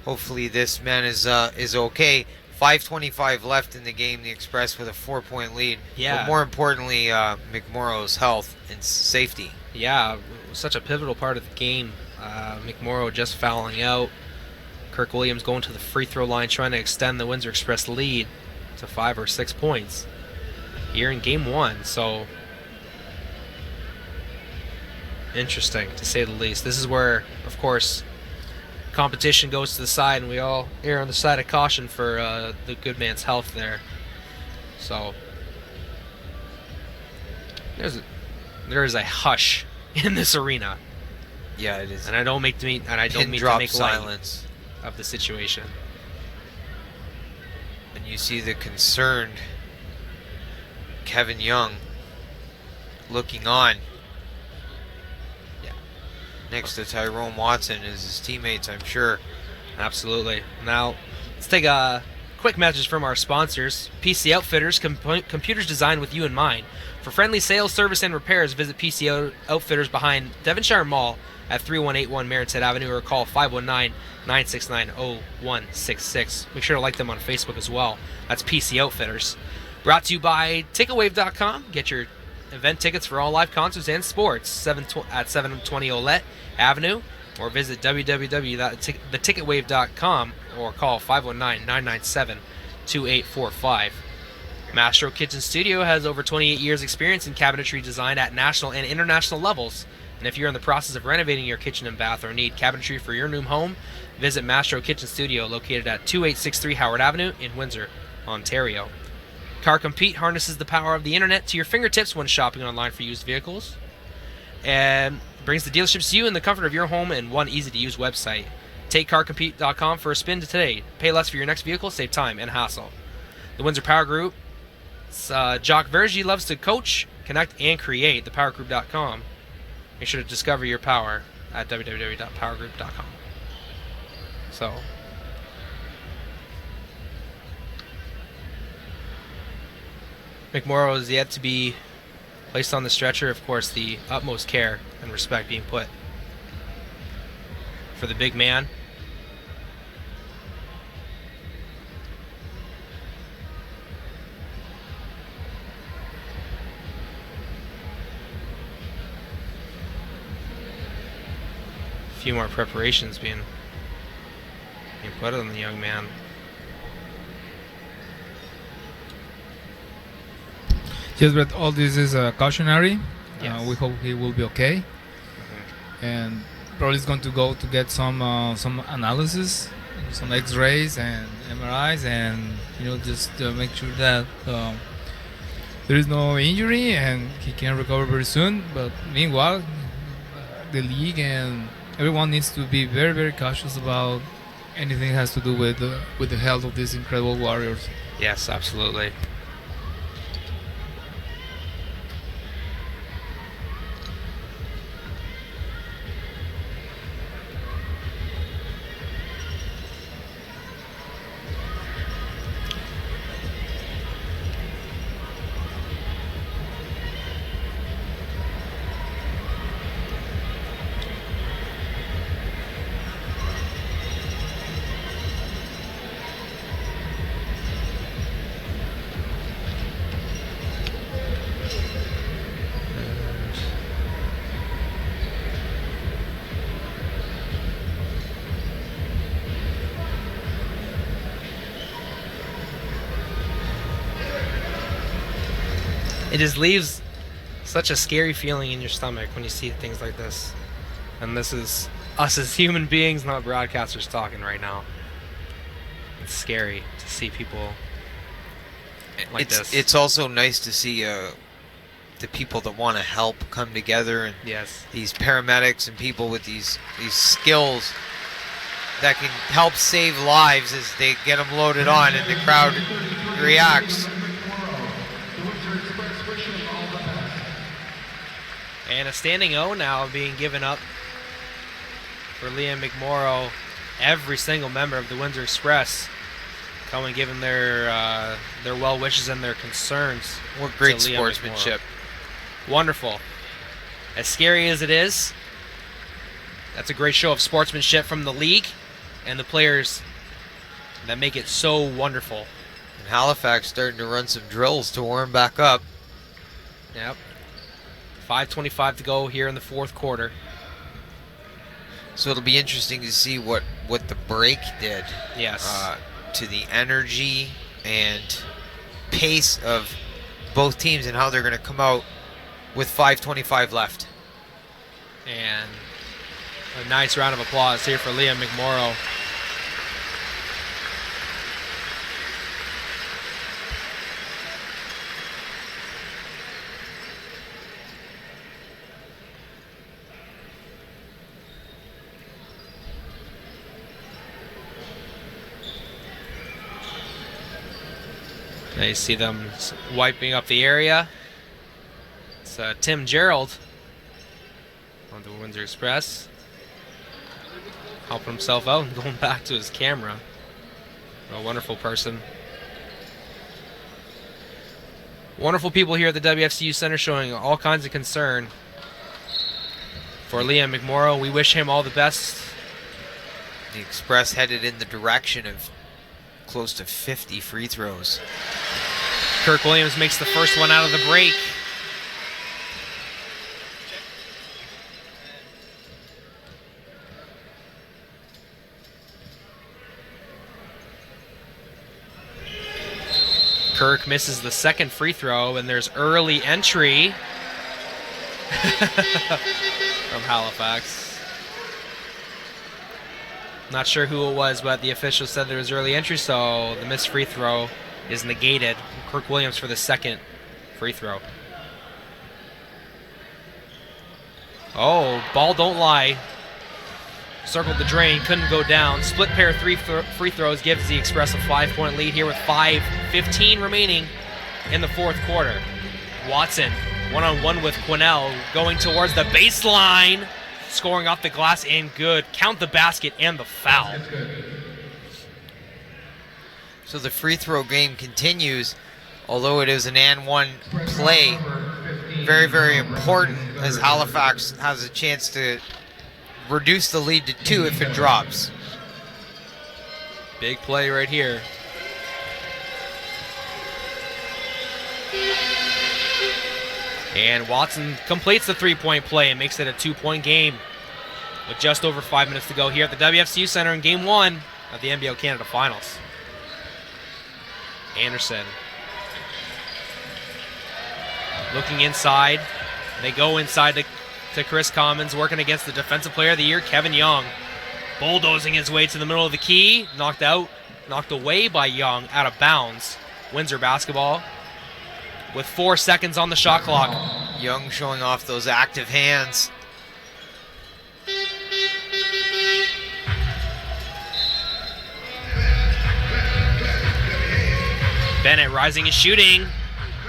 hopefully this man is okay. 5:25 left in the game. The Express with a 4-point lead. Yeah. But more importantly, McMorrow's health and safety. Yeah, such a pivotal part of the game. McMorrow just fouling out. Kirk Williams going to the free throw line, trying to extend the Windsor Express lead to 5 or 6 points here in game 1. So interesting, to say the least. This is where, of course, competition goes to the side, and we all err on the side of caution for the good man's health there. So there is a hush in this arena. Yeah, it is. And I don't mean to make silence light of the situation. And you see the concerned Kevin Young looking on. Yeah. Next to Tyrone Watson is his teammates, I'm sure. Absolutely. Now, let's take a quick message from our sponsors. PC Outfitters, computers designed with you in mind. For friendly sales, service, and repairs, visit PC Outfitters behind Devonshire Mall at 3181 Maritid Avenue, or call 519-969-0166. Make sure to like them on Facebook as well. That's PC Outfitters. Brought to you by Ticketwave.com. Get your event tickets for all live concerts and sports at 720 Olette Avenue, or visit www.theticketwave.com or call 519-997-2845. Mastro Kitchen Studio has over 28 years experience in cabinetry design at national and international levels. And if you're in the process of renovating your kitchen and bath or need cabinetry for your new home, visit Mastro Kitchen Studio, located at 2863 Howard Avenue in Windsor, Ontario. Car Compete harnesses the power of the internet to your fingertips when shopping online for used vehicles, and brings the dealerships to you in the comfort of your home in one easy-to-use website. Take CarCompete.com for a spin today. Pay less for your next vehicle, save time and hassle. The Windsor Power Group. Jacques Vergy loves to coach, connect, and create. ThePowerGroup.com. Make sure to discover your power at www.powergroup.com. So, McMorrow is yet to be placed on the stretcher. Of course, the utmost care and respect being put for the big man. A few more preparations being put on the young man. Yes, but all this is cautionary. Yes. We hope he will be okay, and probably is going to go to get some analysis, some X-rays and MRIs, and just make sure that there is no injury and he can recover very soon. But meanwhile, the league and everyone needs to be very, very cautious about anything that has to do with the health of these incredible warriors. Yes, absolutely. It just leaves such a scary feeling in your stomach when you see things like this. And this is us as human beings, not broadcasters, talking right now. it's scary to see people like this. It's also nice to see the people that want to help come together, and Yes. these paramedics and people with these skills that can help save lives as they get them loaded on and the crowd reacts. And a standing O now being given up for Liam McMorrow. Every single member of the Windsor Express coming, giving their well wishes and their concerns. What great to Liam sportsmanship. McMorrow. Wonderful. As scary as it is, that's a great show of sportsmanship from the league and the players that make it so wonderful. And Halifax starting to run some drills to warm back up. Yep. 5:25 to go here in the fourth quarter. So it'll be interesting to see what the break did. Yes. To the energy and pace of both teams and how they're going to come out with 5:25 left. And a nice round of applause here for Liam McMorrow. Now you see them wiping up the area. It's Tim Gerald on the Windsor Express, helping himself out and going back to his camera. A wonderful person. Wonderful people here at the WFCU Center showing all kinds of concern for Liam McMorrow. We wish him all the best. The Express headed in the direction of close to 50 free throws. Kirk Williams makes the first one out of the break. Kirk misses the second free throw, and there's early entry from Halifax. Not sure who it was, but the official said there was early entry, so the missed free throw is negated. Kirk Williams for the second free throw. Oh, ball don't lie. Circled the drain, couldn't go down. Split pair of free throws gives the Express a 5-point lead here with 5:15 remaining in the fourth quarter. Watson, one-on-one with Quinnell, going towards the baseline. Scoring off the glass and good. Count the basket and the foul. So the free throw game continues, although it is an and one play. Very, very important as Halifax has a chance to reduce the lead to 2 if it drops. Big play right here. And Watson completes the three-point play and makes it a 2-point game with just over 5 minutes to go here at the WFCU Center in Game 1 of the NBL Canada Finals. Anderson looking inside. They go inside to Chris Commons, working against the Defensive Player of the Year, Kevin Young. Bulldozing his way to the middle of the key. Knocked away by Young, out of bounds. Windsor basketball with 4 seconds on the shot clock. Young showing off those active hands. Bennett rising and shooting.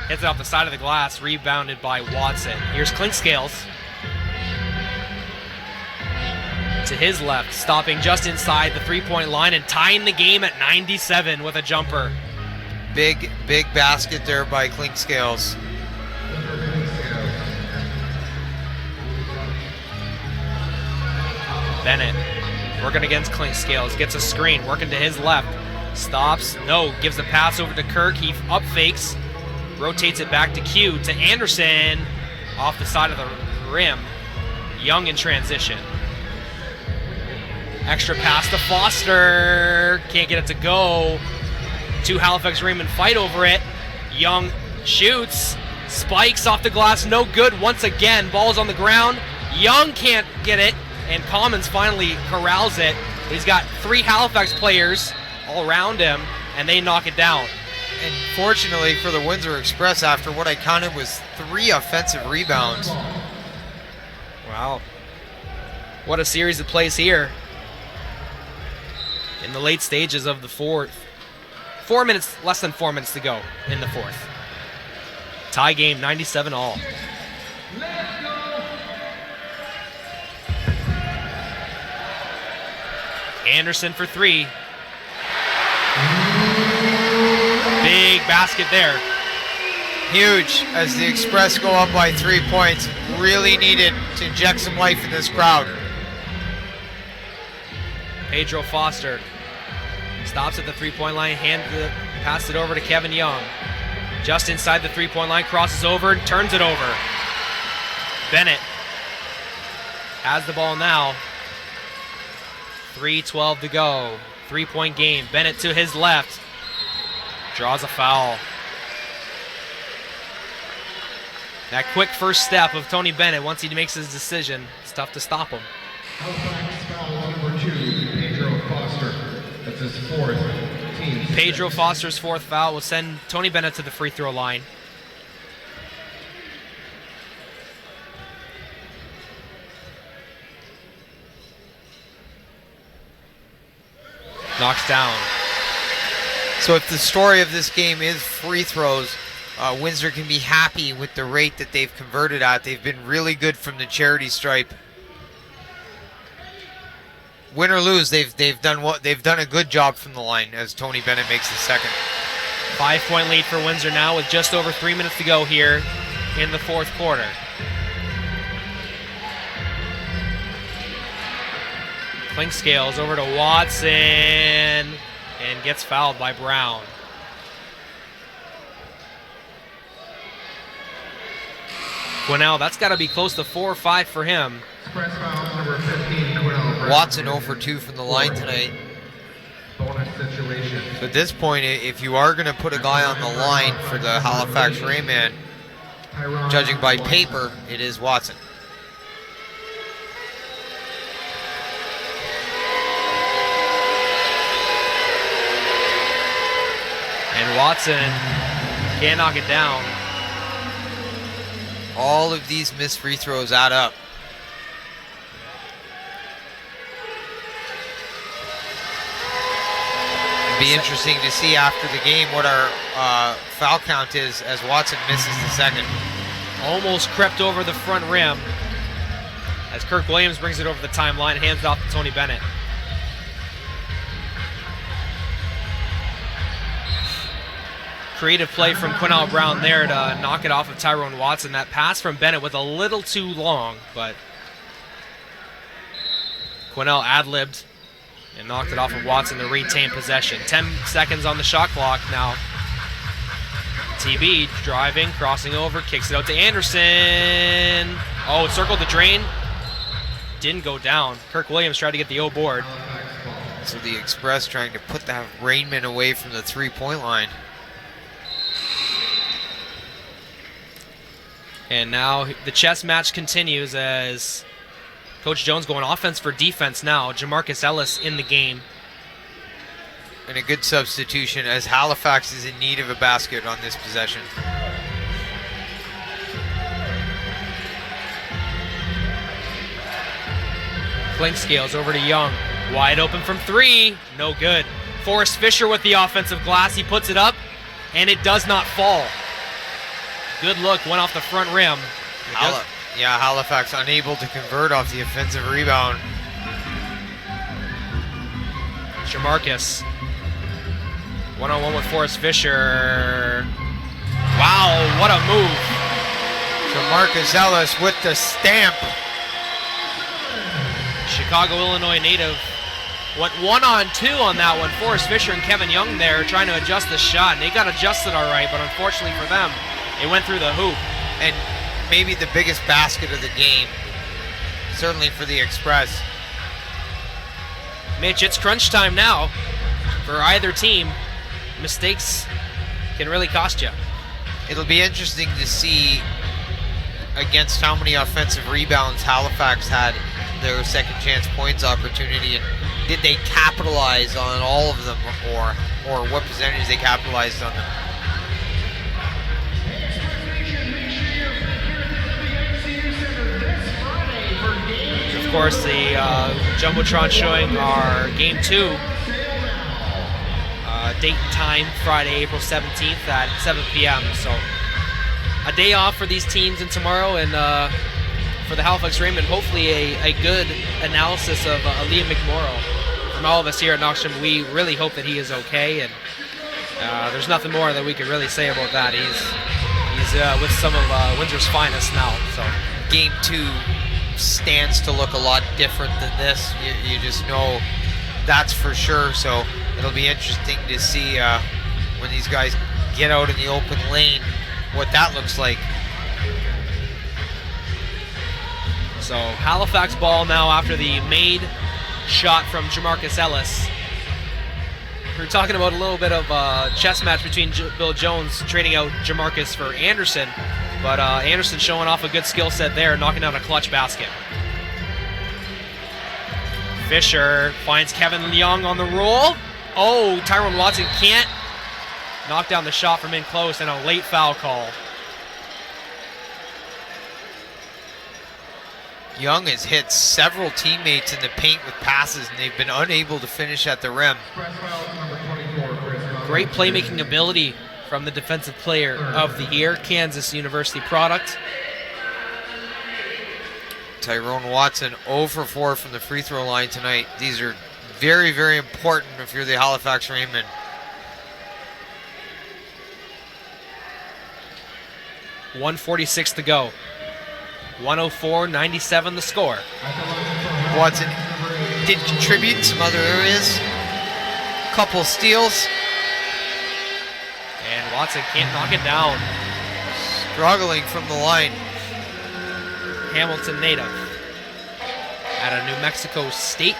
Hits it off the side of the glass, rebounded by Watson. Here's Clinkscales. To his left, stopping just inside the three-point line and tying the game at 97 with a jumper. Big basket there by Clinkscales. Bennett working against Clinkscales, gets a screen, working to his left. Stops, no, gives a pass over to Kirk. He up fakes, rotates it back to Q, to Anderson, off the side of the rim. Young in transition. Extra pass to Foster, can't get it to go. 2 Halifax Rainmen fight over it. Young shoots, spikes off the glass, no good once again. Ball's on the ground. Young can't get it, and Commons finally corrals it. But he's got 3 Halifax players all around him, and they knock it down. And fortunately for the Windsor Express, after what I counted was 3 offensive rebounds. Wow. What a series of plays here in the late stages of the fourth. Less than 4 minutes to go in the fourth. Tie game, 97 all. Anderson for 3. Big basket there. Huge as the Express go up by 3 points. Really needed to inject some life in this crowd. Pedro Foster stops at the 3-point line, pass it over to Kevin Young. Just inside the 3-point line, crosses over and turns it over. Bennett has the ball now. 3:12 to go. 3-point game. Bennett to his left. Draws a foul. That quick first step of Tony Bennett, once he makes his decision, it's tough to stop him. Halifax foul number 2, Pedro Foster. That's his 4th team. Pedro Foster's 4th foul will send Tony Bennett to the free throw line. Knocks down. So if the story of this game is free throws, Windsor can be happy with the rate that they've converted at. They've been really good from the charity stripe. Win or lose, they've done a good job from the line as Tony Bennett makes the second. 5-point lead for Windsor now with just over 3 minutes to go here in the fourth quarter. Clinkscales over to Watson and gets fouled by Brown. Quinnell, that's got to be close to 4 or 5 for him. Express foul number 15, Quinnell. Watson 0 for 2 from the line tonight. Bonus situation. So at this point, if you are going to put a guy on the line for the Halifax Rainmen, judging by paper, it is Watson. And Watson can't knock it down. All of these missed free throws add up. It'd be interesting to see after the game what our foul count is as Watson misses the second. Almost crept over the front rim as Kirk Williams brings it over the timeline and hands it off to Tony Bennett. Creative play from Quinnell Brown there to knock it off of Tyrone Watson. That pass from Bennett was a little too long, but Quinnell ad-libbed and knocked it off of Watson to retain possession. 10 seconds on the shot clock now. TB driving, crossing over, kicks it out to Anderson. Oh, it circled the drain. Didn't go down. Kirk Williams tried to get the O board. So the Express trying to put that Rainmen away from the 3-point line. And now the chess match continues as Coach Jones going offense for defense now. Jamarcus Ellis in the game. And a good substitution as Halifax is in need of a basket on this possession. Clinkscales over to Young. Wide open from 3. No good. Forrest Fisher with the offensive glass. He puts it up, and it does not fall. Good look, went off the front rim. Halifax unable to convert off the offensive rebound. Jamarcus. One-on-one with Forrest Fisher. Wow, what a move. Jamarcus Ellis with the stamp. Chicago, Illinois native went 1-on-2 on that one. Forrest Fisher and Kevin Young there trying to adjust the shot. And they got adjusted all right, but unfortunately for them, it went through the hoop. And maybe the biggest basket of the game, certainly for the Express. Mitch, it's crunch time now for either team. Mistakes can really cost you. It'll be interesting to see against how many offensive rebounds Halifax had their second chance points opportunity. And did they capitalize on all of them, or what percentage they capitalized on them? Of course, the Jumbotron showing our Game 2 date and time, Friday, April 17th at 7 p.m. So a day off for these teams and tomorrow, and for the Halifax Rainmen, hopefully a good analysis of Liam McMorrow. From all of us here at Knoxstrom, we really hope that he is okay, and there's nothing more that we can really say about that. He's with some of Windsor's finest now. So Game 2 stands to look a lot different than this. You just know that's for sure. So it'll be interesting to see when these guys get out in the open lane what that looks like. So Halifax ball now after the made shot from Jamarcus Ellis. We were talking about a little bit of a chess match between Bill Jones trading out Jamarcus for Anderson, but Anderson showing off a good skill set there, knocking down a clutch basket. Fisher finds Kevin Young on the roll. Oh, Tyrone Watson can't knock down the shot from in close, and a late foul call. Young has hit several teammates in the paint with passes, and they've been unable to finish at the rim. Great playmaking ability from the defensive player of the year, Kansas University product. Tyrone Watson 0 for 4 from the free throw line tonight. These are very, very important if you're the Halifax Rainmen. .146 to go. 104-97 the score. Watson did contribute in some other areas. Couple steals. And Watson can't knock it down. Struggling from the line. Hamilton native out of New Mexico State.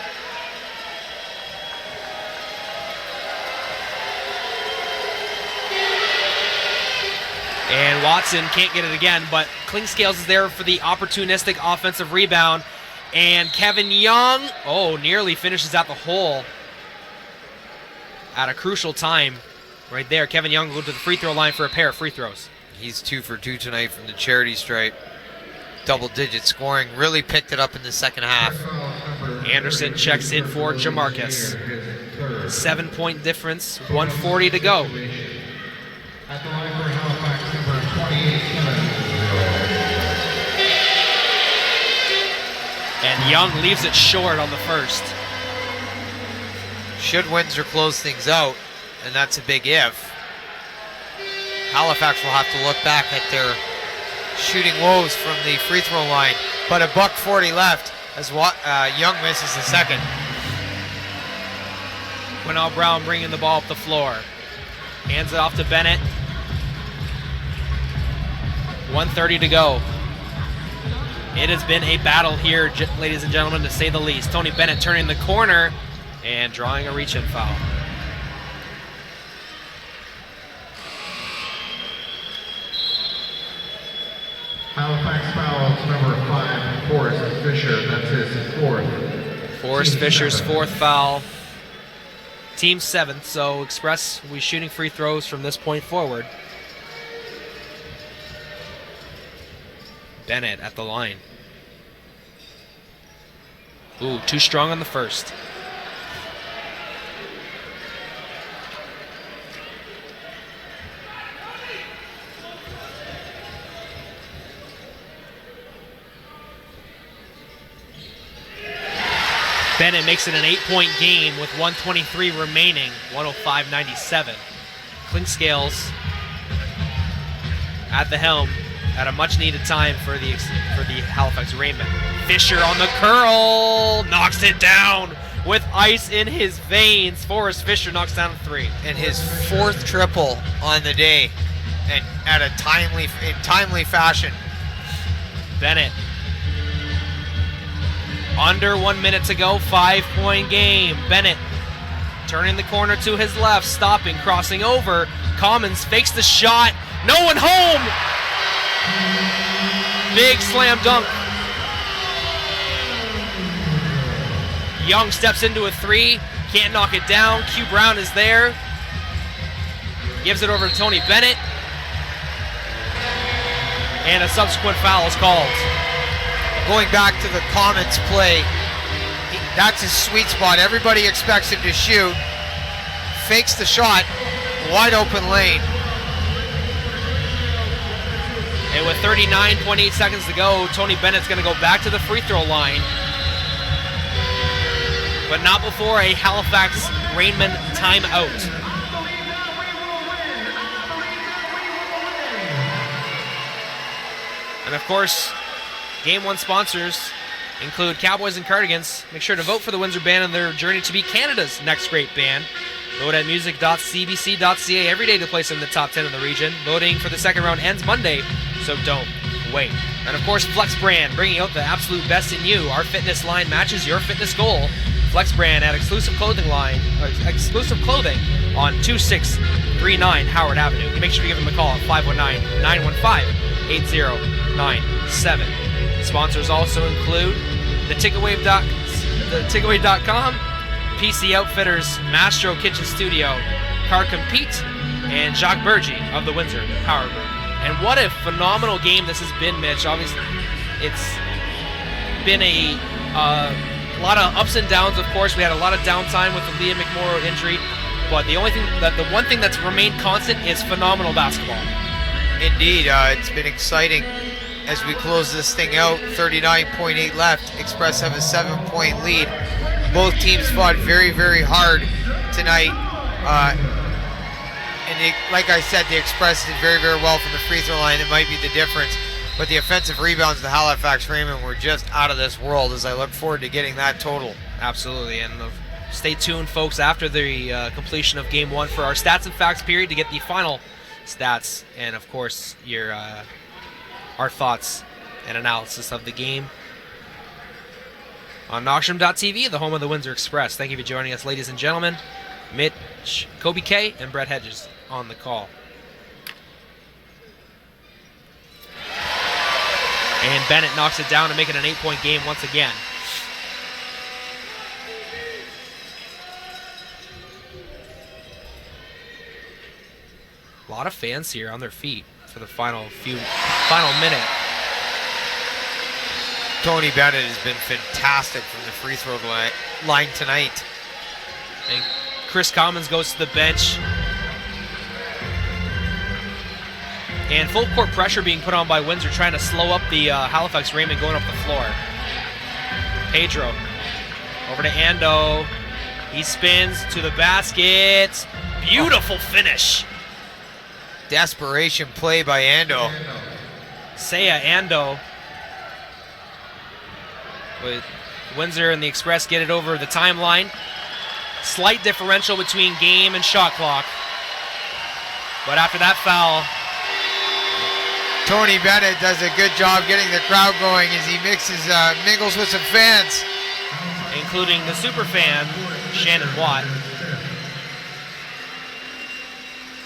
And Watson can't get it again, but Klingscales is there for the opportunistic offensive rebound. And Kevin Young, nearly finishes at the hole at a crucial time right there. Kevin Young will go to the free throw line for a pair of free throws. He's 2 for 2 tonight from the charity stripe. Double-digit scoring. Really picked it up in the second half. Anderson checks in for Jamarcus. 7-point difference, 140 to go. At the line for Halifax, number 28, And Young leaves it short on the first. Should Windsor close things out, and that's a big if, Halifax will have to look back at their shooting woes from the free throw line. But $1:40 left as Young misses the second. Quinell Brown bringing the ball up the floor. Hands it off to Bennett. 1:30 to go. It has been a battle here, ladies and gentlemen, to say the least. Tony Bennett turning the corner and drawing a reach-in foul. Halifax fouls number 5, Forrest Fisher. That's his fourth. Forrest Fisher's fourth foul. Team 7th, so Express will be shooting free throws from this point forward. Bennett at the line. Ooh, too strong on the first. Bennett makes it an 8-point game with 1:23 remaining, 105-97. Klingscales at the helm at a much-needed time for the Halifax Rainmen. Fisher on the curl, knocks it down with ice in his veins. Forrest Fisher knocks down a 3. And his 4th triple on the day, and at a timely fashion. Bennett. Under 1 minute to go, 5-point game. Bennett turning the corner to his left, stopping, crossing over. Commons fakes the shot. No one home! Big slam dunk. Young steps into a three, can't knock it down. Q Brown is there. Gives it over to Tony Bennett. And a subsequent foul is called. Going back to the Comets play, that's his sweet spot. Everybody expects him to shoot. Fakes the shot, wide open lane. And with 39.8 seconds to go, Tony Bennett's going to go back to the free throw line. But not before a Halifax Rainmen timeout. And of course, Game 1 sponsors include Cowboys and Cardigans. Make sure to vote for the Windsor Band on their journey to be Canada's next great band. Vote at music.cbc.ca every day to place in the top 10 in the region. Voting for the second round ends Monday, so don't wait. And of course, Flex Brand, bringing out the absolute best in you. Our fitness line matches your fitness goal. Flex Brand at exclusive clothing on 2639 Howard Avenue. You make sure to give them a call at 519-915-8097. Sponsors also include the Ticketwave.com, PC Outfitters, Mastro Kitchen Studio, Car Compete, and Jacques Bergy of the Windsor Power Group. And what a phenomenal game this has been, Mitch. Obviously, it's been a lot of ups and downs, of course. We had a lot of downtime with the Liam McMorrow injury, but the one thing that's remained constant is phenomenal basketball. Indeed, it's been exciting as we close this thing out. 39.8 left. Express have a 7-point lead. Both teams fought very, very hard tonight. Like I said, the Express did very, very well from the free throw line. It might be the difference. But the offensive rebounds of the Halifax Rainmen were just out of this world, as I look forward to getting that total. Absolutely. And stay tuned, folks, after the completion of Game 1 for our Stats and Facts period to get the final stats and, of course, our thoughts and analysis of the game on Knocksham.tv, the home of the Windsor Express. Thank you for joining us, ladies and gentlemen. Mitch, Kobe K, and Brett Hedges on the call. And Bennett knocks it down to make it an 8-point game once again. A lot of fans here on their feet for the final minute. Tony Bennett has been fantastic from the free throw line tonight. And Chris Commons goes to the bench. And full court pressure being put on by Windsor, trying to slow up the Halifax Rainmen going up the floor. Pedro over to Ando. He spins to the basket. Beautiful finish. Desperation play by Ando. Seiya Ando. With Windsor and the Express get it over the timeline. Slight differential between game and shot clock. But after that foul, Tony Bennett does a good job getting the crowd going as he mingles with some fans. Including the super fan, Shannon Watt.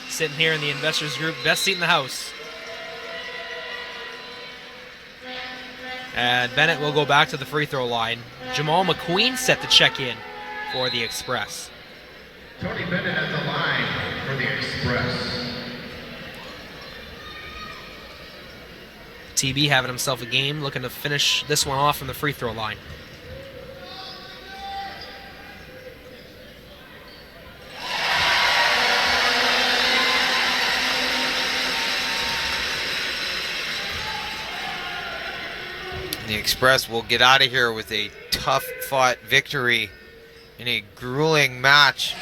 Sitting here in the investors group, best seat in the house. And Bennett will go back to the free throw line. Jamal McQueen set to check in for the Express. Tony Bennett at the line for the Express. TB having himself a game, looking to finish this one off from the free throw line. The Express will get out of here with a tough-fought victory in a grueling match.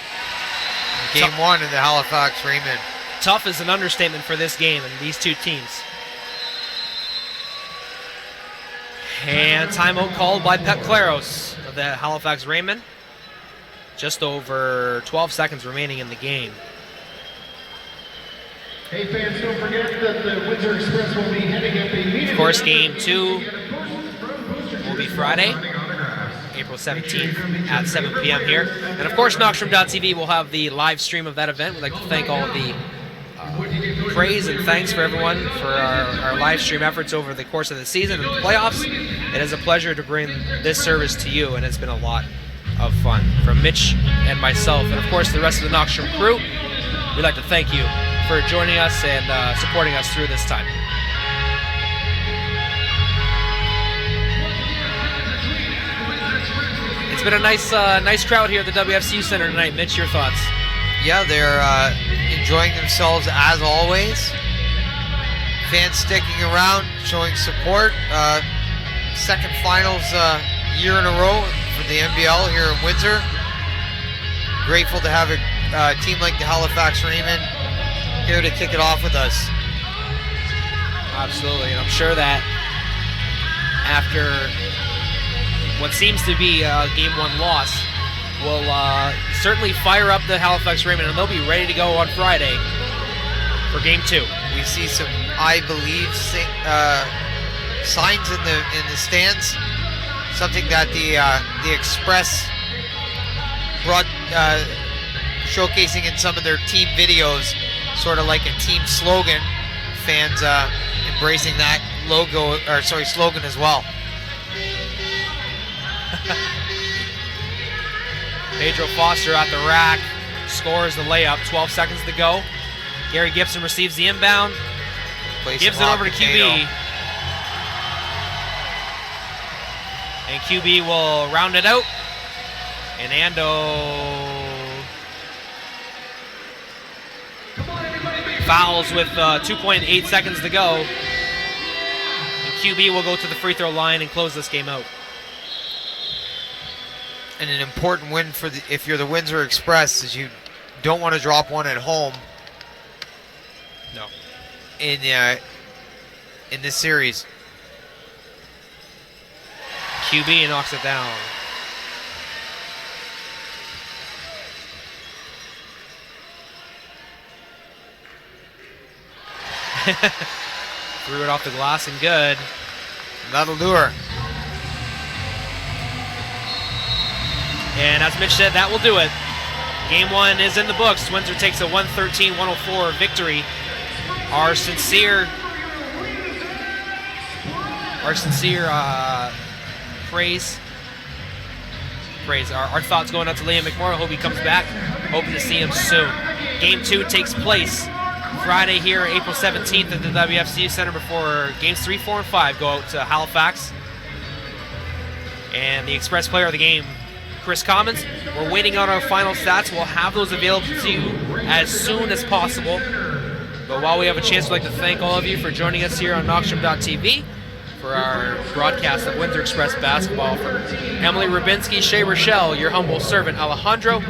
Game 1 in the Halifax Rainmen. Tough is an understatement for this game and these two teams. And timeout called by Pep Claros of the Halifax Rainmen. Just over 12 seconds remaining in the game. Hey fans, don't forget that the Windsor Express will be heading up immediately. Of course, Game 2 will be Friday, April 17th at 7 p.m. here. And of course, Knocksham.tv will have the live stream of that event. We'd like to thank all of the praise and thanks for everyone for our live stream efforts over the course of the season and the playoffs. It is a pleasure to bring this service to you, and it's been a lot of fun. From Mitch and myself, and of course the rest of the Knockstrom crew, we'd like to thank you for joining us and supporting us through this time. It's been a nice crowd here at the WFCU Center tonight. Mitch, your thoughts? Yeah, they're enjoying themselves as always. Fans sticking around, showing support. Second finals year in a row for the NBL here in Windsor. Grateful to have a team like the Halifax Rainmen here to kick it off with us. Absolutely, and I'm sure that after what seems to be a Game 1 loss, will certainly fire up the Halifax Rainmen, and they'll be ready to go on Friday for Game 2. We see some, I believe, signs in the stands. Something that the Express brought, showcasing in some of their team videos, sort of like a team slogan. Fans embracing that slogan as well. Pedro Foster at the rack, scores the layup, 12 seconds to go. Gary Gibson receives the inbound, gives it over to QB. And QB will round it out. And Ando fouls with 2.8 seconds to go. And QB will go to the free throw line and close this game out. And an important win for if you're the Windsor Express, is you don't want to drop one at home. No. In this series. QB knocks it down. Threw it off the glass and good. That'll do her. And as Mitch said, that will do it. Game 1 is in the books. Windsor takes a 113-104 victory. Our sincere praise. Our thoughts going out to Liam McMorrow. Hope he comes back. Hoping to see him soon. Game 2 takes place Friday here, April 17th at the WFCU Center before Games 3, 4, and 5 go out to Halifax. And the Express player of the game, Chris Commons. We're waiting on our final stats. We'll have those available to you as soon as possible. But while we have a chance, we'd like to thank all of you for joining us here on Knockstrom.tv for our broadcast of Windsor Express basketball. For Emily Rubinski, Shay Rochelle, your humble servant Alejandro,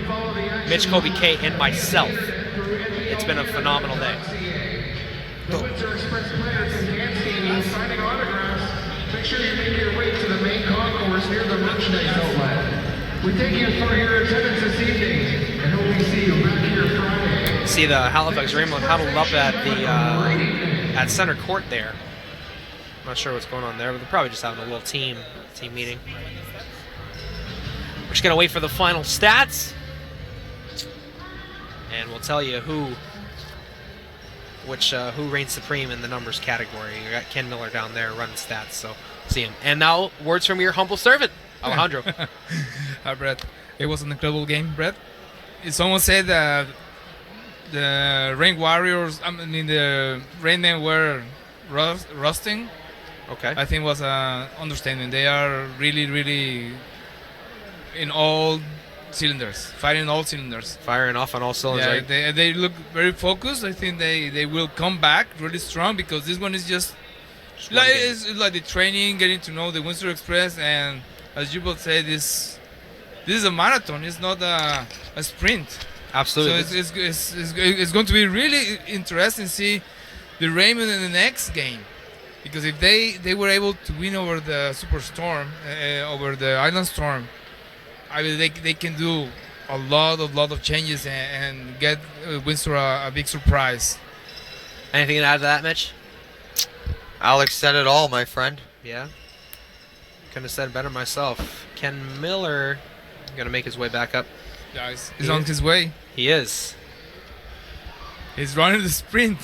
Mitch Kobe K, and myself. It's been a phenomenal day. The Windsor Express players and dance team signing autographs. Make sure you make your way to the main concourse near the merchandise outlet. We thank you for your attendance this evening and hope we see you back here Friday. See the Halifax Rainmen huddled up at the at center court there. I'm not sure what's going on there, but they're probably just having a little team meeting. We're just gonna wait for the final stats, and we'll tell you who reigns supreme in the numbers category. You got Ken Miller down there running stats, so see him. And now words from your humble servant, Alejandro. Hi, Brett. It was an incredible game, Brett. Someone said that the Rain Warriors, the Rainmen were rusting. Okay. I think it was an understatement. They are really, really in all cylinders, firing all cylinders. Firing off on all cylinders. Yeah, right? they look very focused. I think they will come back really strong because this one is just it's like the training, getting to know the Windsor Express, and as you both said, this is a marathon. It's not a sprint. Absolutely. So it's going to be really interesting to see the Raymond in the next game. Because if they were able to win over the Superstorm, over the Island Storm, I mean they can do a lot of changes and get Windsor a big surprise. Anything to add to that, Mitch? Alex said it all, my friend. Yeah. Couldn't have said it better myself. Ken Miller going to make his way back up. Yeah, he's on his way. He is. He's running the sprint.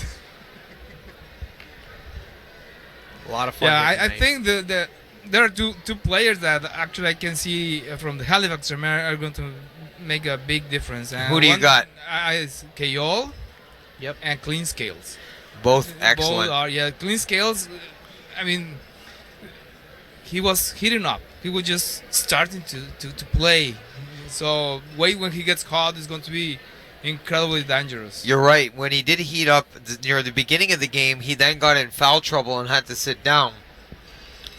A lot of fun. Yeah, I think the there are two players that actually I can see from the Halifax Rainmen are going to make a big difference. And Who do you got? Is Kayol Yep. and Clean Scales. Both excellent. Both are, yeah. Clean Scales, I mean, he was heating up. He was just starting to play. So wait, when he gets caught, it's going to be incredibly dangerous. You're right. When he did heat up near the beginning of the game, he then got in foul trouble and had to sit down.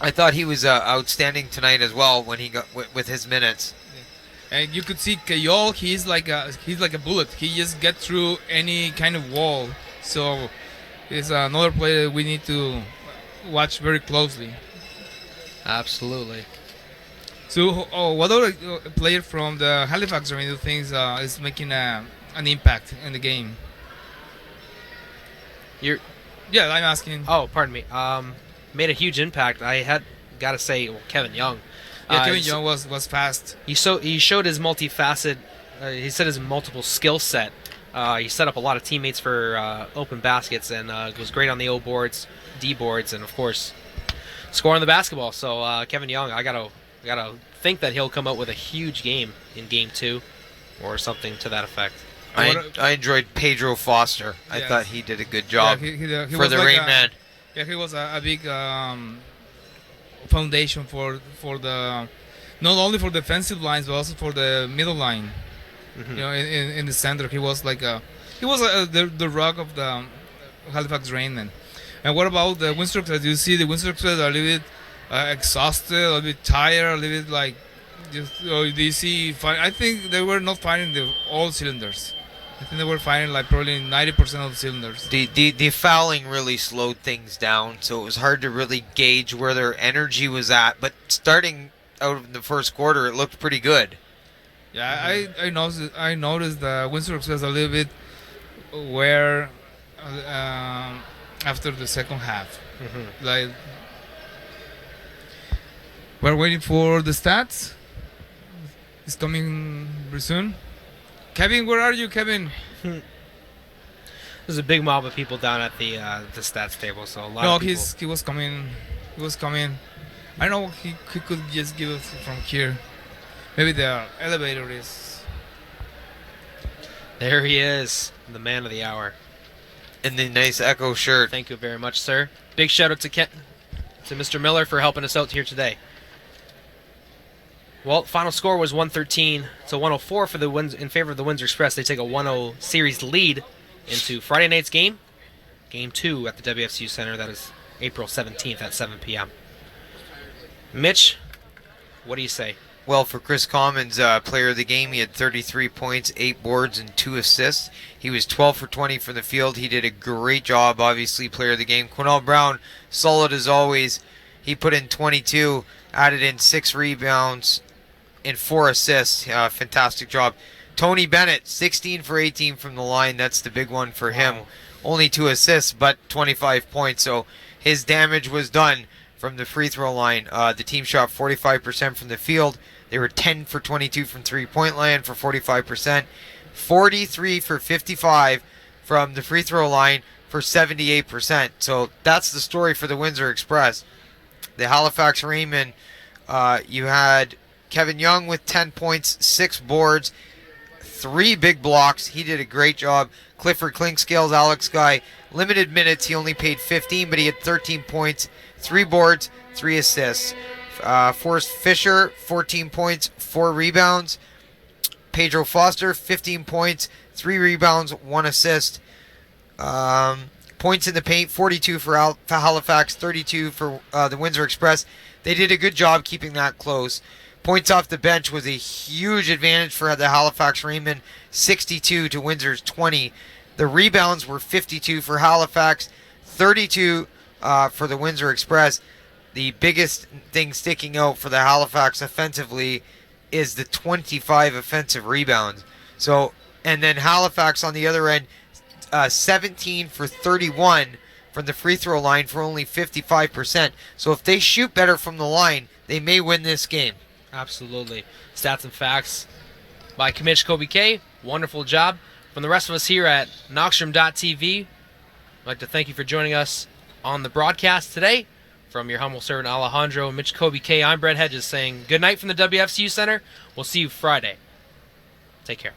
I thought he was outstanding tonight as well when he got with his minutes. And you could see Kayol, he's like a bullet. He just gets through any kind of wall. So it's another player that we need to watch very closely. Absolutely. So what other player from the Halifax Rainmen thinks is making an impact in the game? Yeah, I'm asking. Oh, pardon me. Made a huge impact. I had got to say, Kevin Young. Yeah, Kevin Young was fast. He showed his multifaceted. He said his multiple skill set. He set up a lot of teammates for open baskets and was great on the O boards, D boards, and of course, scoring the basketball. So Kevin Young, I gotta think that he'll come out with a huge game in Game 2, or something to that effect. I enjoyed Pedro Foster. I Yes. thought he did a good job he for was the like Rainmen. Yeah, he was a big foundation for the not only for defensive lines but also for the middle line. Mm-hmm. You know, in the center, he was like the rock of the Halifax Rainmen. And what about the Windsor? As you see, the Windsor are a little bit exhausted, a little bit tired, a little bit like just. Do you see? I think they were not firing all cylinders. I think they were firing like probably 90% of the cylinders. The fouling really slowed things down, so it was hard to really gauge where their energy was at. But starting out of the first quarter, it looked pretty good. Yeah, I noticed the Windsor was a little bit wear after the second half. Mm-hmm. Like we're waiting for the stats. It's coming very soon. Kevin, where are you, Kevin? There's a big mob of people down at the stats table, so a lot No, of people. he was coming. He was coming. I know he could just give us from here. Maybe the elevator is. There he is, the man of the hour. In the nice Echo shirt. Thank you very much, sir. Big shout out to Mr. Miller for helping us out here today. Well, final score was 113 to 104 for the in favor of the Windsor Express. They take a 1-0 series lead into Friday night's game, Game 2 at the WFCU Center. That is April 17th at 7 p.m. Mitch, what do you say? Well, for Chris Commons, player of the game, he had 33 points, 8 boards, and 2 assists. He was 12 for 20 from the field. He did a great job, obviously, player of the game. Quinell Brown, solid as always. He put in 22, added in 6 rebounds and 4 assists. Fantastic job. Tony Bennett, 16 for 18 from the line. That's the big one for him. Wow. Only 2 assists, but 25 points. So his damage was done from the free throw line. The team shot 45% from the field. They were 10 for 22 from three-point line for 45%. 43 for 55 from the free throw line for 78%. So that's the story for the Windsor Express. The Halifax Rainmen, you had Kevin Young with 10 points, 6 boards, 3 big blocks. He did a great job. Clifford Clinkscales, Alex Guy, limited minutes. He only paid 15, but he had 13 points, 3 boards, 3 assists. Forrest Fisher, 14 points, 4 rebounds. Pedro Foster, 15 points, 3 rebounds, 1 assist. Points in the paint, 42 for Halifax, 32 for the Windsor Express. They did a good job keeping that close. Points off the bench was a huge advantage for the Halifax Rainmen, 62 to Windsor's 20. The rebounds were 52 for Halifax, 32 for the Windsor Express. The biggest thing sticking out for the Halifax offensively is the 25 offensive rebounds. So, and then Halifax on the other end, 17 for 31 from the free throw line for only 55%. So if they shoot better from the line, they may win this game. Absolutely. Stats and facts by Mitch Kobe K. Wonderful job. From the rest of us here at Knoxroom.tv, I'd like to thank you for joining us on the broadcast today. From your humble servant Alejandro, Mitch Kobe K, I'm Brett Hedges saying good night from the WFCU Center. We'll see you Friday. Take care.